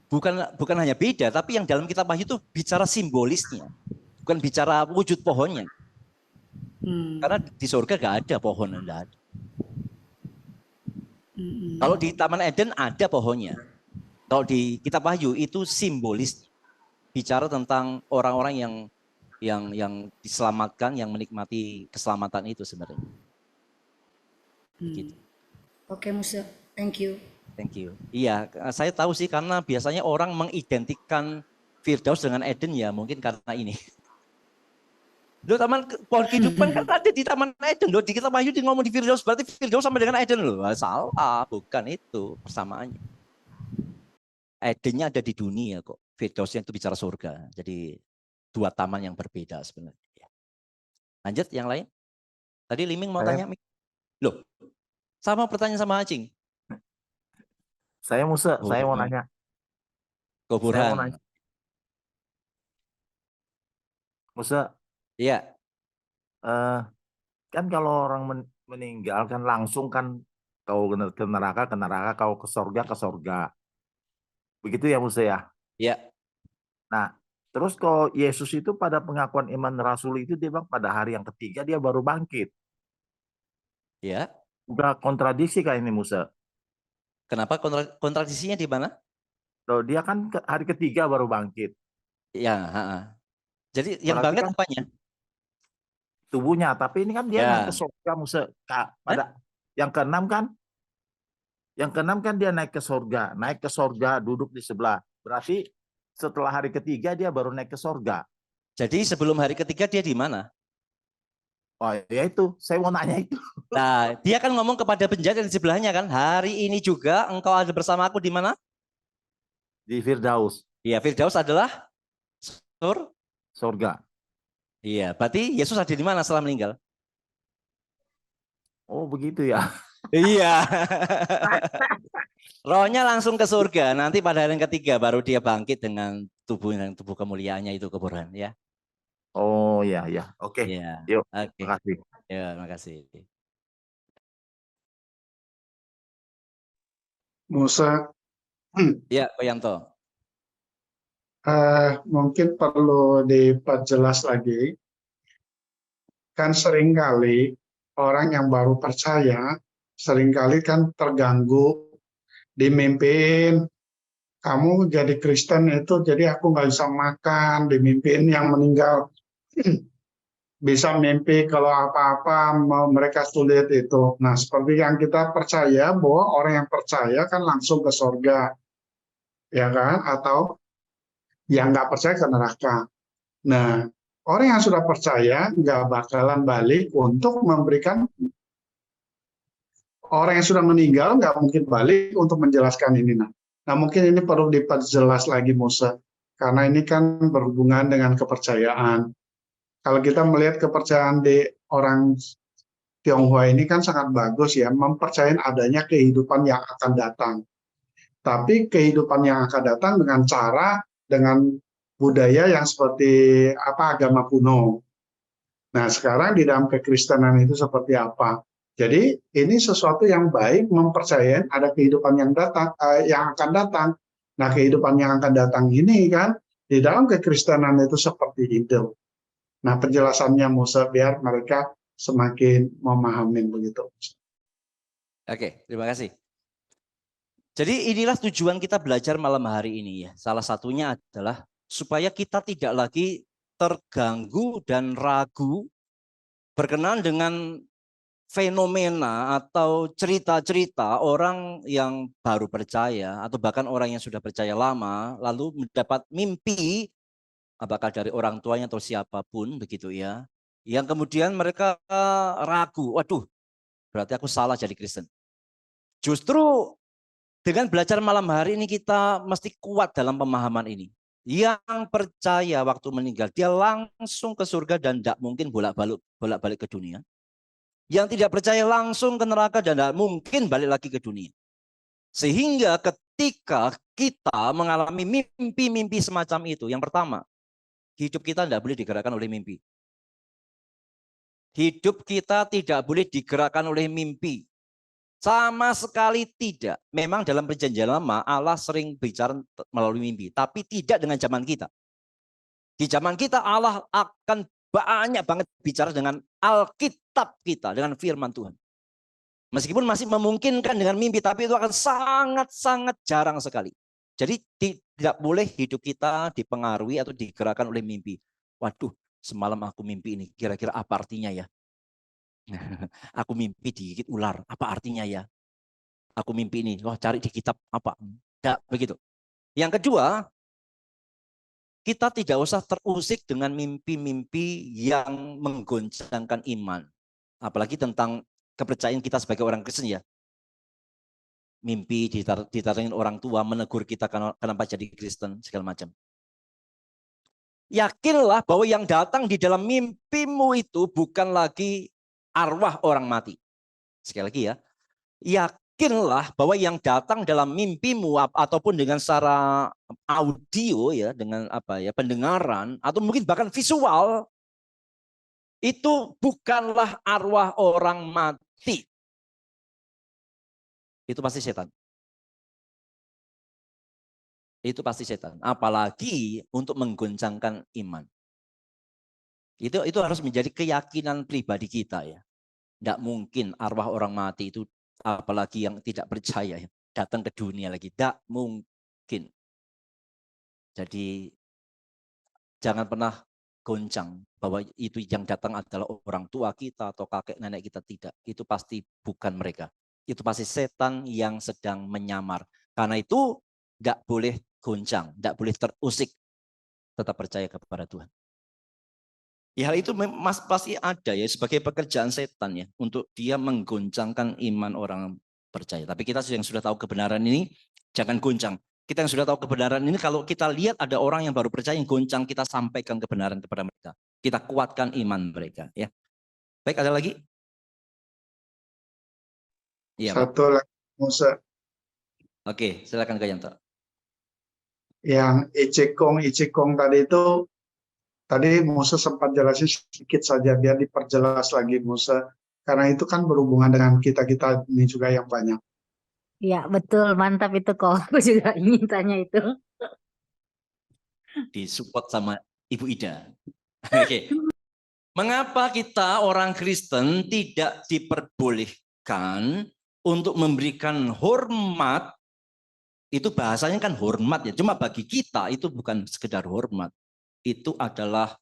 Bukan hanya beda, tapi yang dalam kitab Wahyu itu bicara simbolisnya. Bukan bicara wujud pohonnya. Karena di surga gak ada pohon, enggak ada. Kalau di Taman Eden ada pohonnya. Kalau di kitab Wahyu itu simbolis, bicara tentang orang-orang yang diselamatkan, yang menikmati keselamatan itu sebenarnya. Gitu. Oke Musa, thank you. Thank you. Iya, saya tahu sih karena biasanya orang mengidentikan Firdaus dengan Eden ya mungkin karena ini. Loh, taman pohon kehidupan kan ada di Taman Eden loh. Di kitab Wahyu di ngomong di Firdaus berarti Firdaus sama dengan Eden loh. Salah, bukan itu persamaannya. Edennya ada di dunia kok. Firdausnya itu bicara surga. Jadi dua taman yang berbeda sebenarnya. Lanjut yang lain. Tadi Liming mau tanya. Loh, sama pertanyaan sama Acing. Saya Musa, saya mau nanya. Ko Burhan. Musa. Iya. Kan kalau orang meninggal kan langsung kan kau ke neraka, kau ke surga. Begitu ya Musa ya? Iya. Nah, terus kalau Yesus itu pada pengakuan iman Rasul itu dia bilang pada hari yang ketiga dia baru bangkit. Iya. Udah kontradiksi kan ini Musa? Kenapa kontradisinya di mana? Loh, dia kan hari ketiga baru bangkit. Ya, Jadi yang Berarti bangkit kan apanya? tubuhnya, tapi ini kan dia naik ke Ya. surga Hah? pada yang keenam kan, dia naik ke surga, duduk di sebelah. Berarti setelah hari ketiga dia baru naik ke surga. Jadi sebelum hari ketiga dia di mana? Oh ya itu, saya mau nanya itu. Nah, dia kan ngomong kepada penjahat di sebelahnya kan, hari ini juga engkau ada bersama aku di mana? Di Firdaus, Iya, Firdaus adalah sur. surga. Iya, berarti Yesus ada di mana setelah meninggal? Oh begitu ya. Iya. Rohnya langsung ke surga. Nanti pada hari yang ketiga baru dia bangkit dengan tubuh kemuliaannya itu keburuhan ya. Oh ya ya. Oke. Iya. Yuk, Oke. makasih. Ya, makasih. Musa, Ya, Pak Yanto. mungkin perlu diperjelas lagi. Kan seringkali orang yang baru percaya, seringkali kan terganggu, dimimpin, kamu jadi Kristen itu, jadi aku nggak bisa makan, dimimpin yang meninggal. Bisa mimpi kalau apa-apa mereka sulit itu. Nah, seperti yang kita percaya bahwa orang yang percaya kan langsung ke surga, ya kan? Atau yang nggak percaya ke neraka. Nah, orang yang sudah percaya nggak bakalan balik untuk memberikan, orang yang sudah meninggal nggak mungkin balik untuk menjelaskan ini. Nah, mungkin ini perlu diperjelas lagi, Musa, karena ini kan berhubungan dengan kepercayaan. Kalau kita melihat kepercayaan di orang Tionghoa ini kan sangat bagus ya, mempercayai adanya kehidupan yang akan datang. Tapi kehidupan yang akan datang dengan budaya yang seperti agama kuno. Nah, sekarang di dalam kekristenan itu seperti apa? Jadi ini sesuatu yang baik, mempercayai ada kehidupan yang akan datang. Nah, kehidupan yang akan datang ini kan di dalam kekristenan itu seperti itu. Nah, penjelasannya Musa biar mereka semakin memahami begitu. Oke, terima kasih. Jadi inilah tujuan kita belajar malam hari ini ya. Salah satunya adalah supaya kita tidak lagi terganggu dan ragu berkenaan dengan fenomena atau cerita-cerita orang yang baru percaya atau bahkan orang yang sudah percaya lama lalu mendapat mimpi apakah dari orang tuanya atau siapapun begitu ya. Yang kemudian mereka ragu, waduh berarti aku salah jadi Kristen. Justru dengan belajar malam hari ini kita mesti kuat dalam pemahaman ini. Yang percaya waktu meninggal dia langsung ke surga dan tidak mungkin bolak-balik ke dunia. Yang tidak percaya langsung ke neraka dan tidak mungkin balik lagi ke dunia. Sehingga ketika kita mengalami mimpi-mimpi semacam itu, yang pertama, hidup kita tidak boleh digerakkan oleh mimpi. Hidup kita tidak boleh digerakkan oleh mimpi. Sama sekali tidak. Memang dalam perjanjian lama Allah sering bicara melalui mimpi, tapi tidak dengan zaman kita. Di zaman kita Allah akan banyak banget bicara dengan Alkitab kita, dengan firman Tuhan. Meskipun masih memungkinkan dengan mimpi, tapi itu akan sangat-sangat jarang sekali. Jadi tidak boleh hidup kita dipengaruhi atau digerakkan oleh mimpi. Waduh, semalam aku mimpi ini, kira-kira apa artinya ya? Aku mimpi digigit ular, apa artinya ya? Aku mimpi ini, wah cari di kitab apa? Tidak begitu. Yang kedua, kita tidak usah terusik dengan mimpi-mimpi yang menggoncangkan iman. Apalagi tentang kepercayaan kita sebagai orang Kristen ya. Mimpi ditarangin orang tua, menegur kita kenapa jadi Kristen, segala macam. Yakinlah bahwa yang datang di dalam mimpimu itu bukan lagi arwah orang mati. Sekali lagi ya, yakinlah bahwa yang datang dalam mimpimu ataupun dengan secara audio ya, dengan pendengaran atau mungkin bahkan visual itu bukanlah arwah orang mati. Itu pasti setan. Itu pasti setan. Apalagi untuk menggoncangkan iman. Itu harus menjadi keyakinan pribadi kita ya. Tidak mungkin arwah orang mati itu, apalagi yang tidak percaya ya, datang ke dunia lagi. Tidak mungkin. Jadi jangan pernah goncang bahwa itu yang datang adalah orang tua kita atau kakek nenek kita, tidak. Itu pasti bukan mereka. Itu pasti setan yang sedang menyamar. Karena itu nggak boleh goncang, nggak boleh terusik. Tetap percaya kepada Tuhan. Ya, hal itu pasti ada ya sebagai pekerjaan setan ya untuk dia menggoncangkan iman orang percaya. Tapi kita yang sudah tahu kebenaran ini jangan goncang. Kita yang sudah tahu kebenaran ini, kalau kita lihat ada orang yang baru percaya yang goncang, kita sampaikan kebenaran kepada mereka. Kita kuatkan iman mereka ya. Baik, ada lagi? Iya, Pak. Satu lagi, Musa, Oke, silakan Kak Yanto. yang Icikong tadi itu, tadi Musa sempat jelasin sedikit saja, biar diperjelas lagi Musa. Karena itu kan berhubungan dengan kita-kita ini juga yang banyak. Ya, betul. Mantap itu kok. Aku juga ingin tanya itu. Disupport sama Ibu Ida. Oke. Mengapa kita orang Kristen tidak diperbolehkan untuk memberikan hormat? Itu bahasanya kan hormat ya. Cuma bagi kita itu bukan sekedar hormat. Itu adalah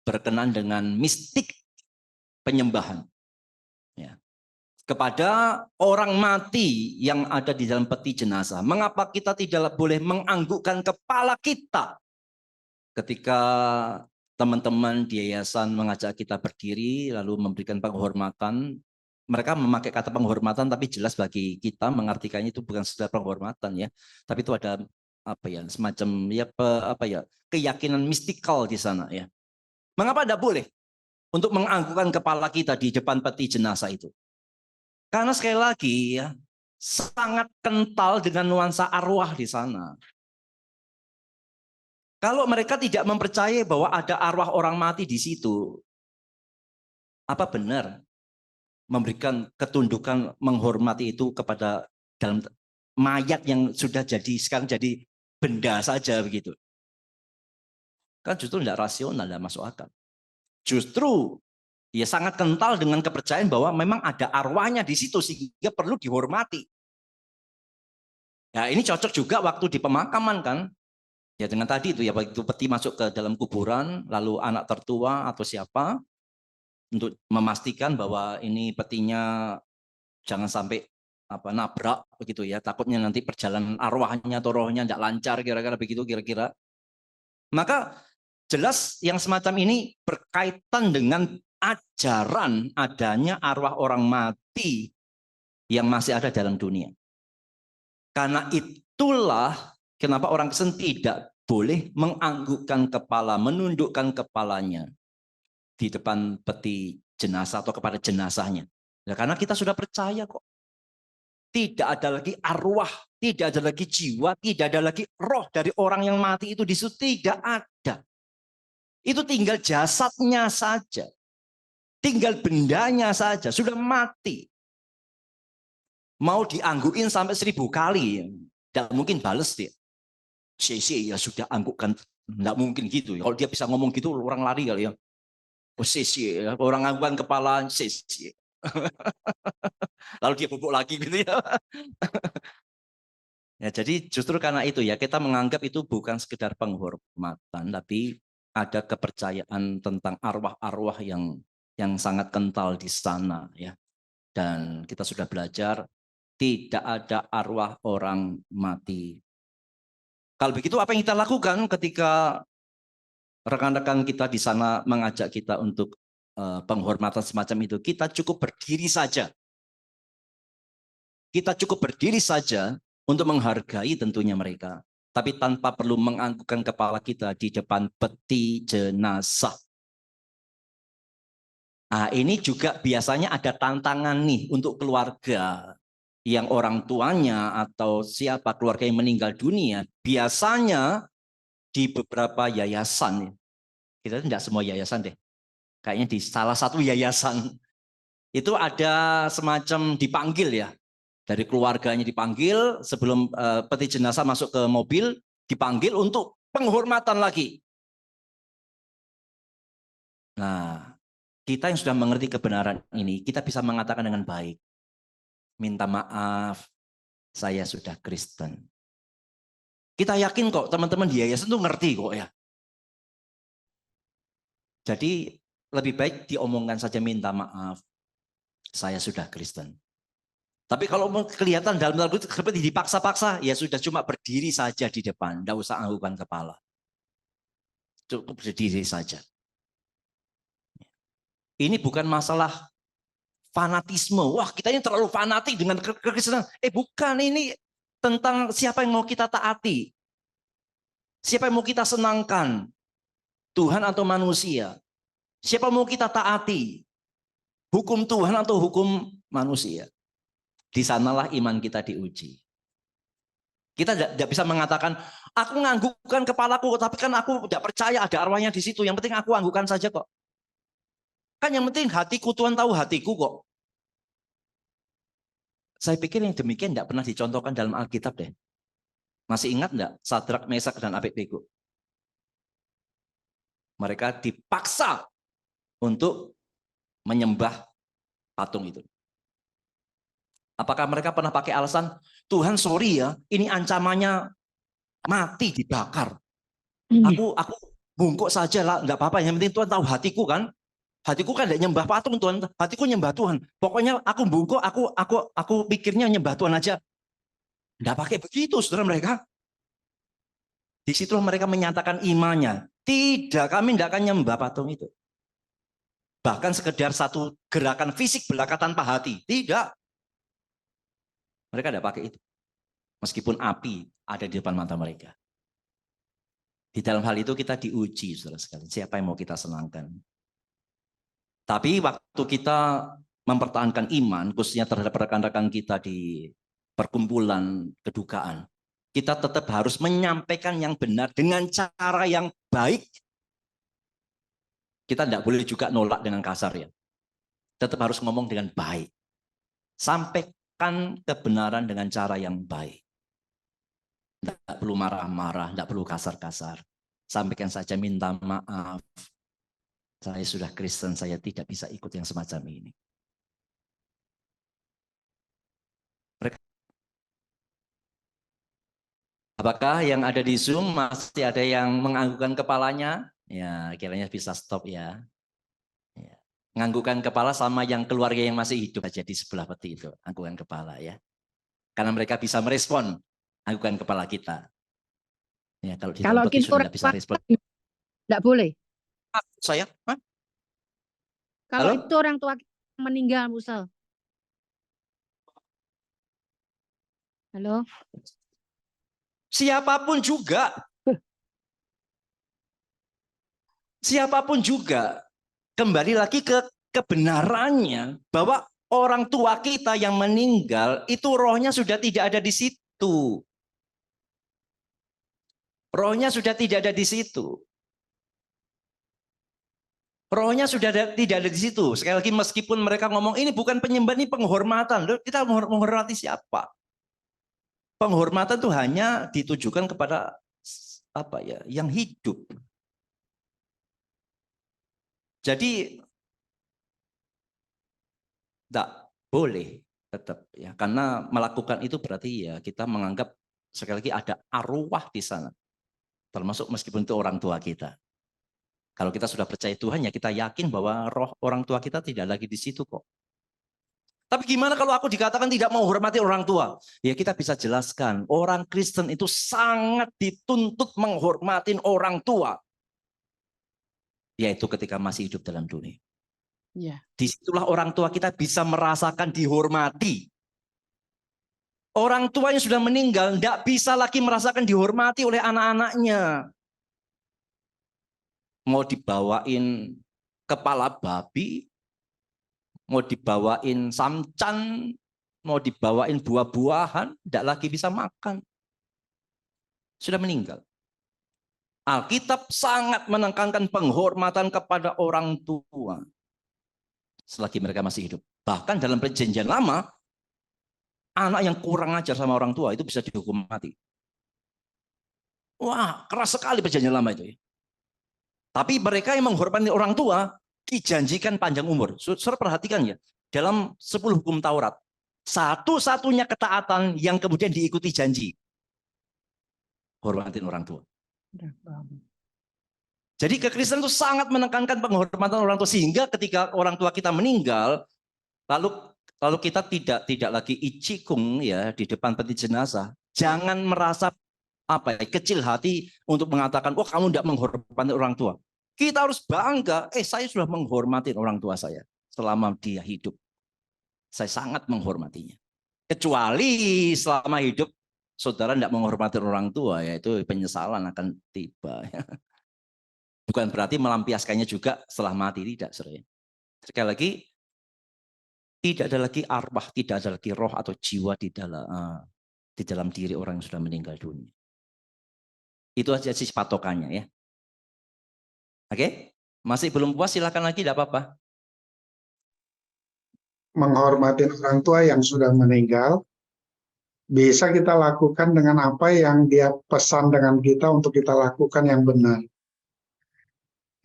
berkenan dengan mistik penyembahan. Ya. Kepada orang mati yang ada di dalam peti jenazah. Mengapa kita tidak boleh menganggukkan kepala kita ketika teman-teman di yayasan mengajak kita berdiri lalu memberikan penghormatan? Mereka memakai kata penghormatan, tapi jelas bagi kita mengartikannya itu bukan sekedar penghormatan ya, tapi itu ada apa ya, semacam ya keyakinan mistikal di sana ya. Mengapa tidak boleh untuk menganggukkan kepala kita di depan peti jenazah itu? Karena sekali lagi ya, sangat kental dengan nuansa arwah di sana. Kalau mereka tidak mempercayai bahwa ada arwah orang mati di situ, apa benar memberikan ketundukan menghormati itu kepada dalam mayat yang sudah sekarang jadi benda saja begitu? Kan justru tidak rasional, tidak masuk akal. Justru ya sangat kental dengan kepercayaan bahwa memang ada arwahnya di situ sehingga perlu dihormati. Ya, ini cocok juga waktu di pemakaman kan? Ya dengan tadi itu ya, begitu peti masuk ke dalam kuburan, lalu anak tertua atau siapa untuk memastikan bahwa ini petinya jangan sampai nabrak begitu ya, takutnya nanti perjalanan arwahnya atau rohnya tidak lancar, kira-kira begitu kira-kira. Maka jelas yang semacam ini berkaitan dengan ajaran adanya arwah orang mati yang masih ada dalam dunia. Karena itulah kenapa orang Kristen tidak boleh menganggukkan kepala, menundukkan kepalanya di depan peti jenazah atau kepada jenazahnya. Nah, karena kita sudah percaya kok. Tidak ada lagi arwah, tidak ada lagi jiwa, tidak ada lagi roh dari orang yang mati itu di situ, tidak ada. Itu tinggal jasadnya saja. Tinggal bendanya saja, sudah mati. Mau dianggukin sampai 1000 kali, tidak mungkin bales dia. Ya sudah anggukkan, tidak mungkin gitu. Kalau dia bisa ngomong gitu, orang lari kali ya. Orang anggukan kepala, lalu dia bubuk lagi gitu ya. Ya, jadi justru karena itu ya kita menganggap itu bukan sekedar penghormatan, tapi ada kepercayaan tentang arwah-arwah yang sangat kental di sana ya. Dan kita sudah belajar tidak ada arwah orang mati. Kalau begitu apa yang kita lakukan ketika rekan-rekan kita di sana mengajak kita untuk penghormatan semacam itu? Kita cukup berdiri saja. Kita cukup berdiri saja untuk menghargai tentunya mereka. Tapi tanpa perlu menganggukkan kepala kita di depan peti jenazah. Nah, ini juga biasanya ada tantangan nih untuk keluarga yang orang tuanya atau siapa keluarga yang meninggal dunia. Biasanya di beberapa yayasan, kita tidak semua yayasan deh, kayaknya di salah satu yayasan itu ada semacam dipanggil ya, dari keluarganya dipanggil sebelum peti jenazah masuk ke mobil, dipanggil untuk penghormatan lagi. Nah, kita yang sudah mengerti kebenaran ini, kita bisa mengatakan dengan baik, minta maaf, saya sudah Kristen. Kita yakin kok teman-teman di yayasan itu ngerti kok ya. Jadi lebih baik diomongkan saja minta maaf. Saya sudah Kristen. Tapi kalau kelihatan dalam lagu itu seperti dipaksa-paksa, ya sudah cuma berdiri saja di depan. Tidak usah anggukan kepala. Cukup berdiri saja. Ini bukan masalah fanatisme. Wah, kita ini terlalu fanatik dengan kekristenan. Bukan, ini tentang siapa yang mau kita taati. Siapa yang mau kita senangkan. Tuhan atau manusia. Siapa mau kita taati. Hukum Tuhan atau hukum manusia. Di sanalah iman kita diuji. Kita tidak bisa mengatakan, aku nganggukkan kepalaku, tapi kan aku tidak percaya ada arwahnya di situ. Yang penting aku anggukkan saja kok. Kan yang penting hatiku, Tuhan tahu hatiku kok. Saya pikir yang demikian tidak pernah dicontohkan dalam Alkitab deh. Masih ingat enggak Sadrak, Mesak, dan Abednego? Mereka dipaksa untuk menyembah patung itu. Apakah mereka pernah pakai alasan, Tuhan sorry ya, ini ancamannya mati dibakar. Aku bungkuk saja lah, enggak apa-apa. Yang penting Tuhan tahu hatiku kan. Hatiku kan tidak nyembah patung Tuhan, hatiku nyembah Tuhan. Pokoknya aku bungkuk, aku pikirnya nyembah Tuhan aja. Tidak pakai begitu, saudara mereka. Disitulah mereka menyatakan imannya. Tidak, kami tidak akan nyembah patung itu. Bahkan sekedar satu gerakan fisik belaka tanpa hati. Tidak. Mereka tidak pakai itu. Meskipun api ada di depan mata mereka. Di dalam hal itu kita diuji, saudara sekalian. Siapa yang mau kita senangkan? Tapi waktu kita mempertahankan iman, khususnya terhadap rekan-rekan kita di perkumpulan kedukaan, kita tetap harus menyampaikan yang benar dengan cara yang baik. Kita tidak boleh juga nolak dengan kasar ya. Tetap harus ngomong dengan baik. Sampaikan kebenaran dengan cara yang baik. Tidak perlu marah-marah, tidak perlu kasar-kasar. Sampaikan saja minta maaf. Saya sudah Kristen, saya tidak bisa ikut yang semacam ini. Apakah yang ada di Zoom masih ada yang menganggukkan kepalanya? Ya, kiranya bisa stop ya. Menganggukkan kepala sama yang keluarga yang masih hidup aja di sebelah peti itu, anggukan kepala ya. Karena mereka bisa merespon anggukan kepala kita. Ya, kalau di dalam peti sudah tidak bisa respon. Tidak boleh. Saya? Hah? Kalau Halo? itu orang tua kita meninggal, Musel. Halo? Siapapun juga. Siapapun juga. Kembali lagi ke kebenarannya bahwa orang tua kita yang meninggal itu rohnya sudah tidak ada di situ. Rohnya sudah tidak ada di situ. Rohnya sudah tidak ada di situ. Sekali lagi meskipun mereka ngomong ini bukan penyembahan, ini penghormatan. Loh, kita menghormati siapa? Penghormatan itu hanya ditujukan kepada apa ya, yang hidup. Jadi tidak boleh tetap ya, karena melakukan itu berarti ya kita menganggap sekali lagi ada arwah di sana. Termasuk meskipun itu orang tua kita. Kalau kita sudah percaya Tuhan, ya kita yakin bahwa roh orang tua kita tidak lagi di situ kok. Tapi gimana kalau aku dikatakan tidak mau menghormati orang tua? Ya kita bisa jelaskan, orang Kristen itu sangat dituntut menghormati orang tua. Yaitu ketika masih hidup dalam dunia. Ya. Disitulah orang tua kita bisa merasakan dihormati. Orang tua yang sudah meninggal tidak bisa lagi merasakan dihormati oleh anak-anaknya. Mau dibawain kepala babi, mau dibawain samcan, mau dibawain buah-buahan, tidak lagi bisa makan. Sudah meninggal. Alkitab sangat menekankan penghormatan kepada orang tua selagi mereka masih hidup. Bahkan dalam perjanjian lama, anak yang kurang ajar sama orang tua itu bisa dihukum mati. Wah, keras sekali perjanjian lama itu ya. Tapi mereka yang menghormati orang tua dijanjikan panjang umur. Saudara perhatikan ya, dalam 10 hukum Taurat, satu-satunya ketaatan yang kemudian diikuti janji. Hormatin orang tua. Jadi kekristenan itu sangat menekankan penghormatan orang tua, sehingga ketika orang tua kita meninggal, lalu kita tidak lagi icikung ya di depan peti jenazah. Jangan merasa kecil hati untuk mengatakan, wah kamu tidak menghormati orang tua. Kita harus bangga, saya sudah menghormati orang tua saya selama dia hidup. Saya sangat menghormatinya. Kecuali selama hidup saudara tidak menghormati orang tua, yaitu penyesalan akan tiba. Bukan berarti melampiaskannya juga setelah mati, tidak. Sekali lagi, tidak ada lagi arwah, tidak ada lagi roh atau jiwa di dalam diri orang yang sudah meninggal dunia. Itu aja sih patokannya ya. Oke, masih belum puas silakan lagi, tidak apa-apa. Menghormati orang tua yang sudah meninggal bisa kita lakukan dengan apa yang dia pesan dengan kita untuk kita lakukan yang benar.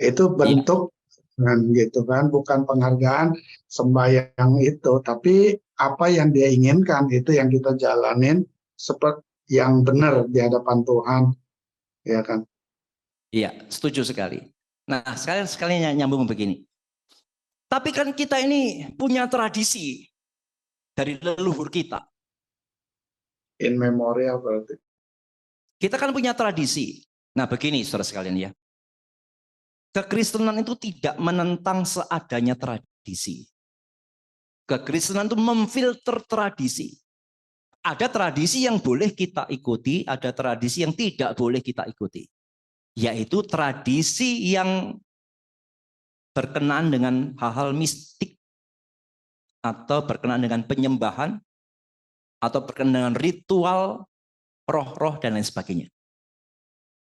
Itu bentuk gitu kan, bukan penghargaan sembahyang itu, tapi apa yang dia inginkan itu yang kita jalanin seperti yang benar di hadapan Tuhan, ya kan? Iya, setuju sekali. Nah, sekali nyambung begini. Tapi kan kita ini punya tradisi dari leluhur kita. In memorial berarti. Kita kan punya tradisi. Nah, begini saudara sekalian ya. Kekristenan itu tidak menentang seadanya tradisi. Kekristenan itu memfilter tradisi. Ada tradisi yang boleh kita ikuti, ada tradisi yang tidak boleh kita ikuti. Yaitu tradisi yang berkenaan dengan hal-hal mistik, atau berkenaan dengan penyembahan, atau berkenaan dengan ritual, roh-roh, dan lain sebagainya.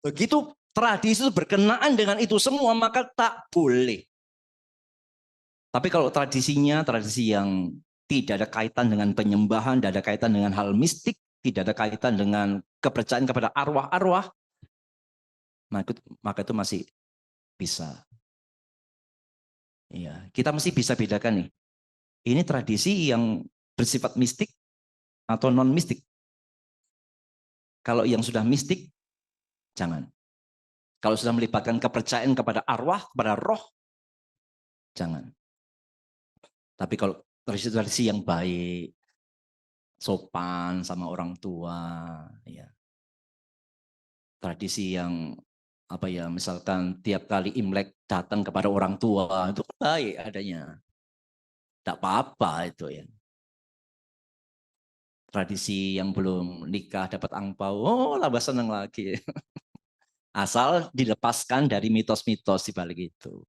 Begitu tradisi itu berkenaan dengan itu semua, maka tak boleh. Tapi kalau tradisinya tradisi yang tidak ada kaitan dengan penyembahan, tidak ada kaitan dengan hal mistik, tidak ada kaitan dengan kepercayaan kepada arwah-arwah, maka itu masih bisa. Ya, kita mesti bisa bedakan nih. Ini tradisi yang bersifat mistik atau non mistik. Kalau yang sudah mistik, jangan. Kalau sudah melibatkan kepercayaan kepada arwah, kepada roh, jangan. Tapi kalau tradisi-tradisi yang baik, sopan sama orang tua, ya. Tradisi yang misalkan tiap kali Imlek datang kepada orang tua, itu baik adanya. Tidak apa-apa itu ya. Tradisi yang belum nikah dapat angpau, lah senang lagi. Asal dilepaskan dari mitos-mitos di balik itu.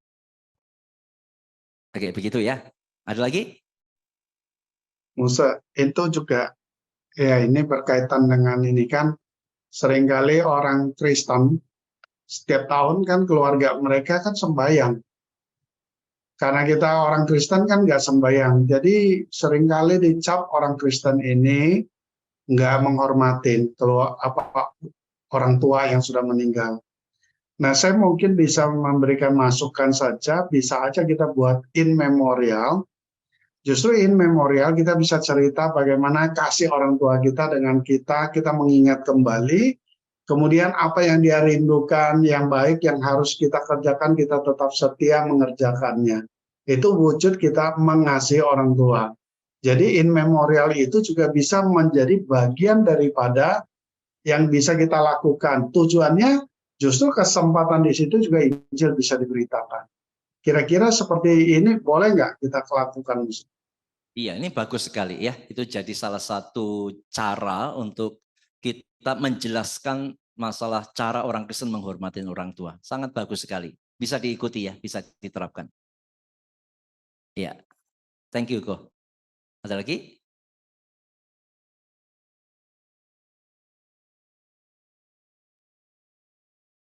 Oke, begitu ya. Ada lagi? Musa, itu juga ya ini berkaitan dengan ini kan, seringkali orang Kristen setiap tahun kan keluarga mereka kan sembahyang. Karena kita orang Kristen kan nggak sembahyang, jadi seringkali dicap orang Kristen ini nggak menghormatin orang tua yang sudah meninggal. Nah, saya mungkin bisa memberikan masukan saja, bisa aja kita buat in memorial. Justru in memorial kita bisa cerita bagaimana kasih orang tua kita dengan kita mengingat kembali, kemudian apa yang dia rindukan, yang baik, yang harus kita kerjakan, kita tetap setia mengerjakannya. Itu wujud kita mengasihi orang tua. Jadi in memorial itu juga bisa menjadi bagian daripada yang bisa kita lakukan. Tujuannya justru kesempatan di situ juga Injil bisa diberitakan. Kira-kira seperti ini boleh nggak kita lakukan? Iya, ini bagus sekali ya. Itu jadi salah satu cara untuk kita menjelaskan masalah cara orang Kristen menghormati orang tua. Sangat bagus sekali. Bisa diikuti ya, bisa diterapkan. Ya, thank you Ko. Ada lagi?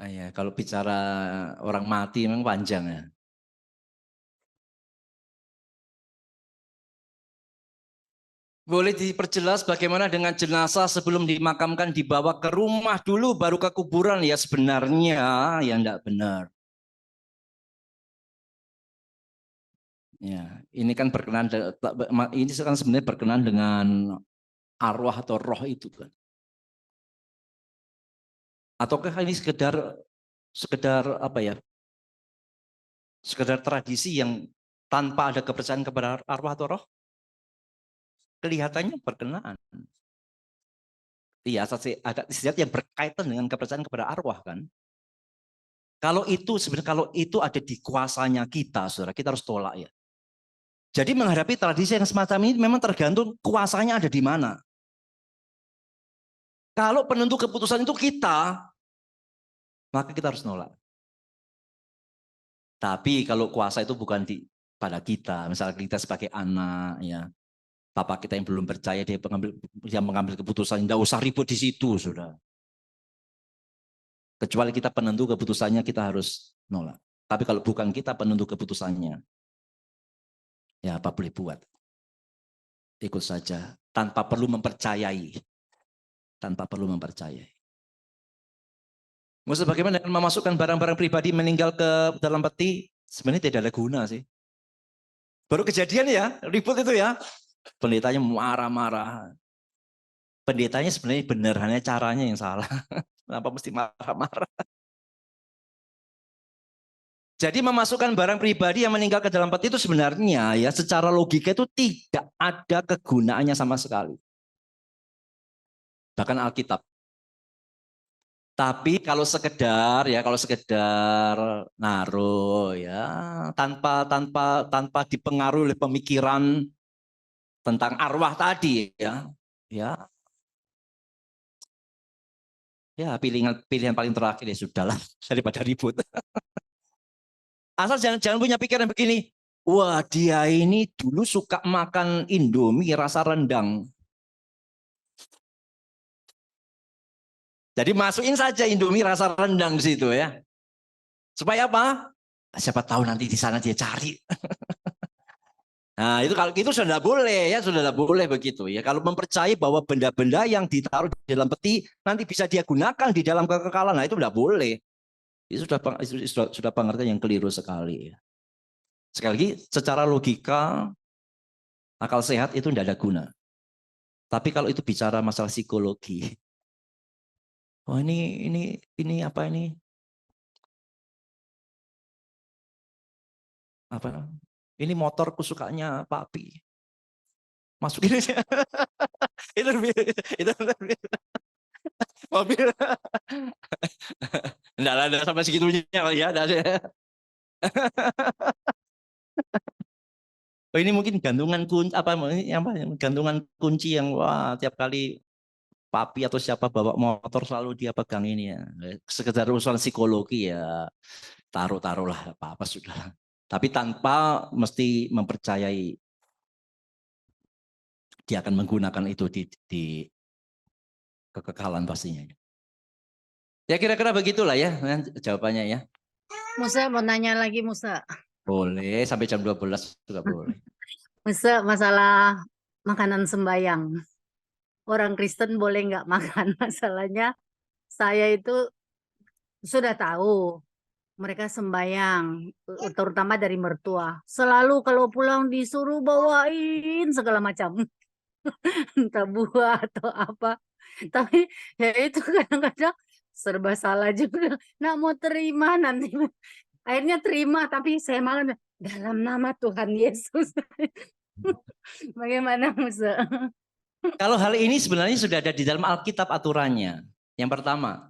Ya, kalau bicara orang mati memang panjang ya. Boleh diperjelas bagaimana dengan jenazah sebelum dimakamkan dibawa ke rumah dulu baru ke kuburan? Ya sebenarnya ya enggak benar. Ya, ini kan sebenarnya berkenaan dengan arwah atau roh itu kan. Ataukah ini sekedar sekedar apa ya? Sekedar tradisi yang tanpa ada kepercayaan kepada arwah atau roh? Kelihatannya berkenaan. Iya, ada istiadat yang berkaitan dengan kepercayaan kepada arwah kan. Kalau itu sebenarnya kalau itu ada di kuasanya kita, saudara, kita harus tolak ya. Jadi menghadapi tradisi yang semacam ini memang tergantung kuasanya ada di mana. Kalau penentu keputusan itu kita, maka kita harus nolak. Tapi kalau kuasa itu bukan pada kita, misalnya kita sebagai anak, ya, bapak kita yang belum percaya dia mengambil keputusan, tidak usah ribut di situ, sudah. Kecuali kita penentu keputusannya, kita harus nolak. Tapi kalau bukan kita penentu keputusannya, ya apa boleh buat? Ikut saja, tanpa perlu mempercayai. Tanpa perlu mempercayai. Maksud bagaimana dengan memasukkan barang-barang pribadi meninggal ke dalam peti? Sebenarnya tidak ada guna sih. Baru kejadian ya, ribut itu ya. Pendetanya marah-marah. Pendetanya sebenarnya benar, hanya caranya yang salah. Kenapa mesti marah-marah? Jadi memasukkan barang pribadi yang meninggal ke dalam peti itu sebenarnya ya secara logika itu tidak ada kegunaannya sama sekali. Bahkan Alkitab. Tapi kalau sekedar naruh ya tanpa dipengaruhi oleh pemikiran tentang arwah tadi ya pilihan paling terakhir ya sudahlah daripada ribut. Asal jangan punya pikiran begini, wah dia ini dulu suka makan Indomie rasa rendang. Jadi masukin saja Indomie rasa rendang di situ ya. Supaya apa? Siapa tahu nanti di sana dia cari. Nah, itu kalau itu sudah tidak boleh ya, sudah tidak boleh begitu ya. Kalau mempercayai bahwa benda-benda yang ditaruh di dalam peti nanti bisa dia gunakan di dalam kekekalan, nah itu tidak boleh. Itu sudah pengertian yang keliru sekali ya. Sekali lagi, secara logika akal sehat itu tidak ada guna. Tapi kalau itu bicara masalah psikologi, oh ini apa ini? Apa? Ini motor kesukaannya papi. Masukin aja. itu mobil. Enggak ada sampai segitunya ya. Oh, ini mungkin gantungan kunci gantungan kunci yang wah tiap kali papi atau siapa bawa motor selalu dia pegang ini ya. Sekedar urusan psikologi ya taruh-taruhlah apa-apa sudah. Tapi tanpa mesti mempercayai dia akan menggunakan itu di kekekalan pastinya. Ya kira-kira begitulah ya jawabannya ya. Musa mau nanya lagi Musa. Boleh sampai jam 12 juga boleh. Musa masalah makanan sembayang. Orang Kristen boleh nggak makan? Masalahnya saya itu sudah tahu mereka sembayang, terutama dari mertua. Selalu kalau pulang disuruh bawain segala macam. Entah buah atau apa. Tapi ya itu kadang-kadang serba salah juga. Nggak mau terima nanti. Akhirnya terima, tapi saya malah dalam nama Tuhan Yesus. Bagaimana Musa? Kalau hal ini sebenarnya sudah ada di dalam Alkitab aturannya. Yang pertama,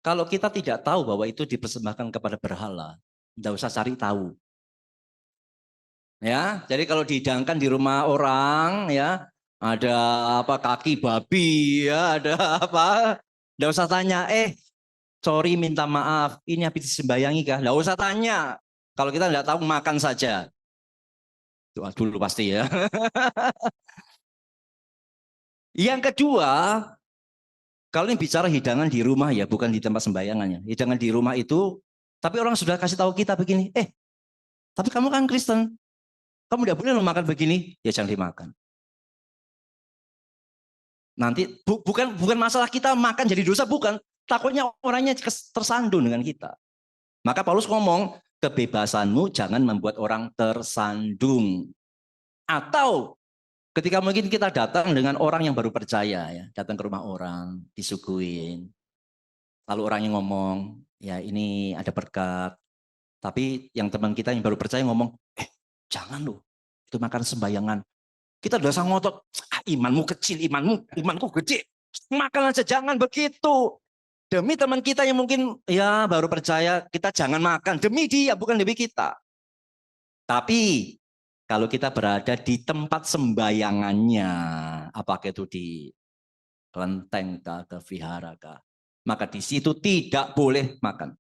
kalau kita tidak tahu bahwa itu dipersembahkan kepada berhala, tidak usah cari tahu. Ya, jadi kalau dihidangkan di rumah orang, ya ada apa kaki babi, ya ada apa, tidak usah tanya. Sorry minta maaf, ini habis disembayangi kah? Tidak usah tanya. Kalau kita tidak tahu makan saja. Doa dulu pasti ya. Yang kedua, kalau ini bicara hidangan di rumah ya, bukan di tempat sembayangannya. Hidangan di rumah itu, tapi orang sudah kasih tahu kita begini, tapi kamu kan Kristen, kamu tidak boleh makan begini, ya jangan dimakan. Nanti bukan masalah kita makan jadi dosa, bukan. Takutnya orangnya tersandung dengan kita. Maka Paulus ngomong, kebebasanmu jangan membuat orang tersandung. Atau ketika mungkin kita datang dengan orang yang baru percaya, ya, datang ke rumah orang, disuguhin. Lalu orangnya ngomong, ya ini ada berkat. Tapi yang teman kita yang baru percaya ngomong, jangan loh, itu makan sembayangan. Kita udah sang ngotot, imanmu kecil, imanku gede. Makan aja, jangan begitu. Demi teman kita yang mungkin ya baru percaya, kita jangan makan. Demi dia, bukan demi kita. Tapi kalau kita berada di tempat sembayangannya, apakah itu di kelenteng kah, ke vihara kah, maka di situ tidak boleh makan.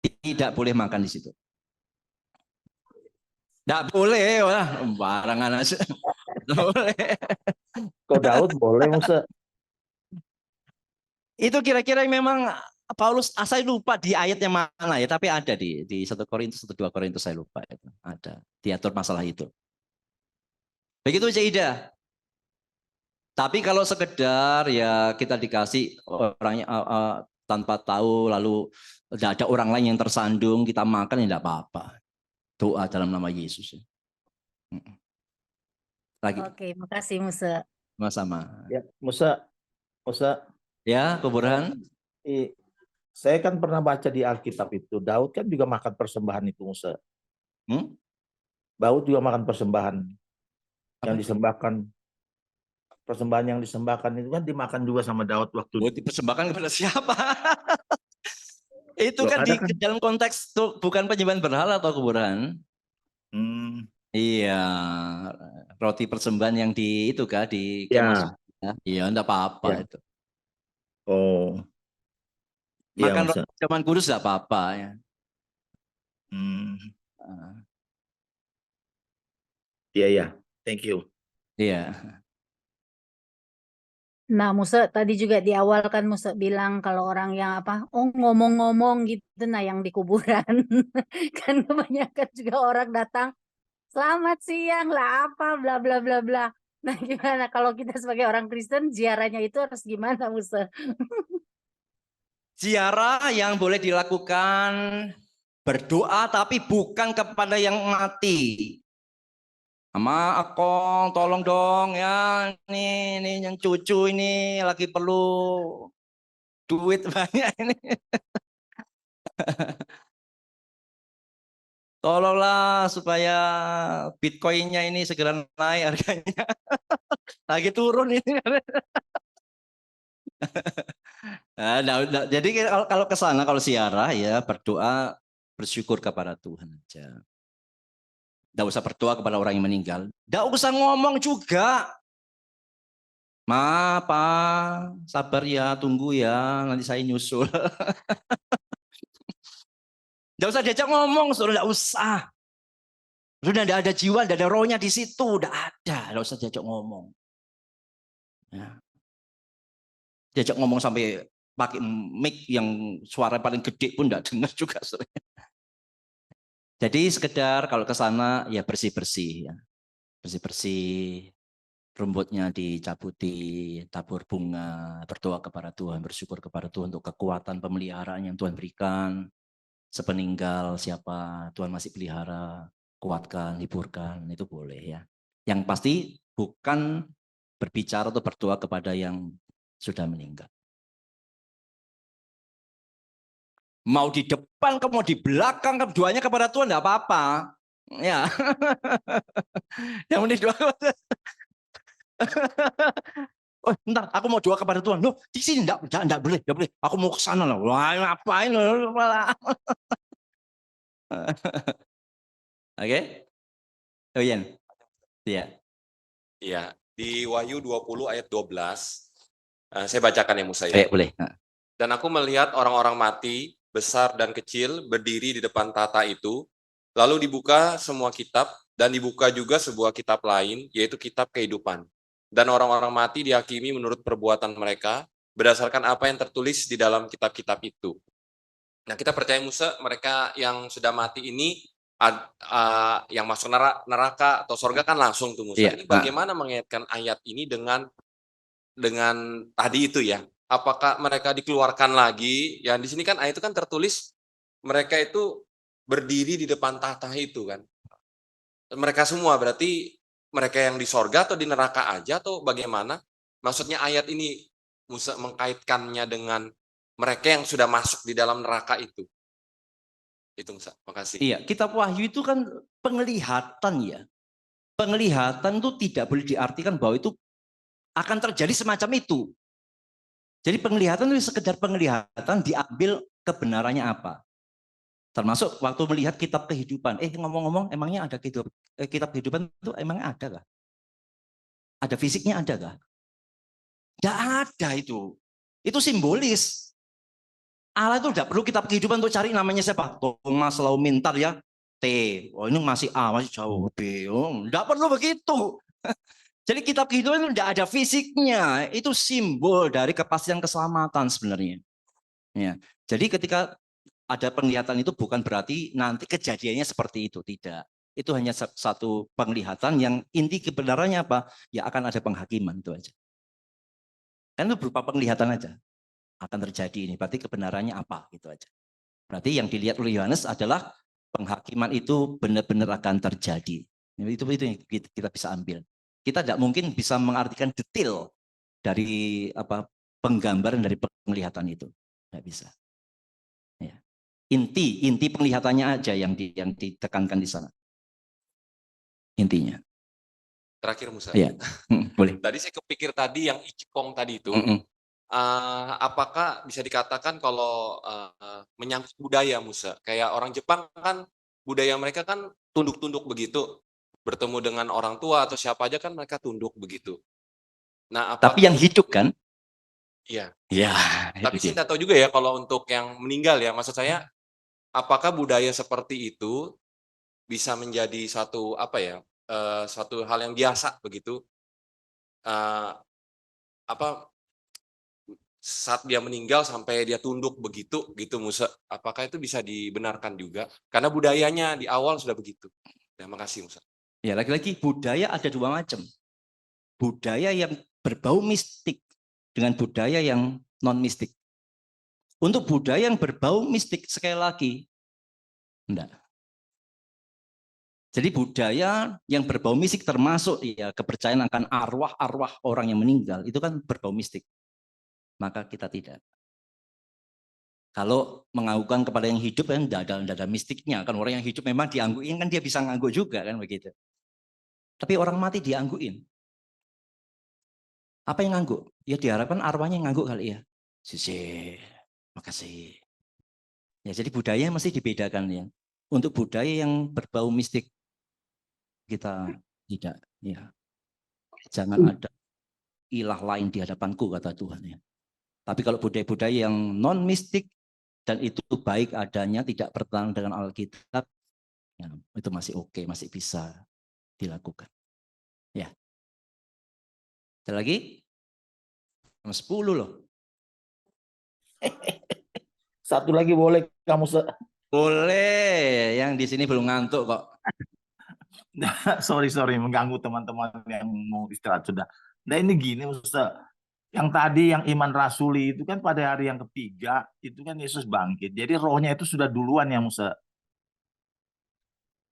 Tidak boleh makan di situ. Tidak boleh, wah, barangan aja. Tidak boleh. Kok Daud boleh Musa? Itu kira-kira memang Paulus, saya lupa di ayatnya mana ya, tapi ada di 1 Korintus atau 2 Korintus, saya lupa itu. Ada diatur masalah itu. Begitu Cida. Tapi kalau sekedar ya kita dikasih orangnya tanpa tahu, lalu tidak ada orang lain yang tersandung, kita makan ya tidak apa-apa. Doa dalam nama Yesus. Lagi. Oke, makasih Musa. Sama-sama. Ya, Musa. Ya, kuburan. Saya kan pernah baca di Alkitab itu, Daud kan juga makan persembahan itu Musa. Daud juga makan persembahan yang disembahkan. Persembahan yang disembahkan itu kan dimakan juga sama Daud waktu dipersembahkan kepada siapa? Itu kan kan? dalam konteks tuh, bukan penyembahan berhala atau kuburan. Iya, roti persembahan yang di itu kan di kemah. Iya, enggak apa-apa itu. Oh. Makan roti zaman kudus enggak apa-apa ya. Iya. Thank you. Iya. Nah, Musa tadi juga di awal kan Musa bilang kalau orang yang ngomong-ngomong gitu, nah yang di kuburan. Kan kebanyakan juga orang datang, selamat siang lah apa bla bla bla bla. Nah, gimana kalau kita sebagai orang Kristen ziarahnya itu harus gimana Musa? Ziarah yang boleh dilakukan berdoa tapi bukan kepada yang mati. Sama Akong, tolong dong ya, ini yang cucu ini lagi perlu duit banyak ini. Tolonglah supaya Bitcoin-nya ini segera naik harganya. Lagi turun ini. Nah, jadi kalau ke sana, kalau ziarah ya berdoa, bersyukur kepada Tuhan aja. Tidak usah berdoa kepada orang yang meninggal. Tidak usah ngomong juga. Ma, Pak, sabar ya, tunggu ya, nanti saya nyusul. Tidak usah diajak ngomong, sudah tidak usah. Sudah tidak ada jiwa, tidak ada rohnya di situ, tidak ada. Tidak usah diajak ngomong. Ya. Diajak ngomong sampai pakai mic yang suara paling gede pun tidak dengar juga. Jadi sekedar kalau ke sana ya bersih-bersih ya. Bersih-bersih, rumputnya dicabuti, tabur bunga, berdoa kepada Tuhan, bersyukur kepada Tuhan untuk kekuatan pemeliharaan yang Tuhan berikan. Sepeninggal siapa Tuhan masih pelihara, kuatkan, hiburkan, itu boleh ya. Yang pasti bukan berbicara atau berdoa kepada yang sudah meninggal. Mau di depan, mau di belakang, doanya kepada Tuhan tidak apa-apa. Ya. Yang penting doa kepada oh, ntar aku mau doa kepada Tuhan. Loh, di sini enggak boleh, enggak boleh. Aku mau ke sana lah. Wah, ngapain loh? Oke. Oh iya. Iya. Iya, di Wahyu 20 ayat 12. Saya bacakan ya Musa ya. Boleh. Dan aku melihat orang-orang mati, besar dan kecil, berdiri di depan tata itu. Lalu dibuka semua kitab, dan dibuka juga sebuah kitab lain, yaitu kitab kehidupan. Dan orang-orang mati dihakimi menurut perbuatan mereka, berdasarkan apa yang tertulis di dalam kitab-kitab itu. Nah, kita percaya Musa, mereka yang sudah mati ini, yang masuk neraka atau surga kan langsung tuh Musa. Ini bagaimana mengaitkan ayat ini dengan tadi itu ya? Apakah mereka dikeluarkan lagi? Ya di sini kan ayat itu kan tertulis mereka itu berdiri di depan tahta itu kan. Mereka semua berarti mereka yang di sorga atau di neraka aja atau bagaimana? Maksudnya ayat ini Musa mengkaitkannya dengan mereka yang sudah masuk di dalam neraka itu. Itu Musa, makasih. Iya, kitab Wahyu itu kan penglihatan ya. Penglihatan itu tidak boleh diartikan bahwa itu akan terjadi semacam itu. Jadi penglihatan itu sekedar penglihatan, diambil kebenarannya apa. Termasuk waktu melihat kitab kehidupan. Ngomong-ngomong, emangnya ada kitab kehidupan itu emangnya ada kah? Ada fisiknya ada kah? Tidak ada itu. Itu simbolis. Allah itu tidak perlu kitab kehidupan untuk cari namanya siapa. Thomas selalu mintar ya. T. Oh ini masih A, masih jauh. B. Oh, tidak perlu begitu. Jadi kitab kehidupan itu tidak ada fisiknya. Itu simbol dari kepastian keselamatan sebenarnya. Ya. Jadi ketika ada penglihatan itu bukan berarti nanti kejadiannya seperti itu. Tidak. Itu hanya satu penglihatan yang inti kebenarannya apa? Ya akan ada penghakiman itu aja. Kan itu berupa penglihatan aja. Akan terjadi ini. Berarti kebenarannya apa? Gitu aja. Berarti yang dilihat oleh Yohanes adalah penghakiman itu benar-benar akan terjadi. Itu yang kita bisa ambil. Kita tidak mungkin bisa mengartikan detail dari penggambaran dari penglihatan itu. Tidak bisa. Ya. Inti penglihatannya aja yang ditekankan di sana. Intinya. Terakhir Musa. Ya. Boleh. Tadi saya kepikir tadi yang icikong tadi itu. Apakah bisa dikatakan kalau menyangkut budaya Musa, kayak orang Jepang kan budaya mereka kan tunduk-tunduk begitu, bertemu dengan orang tua atau siapa aja kan mereka tunduk begitu. Nah, tapi yang hidup kan? Iya. Ya. Tapi saya tidak tahu juga ya kalau untuk yang meninggal ya, maksud saya, apakah budaya seperti itu bisa menjadi satu satu hal yang biasa begitu? Saat dia meninggal sampai dia tunduk begitu gitu Musa, apakah itu bisa dibenarkan juga karena budayanya di awal sudah begitu? Terima kasih Musa. Ya, lagi-lagi budaya ada dua macam, budaya yang berbau mistik dengan budaya yang non mistik. Untuk budaya yang berbau mistik sekali lagi enggak. Jadi budaya yang berbau mistik termasuk ya kepercayaan akan arwah-arwah orang yang meninggal itu kan berbau mistik. Maka kita tidak. Kalau menganggukkan kepada yang hidup kan tidak ada mistiknya. Kan orang yang hidup memang dianggukin kan dia bisa ngangguk juga kan begitu. Tapi orang mati dianggukin. Apa yang ngangguk? Ya diharapkan arwahnya yang ngangguk kali ya. Sisi, makasih. Ya jadi budaya mesti dibedakan ya. Untuk budaya yang berbau mistik kita tidak. Ya. Jangan ada ilah lain di hadapanku kata Tuhan ya. Tapi kalau budaya-budaya yang non mistik dan itu baik adanya, tidak bertentangan dengan Alkitab, ya, itu masih oke, masih bisa dilakukan. Ya. Ada lagi? 10 loh. Satu lagi boleh kamu Boleh, yang di sini belum ngantuk kok. sorry mengganggu teman-teman yang mau istirahat sudah. Nah ini gini Ustaz. Yang tadi yang iman rasuli itu kan pada hari yang ketiga itu kan Yesus bangkit. Jadi rohnya itu sudah duluan ya Musa.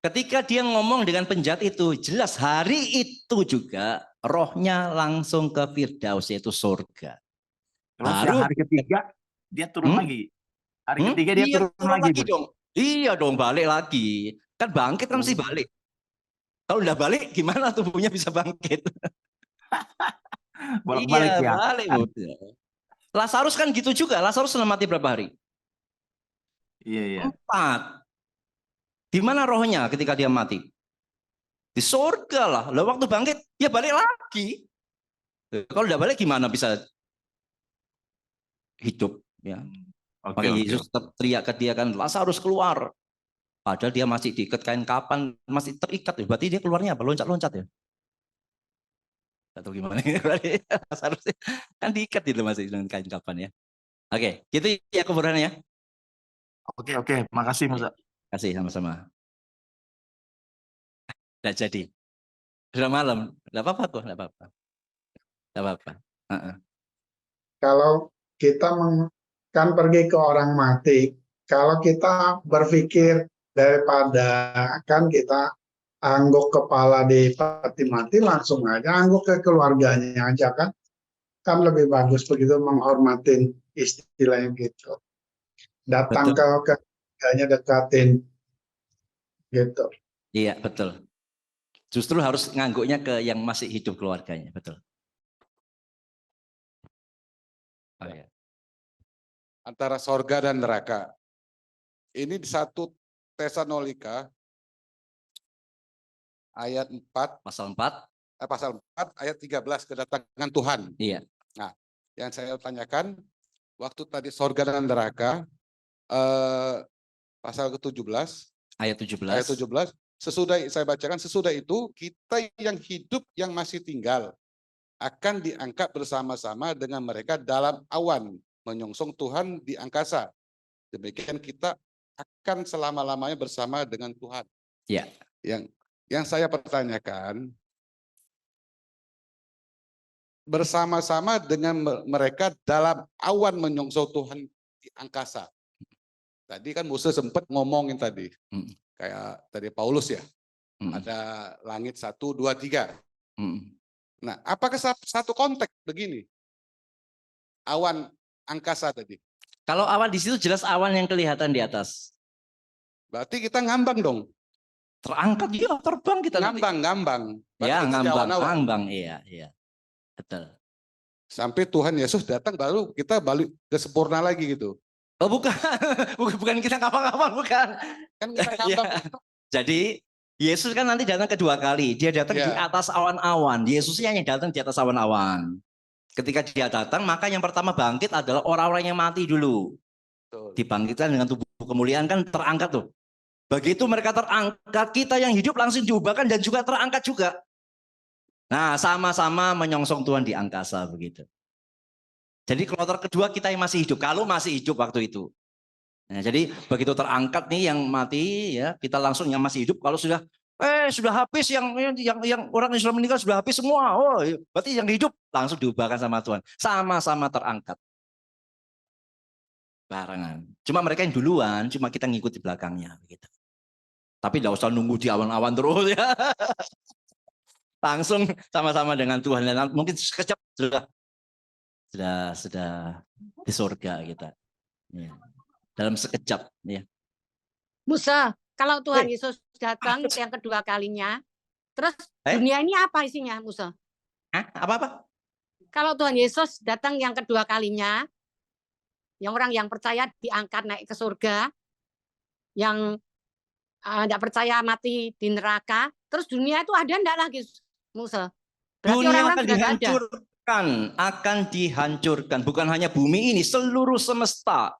Ketika dia ngomong dengan penjahat itu, jelas hari itu juga rohnya langsung ke Firdaus yaitu surga. Terus yang hari ketiga dia turun lagi. Hari ketiga dia turun lagi dong. Iya dong, balik lagi. Kan bangkit kan mesti balik. Kalau udah balik gimana tubuhnya bisa bangkit? Bolak-balik ya. Balik. Lazarus kan gitu juga. Lazarus selama mati berapa hari? Iya. 4. Di mana rohnya ketika dia mati? Di surga lah. Lalu waktu bangkit, dia balik lagi. Kalau udah balik gimana bisa hidup? Ya. Maka Yesus tetap teriak ke dia kan, Lazarus keluar. Padahal dia masih diikat kain kapan, masih terikat. Berarti dia keluarnya apa? Loncat-loncat ya? Atau gimana? Seharusnya kan diikat itu masih dengan kain kapan ya. Oke, gitu ya kuburannya. Oke, makasih Musa. Kasih sama-sama. Tidak jadi. Sudah malam, tidak apa-apa kok, tidak apa-apa. Tidak apa-apa. Kalau kita kan pergi ke orang mati, kalau kita berpikir daripada kan kita angguk kepala di peti mati, langsung aja angguk ke keluarganya aja kan lebih bagus begitu menghormatin istilahnya gitu. Datang Betul. ke hanya dekatin gitu. Iya, betul. Justru harus ngangguknya ke yang masih hidup keluarganya, betul. Oh, ya. Antara sorga dan neraka. Ini di 1 Tesalonika ayat 4, Pasal 4. pasal 4 ayat 13, kedatangan Tuhan. Iya. Nah, yang saya tanyakan, waktu tadi sorga dan neraka, pasal ke-17, Ayat 17. ayat 17, sesudah saya bacakan, sesudah itu kita yang hidup yang masih tinggal akan diangkat bersama-sama dengan mereka dalam awan, menyongsong Tuhan di angkasa. Demikian kita akan selama-lamanya bersama dengan Tuhan. Ya. Yang saya pertanyakan, bersama-sama dengan mereka dalam awan menyongsong Tuhan di angkasa. Tadi kan Musa sempat ngomongin tadi, kayak tadi Paulus ya, ada langit 1, 2, 3. Nah, apakah satu konteks begini? Awan angkasa tadi. Kalau awan di situ jelas awan yang kelihatan di atas. Berarti kita ngambang dong. Terangkat, ya terbang kita. Ngambang. Ya, kita ngambang, iya. Betul. Sampai Tuhan Yesus datang, baru kita balik ke sempurna lagi gitu. Oh bukan, bukan kita ngambang-ngambang, bukan. Kan kita ngambang. Jadi Yesus kan nanti datang kedua kali. Dia datang di atas awan-awan. Yesusnya yang datang di atas awan-awan. Ketika dia datang, maka yang pertama bangkit adalah orang-orang yang mati dulu. Betul. Dibangkitkan dengan tubuh kemuliaan, kan terangkat tuh. Begitu mereka terangkat, kita yang hidup langsung diubahkan dan juga terangkat juga. Nah, sama-sama menyongsong Tuhan di angkasa begitu. Jadi kloter kedua kita yang masih hidup, kalau masih hidup waktu itu. Nah, jadi begitu terangkat nih yang mati ya, kita langsung yang masih hidup. Kalau sudah habis yang orang yang sudah meninggal sudah habis semua. Oh, berarti yang hidup langsung diubahkan sama Tuhan. Sama-sama terangkat. Barengan. Cuma mereka yang duluan, cuma kita ngikut di belakangnya begitu. Tapi tidak usah nunggu di awan-awan terus ya. Langsung sama-sama dengan Tuhan, dan mungkin sekejap sudah di surga kita. Ya. Dalam sekejap ya. Musa, kalau Tuhan Yesus datang yang kedua kalinya, terus dunia ini apa isinya, Musa? Apa? Kalau Tuhan Yesus datang yang kedua kalinya, yang orang yang percaya diangkat naik ke surga, yang tidak percaya mati di neraka, terus dunia itu ada enggak lagi, Musa? Berarti dunia orang-orang akan sudah dihancurkan, akan dihancurkan. Bukan hanya bumi ini, seluruh semesta.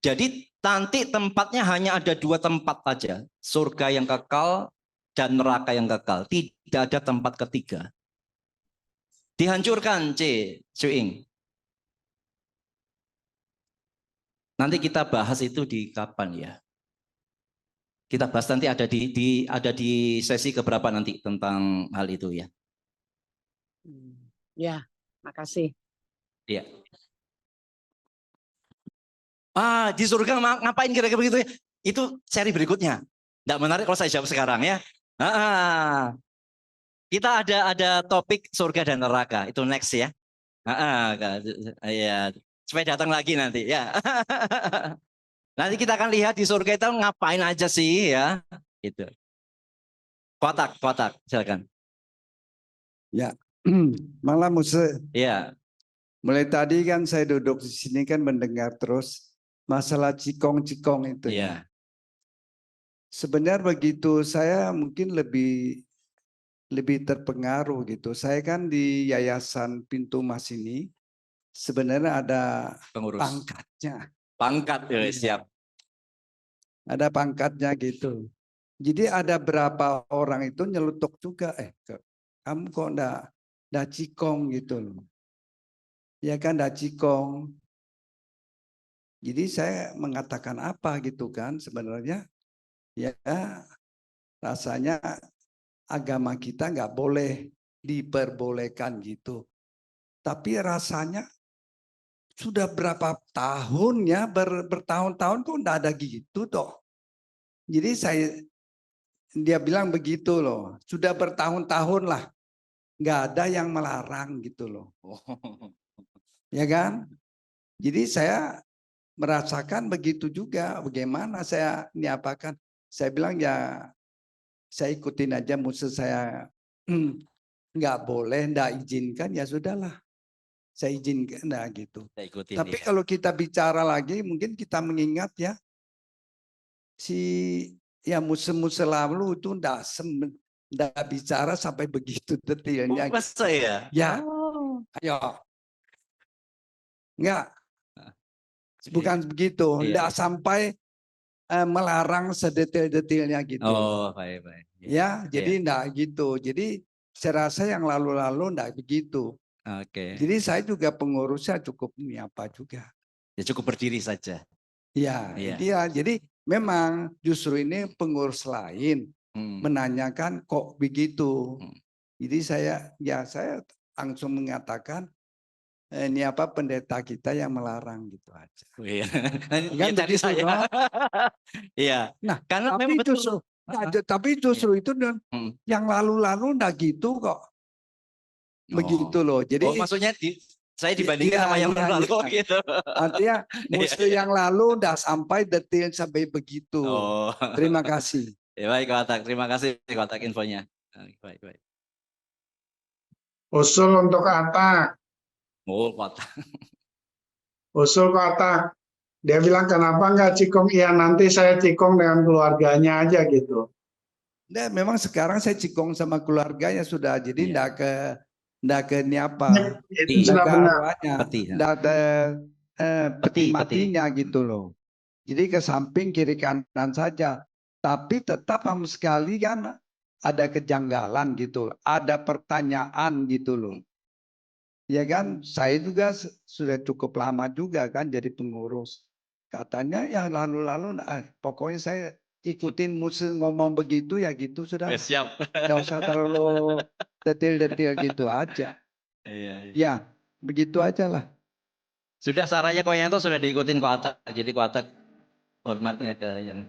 Jadi nanti tempatnya hanya ada 2 tempat aja, surga yang kekal dan neraka yang kekal. Tidak ada tempat ketiga. Dihancurkan, Cuing. Nanti kita bahas itu di kapan ya? Kita bahas nanti ada di sesi keberapa nanti tentang hal itu ya. Ya, makasih. Iya. Di surga ngapain kira-kira begitu ya? Itu seri berikutnya. Tidak menarik kalau saya jawab sekarang ya. Kita ada topik surga dan neraka, itu next ya. Ya, supaya datang lagi nanti ya. Nanti kita akan lihat di surga itu ngapain aja sih ya. Gitu. Kotak, silakan. Ya, malam Musa. Ya. Mulai tadi kan saya duduk di sini kan mendengar terus masalah cikong-cikong itu ya. Sebenarnya begitu saya mungkin lebih terpengaruh gitu. Saya kan di Yayasan Pintu Mas ini sebenarnya ada pengurus pangkatnya. Pangkat ya, siap. Ada pangkatnya gitu. Jadi ada berapa orang itu nyelutuk juga, kamu kok ndak cikong gitu loh. Ya kan ndak cikong. Jadi saya mengatakan apa gitu kan sebenarnya ya rasanya agama kita nggak boleh diperbolehkan gitu. Tapi rasanya sudah berapa tahun ya, bertahun-tahun kok enggak ada gitu toh. Jadi dia bilang begitu loh, sudah bertahun-tahun lah, nggak ada yang melarang gitu loh. Ya kan? Jadi saya merasakan begitu juga. Bagaimana saya niapakan? Saya bilang ya saya ikutin aja musuh saya nggak boleh, nggak izinkan ya sudahlah. Saya izinkan nah gitu. Kita ikutin Tapi dia. kalau kita bicara lagi mungkin kita mengingat ya si ya musuh-musuh lalu itu nggak bicara sampai begitu detailnya. Masa ya? Ya, Oh. ayo. Enggak, Jadi, bukan begitu. iya. Enggak sampai melarang sedetail-detailnya gitu. Oh, baik. Ya, jadi Iya. enggak gitu. Jadi saya rasa yang lalu-lalu enggak begitu. Oke. Jadi saya juga pengurusnya cukup apa juga. Ya cukup berdiri saja. Ya, Iya. dia. Jadi memang justru ini pengurus lain menanyakan kok begitu. Jadi saya langsung mengatakan ini apa pendeta kita yang melarang gitu aja. Iya. Kan Ya, tadi begitu, saya. no? Iya. Nah, Karena memang betul. tapi justru itu yang lalu-lalu enggak gitu kok. Begitu loh. Jadi maksudnya saya dibandingkan sama yang lalu gitu. Artinya musuh yang lalu enggak sampai detail sampai begitu. Oh. Terima kasih. Ya, baik, Kotak. Terima kasih Kotak infonya. Baik. Usul untuk Atak. Oh, Kotak. Usul Atak. Dia bilang kenapa nggak cikong? Iya nanti saya cikong dengan keluarganya aja gitu. Nah, memang sekarang saya cikong sama keluarganya sudah. Jadi enggak ke ini apa. Itu sudah benar. Enggak ada peti matinya gitu loh. Jadi ke samping kiri kanan saja. Tapi tetap sama sekali kan ada kejanggalan gitu. Ada pertanyaan gitu loh. Ya kan, saya juga sudah cukup lama juga kan jadi pengurus. Katanya ya lalu-lalu, pokoknya saya ikutin musuh ngomong begitu ya gitu sudah. Siap. Nggak usah terlalu detail-detail gitu aja. Iya. Ya, begitu aja lah. Sudah sarannya Koyanto sudah diikutin Kotak. Jadi Kotak hormatnya ke yang